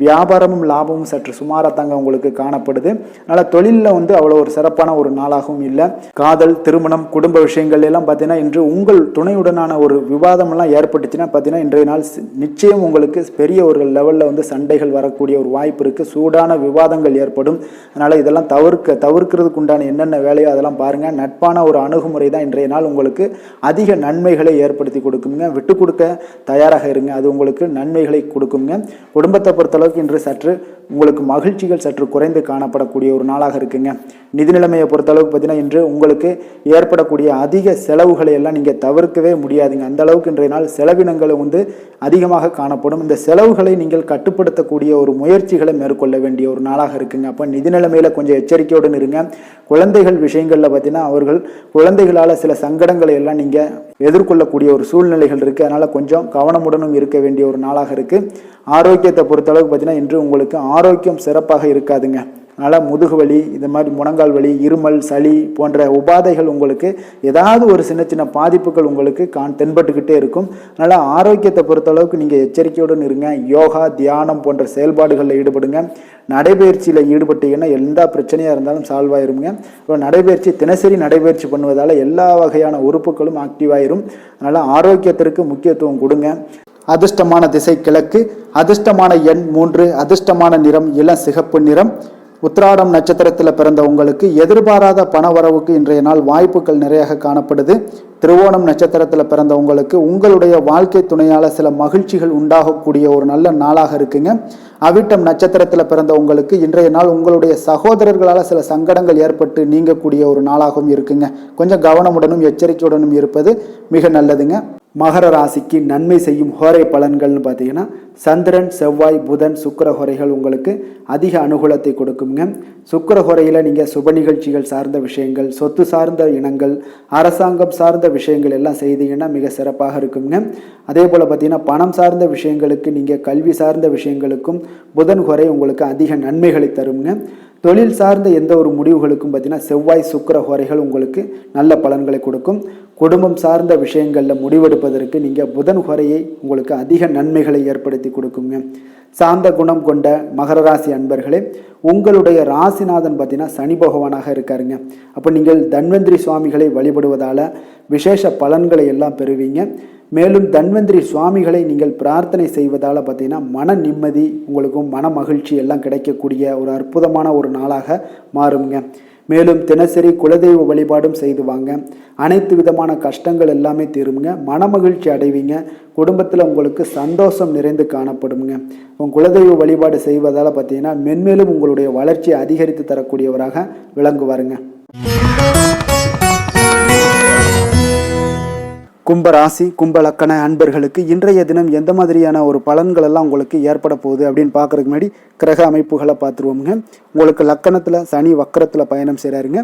வியாபாரமும் லாபமும் சற்று சுமாரத்தாங்க உங்களுக்கு காணப்படுது. அதனால் தொழிலில் அவ்வளோ ஒரு சிறப்பான ஒரு நாளாகவும் இல்லை. காதல் திருமணம் குடும்ப விஷயங்கள் எல்லாம் பார்த்தீங்கன்னா இன்று உங்கள் துணையுடனான ஒரு விவாதம் எல்லாம் ஏற்பட்டுச்சுன்னா பார்த்தீங்கன்னா இன்றைய நாள் நிச்சயம் உங்களுக்கு பெரிய ஒரு லெவலில் சண்டைகள் வரக்கூடிய ஒரு வாய்ப்பு இருக்குது. சூடான விவாதங்கள் ஏற்படும். அதனால் இதெல்லாம் தவிர்க்கிறதுக்கு உண்டான என்னென்ன வேலையோ அதெல்லாம் பாருங்கள். நட்பான ஒரு அணுகுமுறை தான் இன்றைய நாள் உங்களுக்கு அதிக நன்மைகளை ஏற்படுத்தி கொடுக்குங்க. விட்டு கொடுக்க தயாராக இருங்க. அது உங்களுக்கு நன்மைகளை கொடுக்குங்க. குடும்பத்தை பொறுத்தளவுக்கு இன்று சற்று உங்களுக்கு மகிழ்ச்சிகள் சற்று குறைந்து காணப்படக்கூடிய ஒரு நாளாக இருக்குங்க. நிதி நிலைமையை பொறுத்தளவுக்கு பார்த்தீங்கன்னா இன்று உங்களுக்கு ஏற்படக்கூடிய அதிக செலவுகளை எல்லாம் நீங்கள் தவிர்க்கவே முடியாதுங்க. அந்த அளவுக்கு இன்றைய நாள் செலவினங்களை அதிகமாக காணப்படும். இந்த செலவுகளை நீங்கள் கட்டுப்படுத்தக்கூடிய ஒரு முயற்சிகளை மேற்கொள்ள வேண்டிய ஒரு நாளாக இருக்குங்க. அப்போ நிதி நிலைமையில் கொஞ்சம் எச்சரிக்கையுடன் இருங்க. குழந்தைகள் விஷயங்களில் பார்த்தீங்கன்னா அவர்கள் குழந்தைகளால் சில சங்கடங்களை எல்லாம் நீங்கள் எதிர்கொள்ளக்கூடிய ஒரு சூழ்நிலைகள் இருக்குது. அதனால் கொஞ்சம் கவனமுடனும் இருக்க வேண்டிய ஒரு நாளாக இருக்குது. ஆரோக்கியத்தை பொறுத்தளவுக்கு பார்த்தீங்கன்னா இன்று உங்களுக்கு ஆரோக்கியம் சிறப்பாக இருக்காதுங்க. அதனால் முதுகு வலி, இந்த மாதிரி முழங்கால் வலி, இருமல், சளி போன்ற உபாதைகள் உங்களுக்கு ஏதாவது ஒரு சின்ன சின்ன பாதிப்புகள் உங்களுக்கு தென்பட்டுக்கிட்டே இருக்கும். அதனால் ஆரோக்கியத்தை பொறுத்தளவுக்கு நீங்கள் எச்சரிக்கையுடன் இருங்க. யோகா தியானம் போன்ற செயல்பாடுகளில் ஈடுபடுங்க. நடைபயிற்சியில் ஈடுபட்டீங்கன்னா எந்த பிரச்சனையாக இருந்தாலும் சால்வ் ஆயிருங்க. இப்போ நடைபயிற்சி தினசரி நடைபயிற்சி பண்ணுவதால் எல்லா வகையான உறுப்புகளும் ஆக்டிவாயிரும். அதனால் ஆரோக்கியத்திற்கு முக்கியத்துவம் கொடுங்க. அதிர்ஷ்டமான திசை கிழக்கு, அதிர்ஷ்டமான எண் 3, அதிர்ஷ்டமான நிறம் இளம் சிகப்பு நிறம். உத்திராடம் நட்சத்திரத்தில் பிறந்த உங்களுக்கு எதிர்பாராத பணவரவுக்கு இன்றைய நாள் வாய்ப்புகள் நிறைய காணப்படுது. திருவோணம் நட்சத்திரத்தில் பிறந்த உங்களுக்கு உங்களுடைய வாழ்க்கை துணையால் சில மகிழ்ச்சிகள் உண்டாகக்கூடிய ஒரு நல்ல நாளாக இருக்குங்க. அவிட்டம் நட்சத்திரத்தில் பிறந்த உங்களுக்கு இன்றைய நாள் உங்களுடைய சகோதரர்களால் சில சங்கடங்கள் ஏற்பட்டு நீங்கக்கூடிய ஒரு நாளாகவும் இருக்குங்க. கொஞ்சம் கவனமுடனும் எச்சரிக்கையுடனும் இருப்பது மிக நல்லதுங்க. மகர ராசிக்கு நன்மை செய்யும் ஹோரை பலன்கள்னு பார்த்தீங்கன்னா சந்திரன், செவ்வாய், புதன், சுக்கிரஹோரைகள் உங்களுக்கு அதிக அனுகூலத்தை கொடுக்குங்க. சுக்கிரஹோரையில் நீங்கள் சுப நிகழ்ச்சிகள் சார்ந்த விஷயங்கள், சொத்து சார்ந்த இனங்கள், அரசாங்கம் சார்ந்த விஷயங்கள் எல்லாம் செய்தீங்கன்னா மிக சிறப்பாக இருக்குங்க. அதே போல் பார்த்தீங்கன்னா பணம் சார்ந்த விஷயங்களுக்கு, நீங்கள் கல்வி சார்ந்த விஷயங்களுக்கும் புதன் ஹோரை உங்களுக்கு அதிக நன்மைகளை தருங்க. தொழில் சார்ந்த எந்த ஒரு முடிவுகளுக்கும் பார்த்தீங்கன்னா செவ்வாய், சுக்கிர ஹோரைகள் உங்களுக்கு நல்ல பலன்களை கொடுக்கும். குடும்பம் சார்ந்த விஷயங்களில் முடிவெடுப்பதற்கு நீங்கள் புதன் ஹோரையை உங்களுக்கு அதிக நன்மைகளை ஏற்படுத்தி கொடுக்குங்க. சாந்த குணம் கொண்ட மகர ராசி அன்பர்களே, உங்களுடைய ராசிநாதன் பார்த்தீங்கன்னா சனி பகவானாக இருக்காருங்க. அப்போ நீங்கள் தன்வந்திரி சுவாமிகளை வழிபடுவதால் விசேஷ பலன்களை எல்லாம் பெறுவீங்க. மேலும் தன்வந்திரி சுவாமிகளை நீங்கள் பிரார்த்தனை செய்வதால் பார்த்தீங்கன்னா மன நிம்மதி, உங்களுக்கும் மன மகிழ்ச்சி எல்லாம் கிடைக்கக்கூடிய ஒரு அற்புதமான ஒரு நாளாக மாறுங்க. மேலும் தினசரி குலதெய்வ வழிபாடும் செய்து வாங்க. அனைத்து விதமான கஷ்டங்கள் எல்லாமே தீருங்க. மன மகிழ்ச்சி அடைவீங்க. குடும்பத்தில் உங்களுக்கு சந்தோஷம் நிறைந்து காணப்படுங்க. உங்கள் குலதெய்வ வழிபாடு செய்வதால் பார்த்தீங்கன்னா மென்மேலும் உங்களுடைய வளர்ச்சியை அதிகரித்து தரக்கூடியவராக விளங்குவாருங்க. கும்பராசி, கும்பலக்கண அன்பர்களுக்கு இன்றைய தினம் எந்த மாதிரியான ஒரு பலன்கள் எல்லாம் உங்களுக்கு ஏற்பட போகுது அப்படின்னு பார்க்கறதுக்கு முன்னாடி கிரக அமைப்புகளை பார்த்துருவோமுங்க. உங்களுக்கு லக்கணத்தில் சனி வக்கரத்தில் பயணம் செய்கிறாருங்க.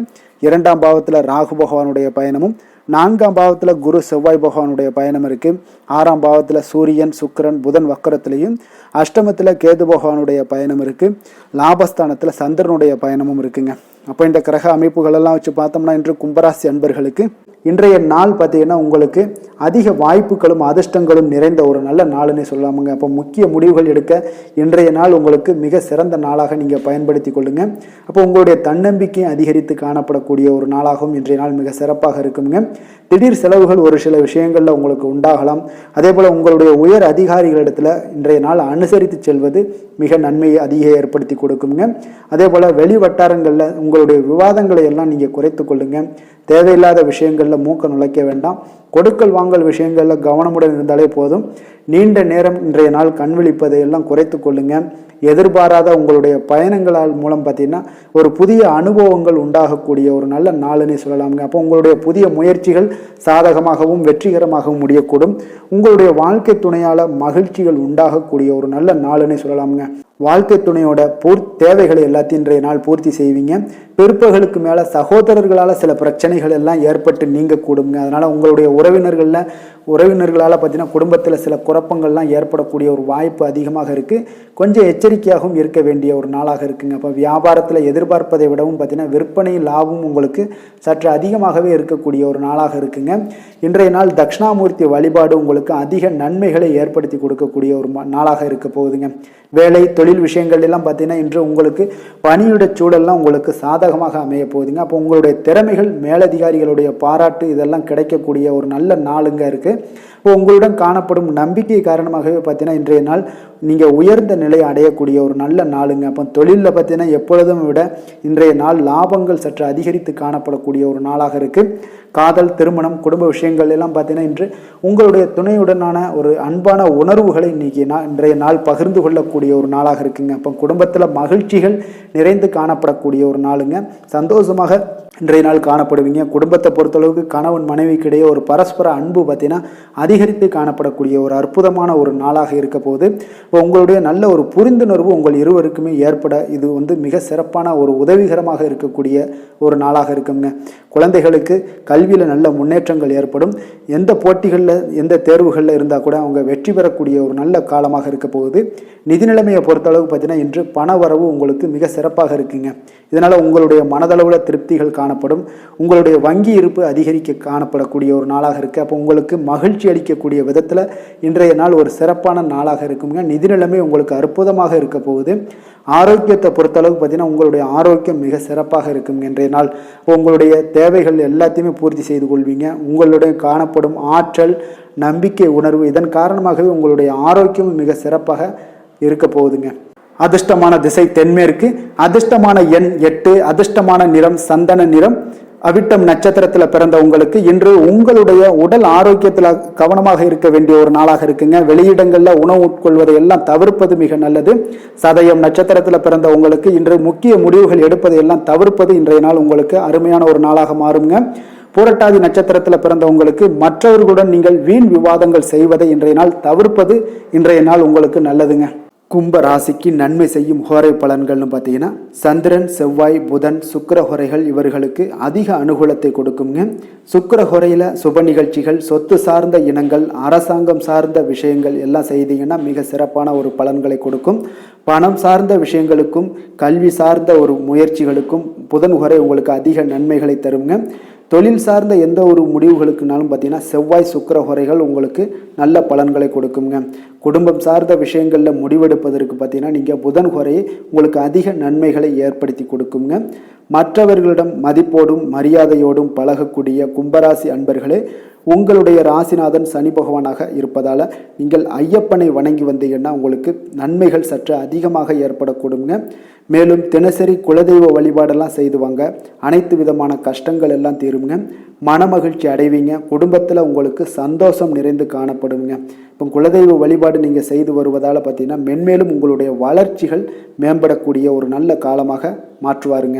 2ஆம் பாவத்தில் ராகு பகவானுடைய பயணமும், 4ஆம் பாவத்தில் குரு செவ்வாய் பகவானுடைய பயணம் இருக்குது. 6ஆம் பாவத்தில் சூரியன், சுக்கிரன், புதன் வக்கரத்திலையும், அஷ்டமத்தில் கேது பகவானுடைய பயணம் இருக்குது. லாபஸ்தானத்தில் சந்திரனுடைய பயணமும் இருக்குங்க. அப்போ இந்த கிரக அமைப்புகளெல்லாம் வச்சு பார்த்தோம்னா இன்று கும்பராசி அன்பர்களுக்கு இன்றைய நாள் பார்த்தீங்கன்னா உங்களுக்கு அதிக வாய்ப்புகளும் அதிர்ஷ்டங்களும் நிறைந்த ஒரு நல்ல நாளுன்னே சொல்லாமுங்க. அப்போ முக்கிய முடிவுகள் எடுக்க இன்றைய நாள் உங்களுக்கு மிக சிறந்த நாளாக நீங்கள் பயன்படுத்தி கொள்ளுங்க. அப்போ உங்களுடைய தன்னம்பிக்கையை அதிகரித்து காணப்படக்கூடிய ஒரு நாளாகவும் இன்றைய நாள் மிக சிறப்பாக இருக்குங்க. திடீர் செலவுகள் ஒரு சில விஷயங்களில் உங்களுக்கு உண்டாகலாம். அதே போல் உங்களுடைய உயர் அதிகாரிகளிடத்தில் இன்றைய நாள் அனுசரித்து செல்வது மிக நன்மையை அதிக ஏற்படுத்தி கொடுக்குங்க. அதே போல் வெளி வட்டாரங்களில் உங்களுடைய விவாதங்களை எல்லாம் நீங்கள் குறைத்து கொள்ளுங்க. தேவையில்லாத விஷயங்களில் மூக்க நுழைக்க வேண்டாம். கொடுக்கல் வாங்கல் விஷயங்களில் கவனமுடன் இருந்தாலே போதும். நீண்ட நேரம் இன்றைய நாள் கண் விழிப்பதை எல்லாம் குறைத்து கொள்ளுங்க. எதிர்பாராத உங்களுடைய பயணங்களால் மூலம் பார்த்தீங்கன்னா ஒரு புதிய அனுபவங்கள் உண்டாகக்கூடிய ஒரு நல்ல நாளுன்னே சொல்லலாமுங்க. அப்போ உங்களுடைய புதிய முயற்சிகள் சாதகமாகவும் வெற்றிகரமாகவும் முடியக்கூடும். உங்களுடைய வாழ்க்கை துணையால் மகிழ்ச்சிகள் உண்டாகக்கூடிய ஒரு நல்ல நாளுன்னே சொல்லலாமுங்க. வாழ்க்கை துணையோட தேவைகளை எல்லாத்தையும் இன்றைய நாள் பூர்த்தி செய்வீங்க. பிற்பகலுக்கு மேலே சகோதரர்களால் சில பிரச்சனைகள் எல்லாம் ஏற்பட்டு நீங்க கூடுங்க. அதனால் உங்களுடைய உறவினர்களால் பார்த்தீங்கன்னா குடும்பத்தில் சில குழப்பங்கள்லாம் ஏற்படக்கூடிய ஒரு வாய்ப்பு அதிகமாக இருக்குது. கொஞ்சம் எச்சரிக்கையாகவும் இருக்க வேண்டிய ஒரு நாளாக இருக்குங்க. அப்போ வியாபாரத்தில் எதிர்பார்ப்பதை விடவும் பார்த்தீங்கன்னா விற்பனை லாபம் உங்களுக்கு சற்று அதிகமாகவே இருக்கக்கூடிய ஒரு நாளாக இருக்குங்க. இன்றைய நாள் தட்சிணாமூர்த்தி வழிபாடு உங்களுக்கு அதிக நன்மைகளை ஏற்படுத்தி கொடுக்கக்கூடிய ஒரு நாளாக இருக்க போகுதுங்க. வேலை தொழில் விஷயங்கள் எல்லாம் பார்த்தீங்கன்னா இன்று உங்களுக்கு பணியுடைய சூழல்லாம் உங்களுக்கு சாதகமாக அமைய போகுதுங்க. அப்போ உங்களுடைய திறமைகள் மேலதிகாரிகளுடைய பாராட்டு இதெல்லாம் கிடைக்கக்கூடிய ஒரு நல்ல நாளுங்க இருக்குது. இப்போ உங்களுடன் காணப்படும் நம்பிக்கை காரணமாகவே பார்த்தீங்கன்னா இன்றைய நாள் நீங்கள் உயர்ந்த நிலையை அடையக்கூடிய ஒரு நல்ல நாளுங்க. அப்போ தொழிலில் பார்த்தீங்கன்னா எப்பொழுதும் விட இன்றைய நாள் லாபங்கள் சற்று அதிகரித்து காணப்படக்கூடிய ஒரு நாளாக இருக்குது. காதல், திருமணம், குடும்ப விஷயங்கள் எல்லாம் பார்த்தீங்கன்னா இன்று உங்களுடைய துணையுடனான ஒரு அன்பான உணர்வுகளை இன்றைய நாள் பகிர்ந்து கொள்ளக்கூடிய ஒரு நாளாக இருக்குங்க. அப்போ குடும்பத்தில் மகிழ்ச்சிகள் நிறைந்து காணப்படக்கூடிய ஒரு நாளுங்க. சந்தோஷமாக இன்றைய நாள் காணப்படுவீங்க. குடும்பத்தை பொறுத்தளவுக்கு கணவன் மனைவிக்கு இடையே ஒரு பரஸ்பர அன்பு பார்த்தீங்கன்னா அதிகரித்து காணப்படக்கூடிய ஒரு அற்புதமான ஒரு நாளாக இருக்க போது. இப்போ உங்களுடைய நல்ல ஒரு புரிந்துணர்வு உங்கள் இருவருக்குமே ஏற்பட இது மிக சிறப்பான ஒரு உதவிகரமாக இருக்கக்கூடிய ஒரு நாளாக இருக்குங்க. குழந்தைகளுக்கு கல்வியில் நல்ல முன்னேற்றங்கள் ஏற்படும். எந்த போட்டிகளில் எந்த தேர்வுகளில் இருந்தால் கூட அவங்க வெற்றி பெறக்கூடிய ஒரு நல்ல காலமாக இருக்க போகுது. நிதி நிலைமையை பொறுத்தளவுக்கு பார்த்தீங்கன்னா இன்று பண வரவு உங்களுக்கு மிக சிறப்பாக இருக்குங்க. இதனால் உங்களுடைய மனதளவில் திருப்திகள் காணப்படும். உங்களுடைய வங்கி இருப்பு அதிகரிக்க காணப்படக்கூடிய ஒரு நாளாக இருக்குது. அப்போ உங்களுக்கு மகிழ்ச்சி அளிக்கக்கூடிய விதத்தில் இன்றைய நாள் ஒரு சிறப்பான நாளாக இருக்குங்க. நிதி நிலைமை உங்களுக்கு அற்புதமாக இருக்க போகுது. ஆரோக்கியத்தை பொறுத்தளவுக்கு பார்த்தீங்கன்னா உங்களுடைய ஆரோக்கியம் மிக சிறப்பாக இருக்குங்க. இன்றைய நாள் உங்களுடைய தேவைகள் எல்லாத்தையுமே பூர்த்தி செய்து கொள்வீங்க. உங்களுடைய காணப்படும் ஆற்றல், நம்பிக்கை உணர்வு இதன் காரணமாகவே உங்களுடைய ஆரோக்கியமும் மிக சிறப்பாக இருக்க போகுதுங்க. அதிர்ஷ்டமான திசை தென்மேற்கு, அதிர்ஷ்டமான எண் 8, அதிர்ஷ்டமான நிறம் சந்தன நிறம். அவிட்டம் நட்சத்திரத்தில் பிறந்த உங்களுக்கு இன்று உங்களுடைய உடல் ஆரோக்கியத்தில் கவனமாக இருக்க வேண்டிய ஒரு நாளாக இருக்குங்க. வெளியிடங்களில் உணவு உட்கொள்வதை எல்லாம் தவிர்ப்பது மிக நல்லது. சதயம் நட்சத்திரத்தில் பிறந்த உங்களுக்கு இன்று முக்கிய முடிவுகள் எடுப்பதை எல்லாம் தவிர்ப்பது இன்றைய நாள் உங்களுக்கு அருமையான ஒரு நாளாக மாறுங்க. பூரட்டாதி நட்சத்திரத்தில் பிறந்தவங்களுக்கு மற்றவர்களுடன் நீங்கள் வீண் விவாதங்கள் செய்வதை இன்றைய நாள் தவிர்ப்பது இன்றைய நாள் உங்களுக்கு நல்லதுங்க. கும்ப ராசிக்கு நன்மை செய்யும் ஹோரை பலன்கள்னு பார்த்தீங்கன்னா சந்திரன், செவ்வாய், புதன், சுக்கிர ஹோரைகள் இவர்களுக்கு அதிக அனுகூலத்தை கொடுக்குங்க. சுக்கிர ஹோரையில் சுப நிகழ்ச்சிகள், சொத்து சார்ந்த இனங்கள், அரசாங்கம் சார்ந்த விஷயங்கள் எல்லாம் செய்தீங்கன்னா மிக சிறப்பான ஒரு பலன்களை கொடுக்கும். பணம் சார்ந்த விஷயங்களுக்கும் கல்வி சார்ந்த ஒரு முயற்சிகளுக்கும் புதன் ஹோரை உங்களுக்கு அதிக நன்மைகளை தருங்க. தொழில் சார்ந்த எந்த ஒரு முடிவுகளுக்குனாலும் பார்த்தீங்கன்னா செவ்வாய், சுக்கிர ஹோரைகள் உங்களுக்கு நல்ல பலன்களை கொடுக்குங்க. குடும்பம் சார்ந்த விஷயங்களில் முடிவெடுப்பதற்கு பார்த்தீங்கன்னா நீங்கள் புதன் ஹோரையை உங்களுக்கு அதிக நன்மைகளை ஏற்படுத்தி கொடுக்குங்க. மற்றவர்களிடம் மதிப்போடும் மரியாதையோடும் பழகக்கூடிய கும்பராசி அன்பர்களே, உங்களுடைய ராசிநாதன் சனி பகவானாக இருப்பதால் நீங்கள் ஐயப்பனை வணங்கி வந்தீங்கன்னா உங்களுக்கு நன்மைகள் சற்று அதிகமாக ஏற்படக்கூடுங்க. மேலும் தினசரி குலதெய்வ வழிபாடெல்லாம் செய்துவாங்க. அனைத்து விதமான கஷ்டங்கள் எல்லாம் தீருங்க. மனமகிழ்ச்சி அடைவீங்க. குடும்பத்தில் உங்களுக்கு சந்தோஷம் நிறைந்து காணப்படுங்க. இப்போ குலதெய்வ வழிபாடு நீங்கள் செய்து வருவதால் பார்த்தீங்கன்னா மென்மேலும் உங்களுடைய வளர்ச்சிகள் மேம்படக்கூடிய ஒரு நல்ல காலமாக மாற்றுவாருங்க.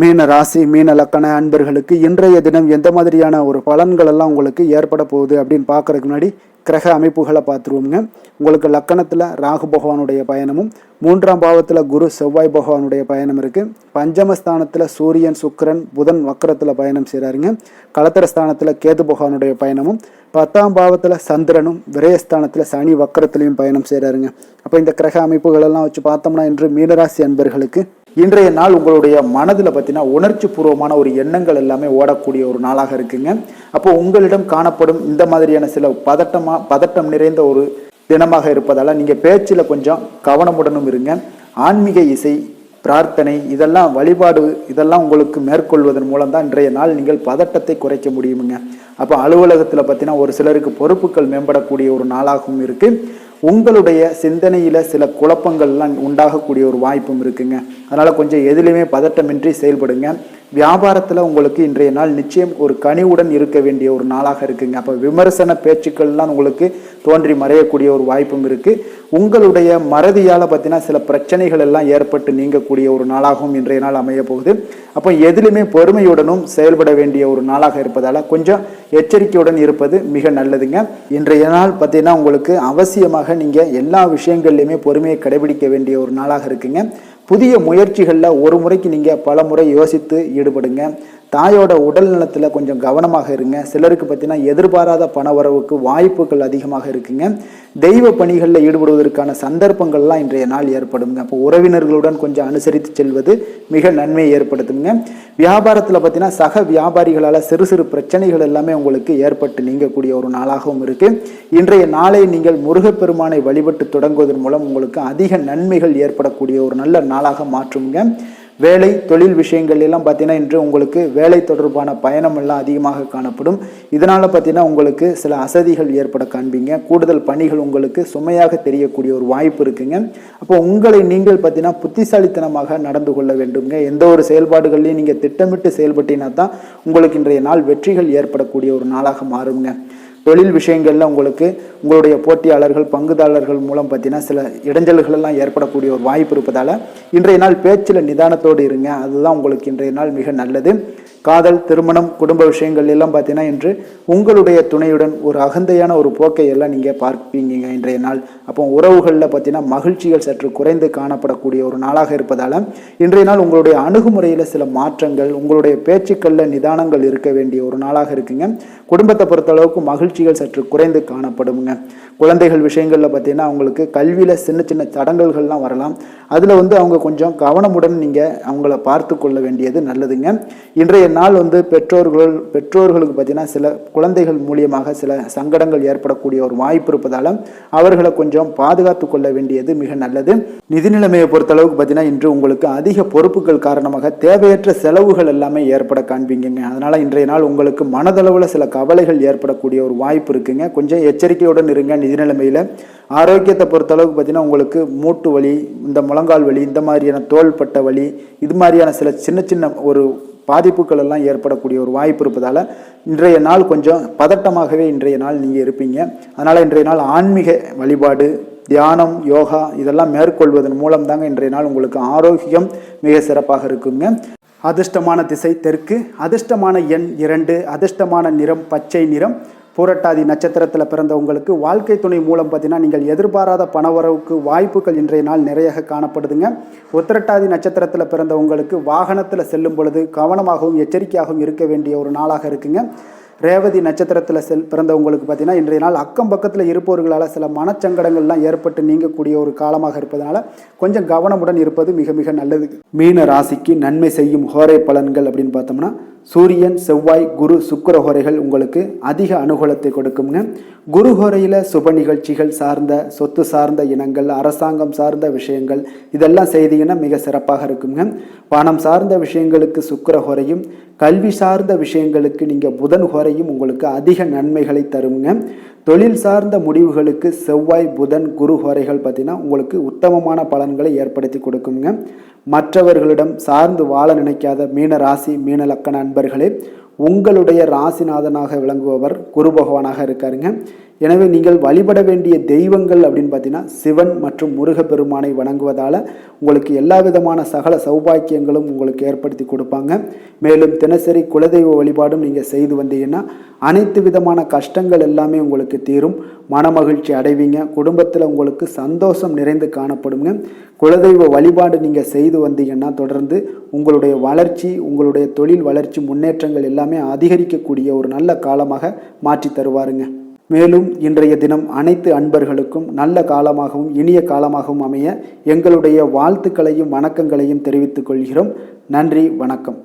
மீன ராசி, மீன லக்கண அன்பர்களுக்கு இன்றைய தினம் எந்த மாதிரியான ஒரு பலன்கள் எல்லாம் உங்களுக்கு ஏற்பட போகுது அப்படின்னு பார்க்கறதுக்கு முன்னாடி கிரக அமைப்புகளை பார்த்துருவோங்க. உங்களுக்கு லக்கணத்தில் ராகு பகவானுடைய பயணமும், 3ஆம் பாவத்தில் குரு செவ்வாய் பகவானுடைய பயணம் இருக்குது. பஞ்சமஸ்தானத்தில் சூரியன், சுக்கிரன், புதன் வக்கரத்தில் பயணம் செய்கிறாருங்க. களத்திரஸ்தானத்தில் கேது பகவானுடைய பயணமும், 10ஆம் பாவத்தில் சந்திரனும், விரயஸ்தானத்தில் சனி வக்கரத்திலையும் பயணம் செய்கிறாருங்க. அப்போ இந்த கிரக அமைப்புகளெல்லாம் வச்சு பார்த்தோம்னா இன்று மீனராசி அன்பர்களுக்கு இன்றைய நாள் உங்களுடைய மனதில் பார்த்தீங்கன்னா உணர்ச்சி பூர்வமான ஒரு எண்ணங்கள் எல்லாமே ஓடக்கூடிய ஒரு நாளாக இருக்குங்க. அப்போ உங்களிடம் காணப்படும் இந்த மாதிரியான சில பதட்டம் நிறைந்த ஒரு தினமாக இருப்பதால் நீங்கள் பேச்சில் கொஞ்சம் கவனமுடனும் இருங்க. ஆன்மீக இசை, பிரார்த்தனை, இதெல்லாம் வழிபாடு, இதெல்லாம் உங்களுக்கு மேற்கொள்வதன் மூலம் தான் இன்றைய நாள் நீங்கள் பதட்டத்தை குறைக்க முடியுமுங்க. அப்போ அலுவலகத்தில் பார்த்தீங்கன்னா ஒரு சிலருக்கு பொறுப்புகள் மேம்படக்கூடிய ஒரு நாளாகவும் இருக்குது. உங்களுடைய சிந்தனையில் சில குழப்பங்கள்லாம் உண்டாகக்கூடிய ஒரு வாய்ப்பும் இருக்குங்க. அதனால் கொஞ்சம் எதிலுமே பதட்டமின்றி செயல்படுங்க. வியாபாரத்தில் உங்களுக்கு இன்றைய நாள் நிச்சயம் ஒரு கனிவுடன் இருக்க வேண்டிய ஒரு நாளாக இருக்குங்க. அப்போ விமர்சன பேச்சுக்கள்லாம் உங்களுக்கு தோன்றி மறையக்கூடிய ஒரு வாய்ப்பும் இருக்குது. உங்களுடைய மறதியால் பார்த்தீங்கன்னா சில பிரச்சனைகள் எல்லாம் ஏற்பட்டு நீங்கக்கூடிய ஒரு நாளாகவும் இன்றைய நாள் அமைய போகுது. அப்போ எதிலுமே பொறுமையுடனும் செயல்பட வேண்டிய ஒரு நாளாக இருப்பதால் கொஞ்சம் எச்சரிக்கையுடன் இருப்பது மிக நல்லதுங்க. இன்றைய நாள் பார்த்தீங்கன்னா உங்களுக்கு அவசியமாக நீங்கள் எல்லா விஷயங்கள்லையுமே பொறுமையை கடைபிடிக்க வேண்டிய ஒரு நாளாக இருக்குங்க. புதிய முயற்சிகளில் ஒரு முறைக்கு நீங்கள் பல முறை யோசித்து ஈடுபடுங்க. தாயோட உடல் நலத்தில் கொஞ்சம் கவனமாக இருங்க. சிலருக்கு பார்த்தீங்கன்னா எதிர்பாராத பண வரவுக்கு வாய்ப்புகள் அதிகமாக இருக்குங்க. தெய்வ பணிகளில் ஈடுபடுவதற்கான சந்தர்ப்பங்கள்லாம் இன்றைய நாள் ஏற்படுங்க. அப்போ உறவினர்களுடன் கொஞ்சம் அனுசரித்து செல்வது மிக நன்மையை ஏற்படுத்துங்க. வியாபாரத்தில் பார்த்தீங்கன்னா சக வியாபாரிகளால் சிறு சிறு பிரச்சனைகள் எல்லாமே உங்களுக்கு ஏற்பட்டு நீங்கக்கூடிய ஒரு நாளாகவும் இருக்குது. இன்றைய நாளை நீங்கள் முருகப்பெருமானை வழிபட்டு தொடங்குவதன் மூலம் உங்களுக்கு அதிக நன்மைகள் ஏற்படக்கூடிய ஒரு நல்ல நாளாக மாற்றுங்க. வேலை தொழில் விஷயங்கள் எல்லாம் பார்த்தீங்கன்னா இன்று உங்களுக்கு வேலை தொடர்பான பயணம் எல்லாம் அதிகமாக காணப்படும். இதனால் பார்த்தீங்கன்னா உங்களுக்கு சில அசதிகள் ஏற்பட காண்பீங்க. கூடுதல் பணிகள் உங்களுக்கு சுமையாக தெரியக்கூடிய ஒரு வாய்ப்பு இருக்குங்க. அப்போ உங்களை நீங்கள் பார்த்தீங்கன்னா புத்திசாலித்தனமாக நடந்து கொள்ள வேண்டுங்க. எந்த ஒரு செயல்பாடுகள்லையும் நீங்கள் திட்டமிட்டு செயல்பட்டீங்கன்னா தான் உங்களுக்கு இன்றைய நாள் வெற்றிகள் ஏற்படக்கூடிய ஒரு நாளாக மாறுங்க. தொழில் விஷயங்களில் உங்களுக்கு உங்களுடைய போட்டியாளர்கள், பங்குதாரர்கள் மூலம் பார்த்தீங்கன்னா சில இடைஞ்சல்கள் எல்லாம் ஏற்படக்கூடிய ஒரு வாய்ப்பு இருப்பதால் இன்றைய நாள் பேச்சில் நிதானத்தோடு இருங்க. அதுதான் உங்களுக்கு இன்றைய நாள் மிக நல்லது. காதல், திருமணம், குடும்ப விஷயங்கள் எல்லாம் பார்த்தீங்கன்னா இன்று உங்களுடைய துணையுடன் ஒரு அகந்தையான ஒரு போக்கை எல்லாம் நீங்கள் பார்ப்பீங்க இன்றைய நாள். அப்போ உறவுகளில் பார்த்தீங்கன்னா மகிழ்ச்சிகள் சற்று குறைந்து காணப்படக்கூடிய ஒரு நாளாக இருப்பதால் இன்றைய நாள் உங்களுடைய அணுகுமுறையில் சில மாற்றங்கள், உங்களுடைய பேச்சுக்களில் நிதானங்கள் இருக்க வேண்டிய ஒரு நாளாக இருக்குங்க. குடும்பத்தை பொறுத்தளவுக்கு மகிழ்ச்சிகள் சற்று குறைந்து காணப்படுங்க. குழந்தைகள் விஷயங்களில் பார்த்தீங்கன்னா அவங்களுக்கு கல்வியில் சின்ன சின்ன தடங்கல்கள்லாம் வரலாம். அதில் அவங்க கொஞ்சம் கவனமுடன் நீங்கள் அவங்கள பார்த்து கொள்ள வேண்டியது நல்லதுங்க. இன்றைய நாள் பெற்றோர்களுக்கு பார்த்தீங்கன்னா சில குழந்தைகள் மூலியமாக சில சங்கடங்கள் ஏற்படக்கூடிய ஒரு வாய்ப்பு இருப்பதால் அவர்களை கொஞ்சம் பாதுகாத்து கொள்ள வேண்டியது மிக நல்லது. நிதி நிலைமையை பொறுத்தளவுக்கு பார்த்தீங்கன்னா இன்று உங்களுக்கு அதிக பொறுப்புகள் காரணமாக தேவையற்ற செலவுகள் எல்லாமே ஏற்பட காண்பீங்க. அதனால் இன்றைய நாள் உங்களுக்கு மனதளவில் சில கவலைகள் ஏற்படக்கூடிய ஒரு வாய்ப்பு இருக்குங்க. கொஞ்சம் எச்சரிக்கையுடன் இருங்க. நிதி நிலைமையில் ஆரோக்கியத்தை பொறுத்தளவுக்கு பார்த்தீங்கன்னா உங்களுக்கு மூட்டு வலி, இந்த முழங்கால் வலி, இந்த மாதிரியான தோள்பட்ட வலி, இது மாதிரியான சில சின்ன சின்ன ஒரு பாதிப்புகள் எல்லாம் ஏற்படக்கூடிய ஒரு வாய்ப்பு இருப்பதால் இன்றைய நாள் கொஞ்சம் பதட்டமாகவே இன்றைய நாள் நீங்கள் இருப்பீங்க. அதனால் இன்றைய நாள் ஆன்மீக வழிபாடு, தியானம், யோகா இதெல்லாம் மேற்கொள்வதன் மூலம் தாங்க இன்றைய நாள் உங்களுக்கு ஆரோக்கியம் மிக சிறப்பாக இருக்குங்க. அதிர்ஷ்டமான திசை தெற்கு, அதிர்ஷ்டமான எண் 2, அதிர்ஷ்டமான நிறம் பச்சை நிறம். பூரட்டாதி நட்சத்திரத்தில் பிறந்தவங்களுக்கு வாழ்க்கை துணை மூலம் பார்த்தீங்கன்னா நீங்கள் எதிர்பாராத பணவரவுக்கு வாய்ப்புகள் இன்றைய நாள் நிறைய காணப்படுதுங்க. உத்திரட்டாதி நட்சத்திரத்தில் பிறந்தவங்களுக்கு வாகனத்தில் செல்லும் பொழுது கவனமாகவும் எச்சரிக்கையாகவும் இருக்க வேண்டிய ஒரு நாளாக இருக்குங்க. ரேவதி நட்சத்திரத்தில் பிறந்தவங்களுக்கு பார்த்தீங்கன்னா இன்றைய நாள் அக்கம் பக்கத்தில் இருப்பவர்களால் சில மனச்சங்கடங்கள்லாம் ஏற்பட்டு நீங்கக்கூடிய ஒரு காலமாக இருப்பதனால கொஞ்சம் கவனமுடன் இருப்பது மிக மிக நல்லது. மீன ராசிக்கு நன்மை செய்யும் ஹோரை பலன்கள் அப்படின்னு பார்த்தோம்னா சூரியன், செவ்வாய், குரு, சுக்கிர ஹோரைகள் உங்களுக்கு அதிக அனுகூலத்தை கொடுக்குங்க. குரு ஹோரையில் சுப நிகழ்ச்சிகள் சார்ந்த, சொத்து சார்ந்த இனங்கள், அரசாங்கம் சார்ந்த விஷயங்கள் இதெல்லாம் செய்தீங்கன்னா மிக சிறப்பாக இருக்குங்க. பணம் சார்ந்த விஷயங்களுக்கு சுக்கிர ஹோரையும், கல்வி சார்ந்த விஷயங்களுக்கு நீங்கள் புதன் ஹோரையும் உங்களுக்கு அதிக நன்மைகளை தருங்க. தொழில் சார்ந்த முடிவுகளுக்கு செவ்வாய், புதன், குரு ஹோரைகள் பார்த்தீங்கன்னா உங்களுக்கு உத்தமமான பலன்களை ஏற்படுத்தி கொடுக்குங்க. மற்றவர்களிடம் சார்ந்து வாழ நினைக்காத மீன ராசி, மீன லக்கண அன்பர்களே, உங்களுடைய ராசிநாதனாக விளங்குபவர் குரு பகவானாக இருக்காருங்க. எனவே நீங்கள் வழிபட வேண்டிய தெய்வங்கள் அப்படின்னு பார்த்தீங்கன்னா சிவன் மற்றும் முருகப்பெருமானை வணங்குவதால் உங்களுக்கு எல்லா விதமான சகல சௌபாக்கியங்களும் உங்களுக்கு ஏற்படுத்தி கொடுப்பாங்க. மேலும் தினசரி குலதெய்வ வழிபாடும் நீங்கள் செய்து வந்தீங்கன்னா அனைத்து விதமான கஷ்டங்கள் எல்லாமே உங்களுக்கு தீரும், மனமகிழ்ச்சி அடைவீங்க, குடும்பத்தில் உங்களுக்கு சந்தோஷம் நிறைந்து காணப்படுங்க. குலதெய்வ வழிபாடு நீங்கள் செய்து வந்தீங்கன்னா தொடர்ந்து உங்களுடைய வளர்ச்சி, உங்களுடைய தொழில் வளர்ச்சி, முன்னேற்றங்கள் எல்லாமே அதிகரிக்கக்கூடிய ஒரு நல்ல காலமாக மாற்றி தருவாருங்க. மேலும் இன்றைய தினம் அனைத்து அன்பர்களுக்கும் நல்ல காலமாகவும் இனிய காலமாகவும் அமைய எங்களுடைய வாழ்த்துக்களையும் வணக்கங்களையும் தெரிவித்துக் கொள்கிறோம். நன்றி, வணக்கம்.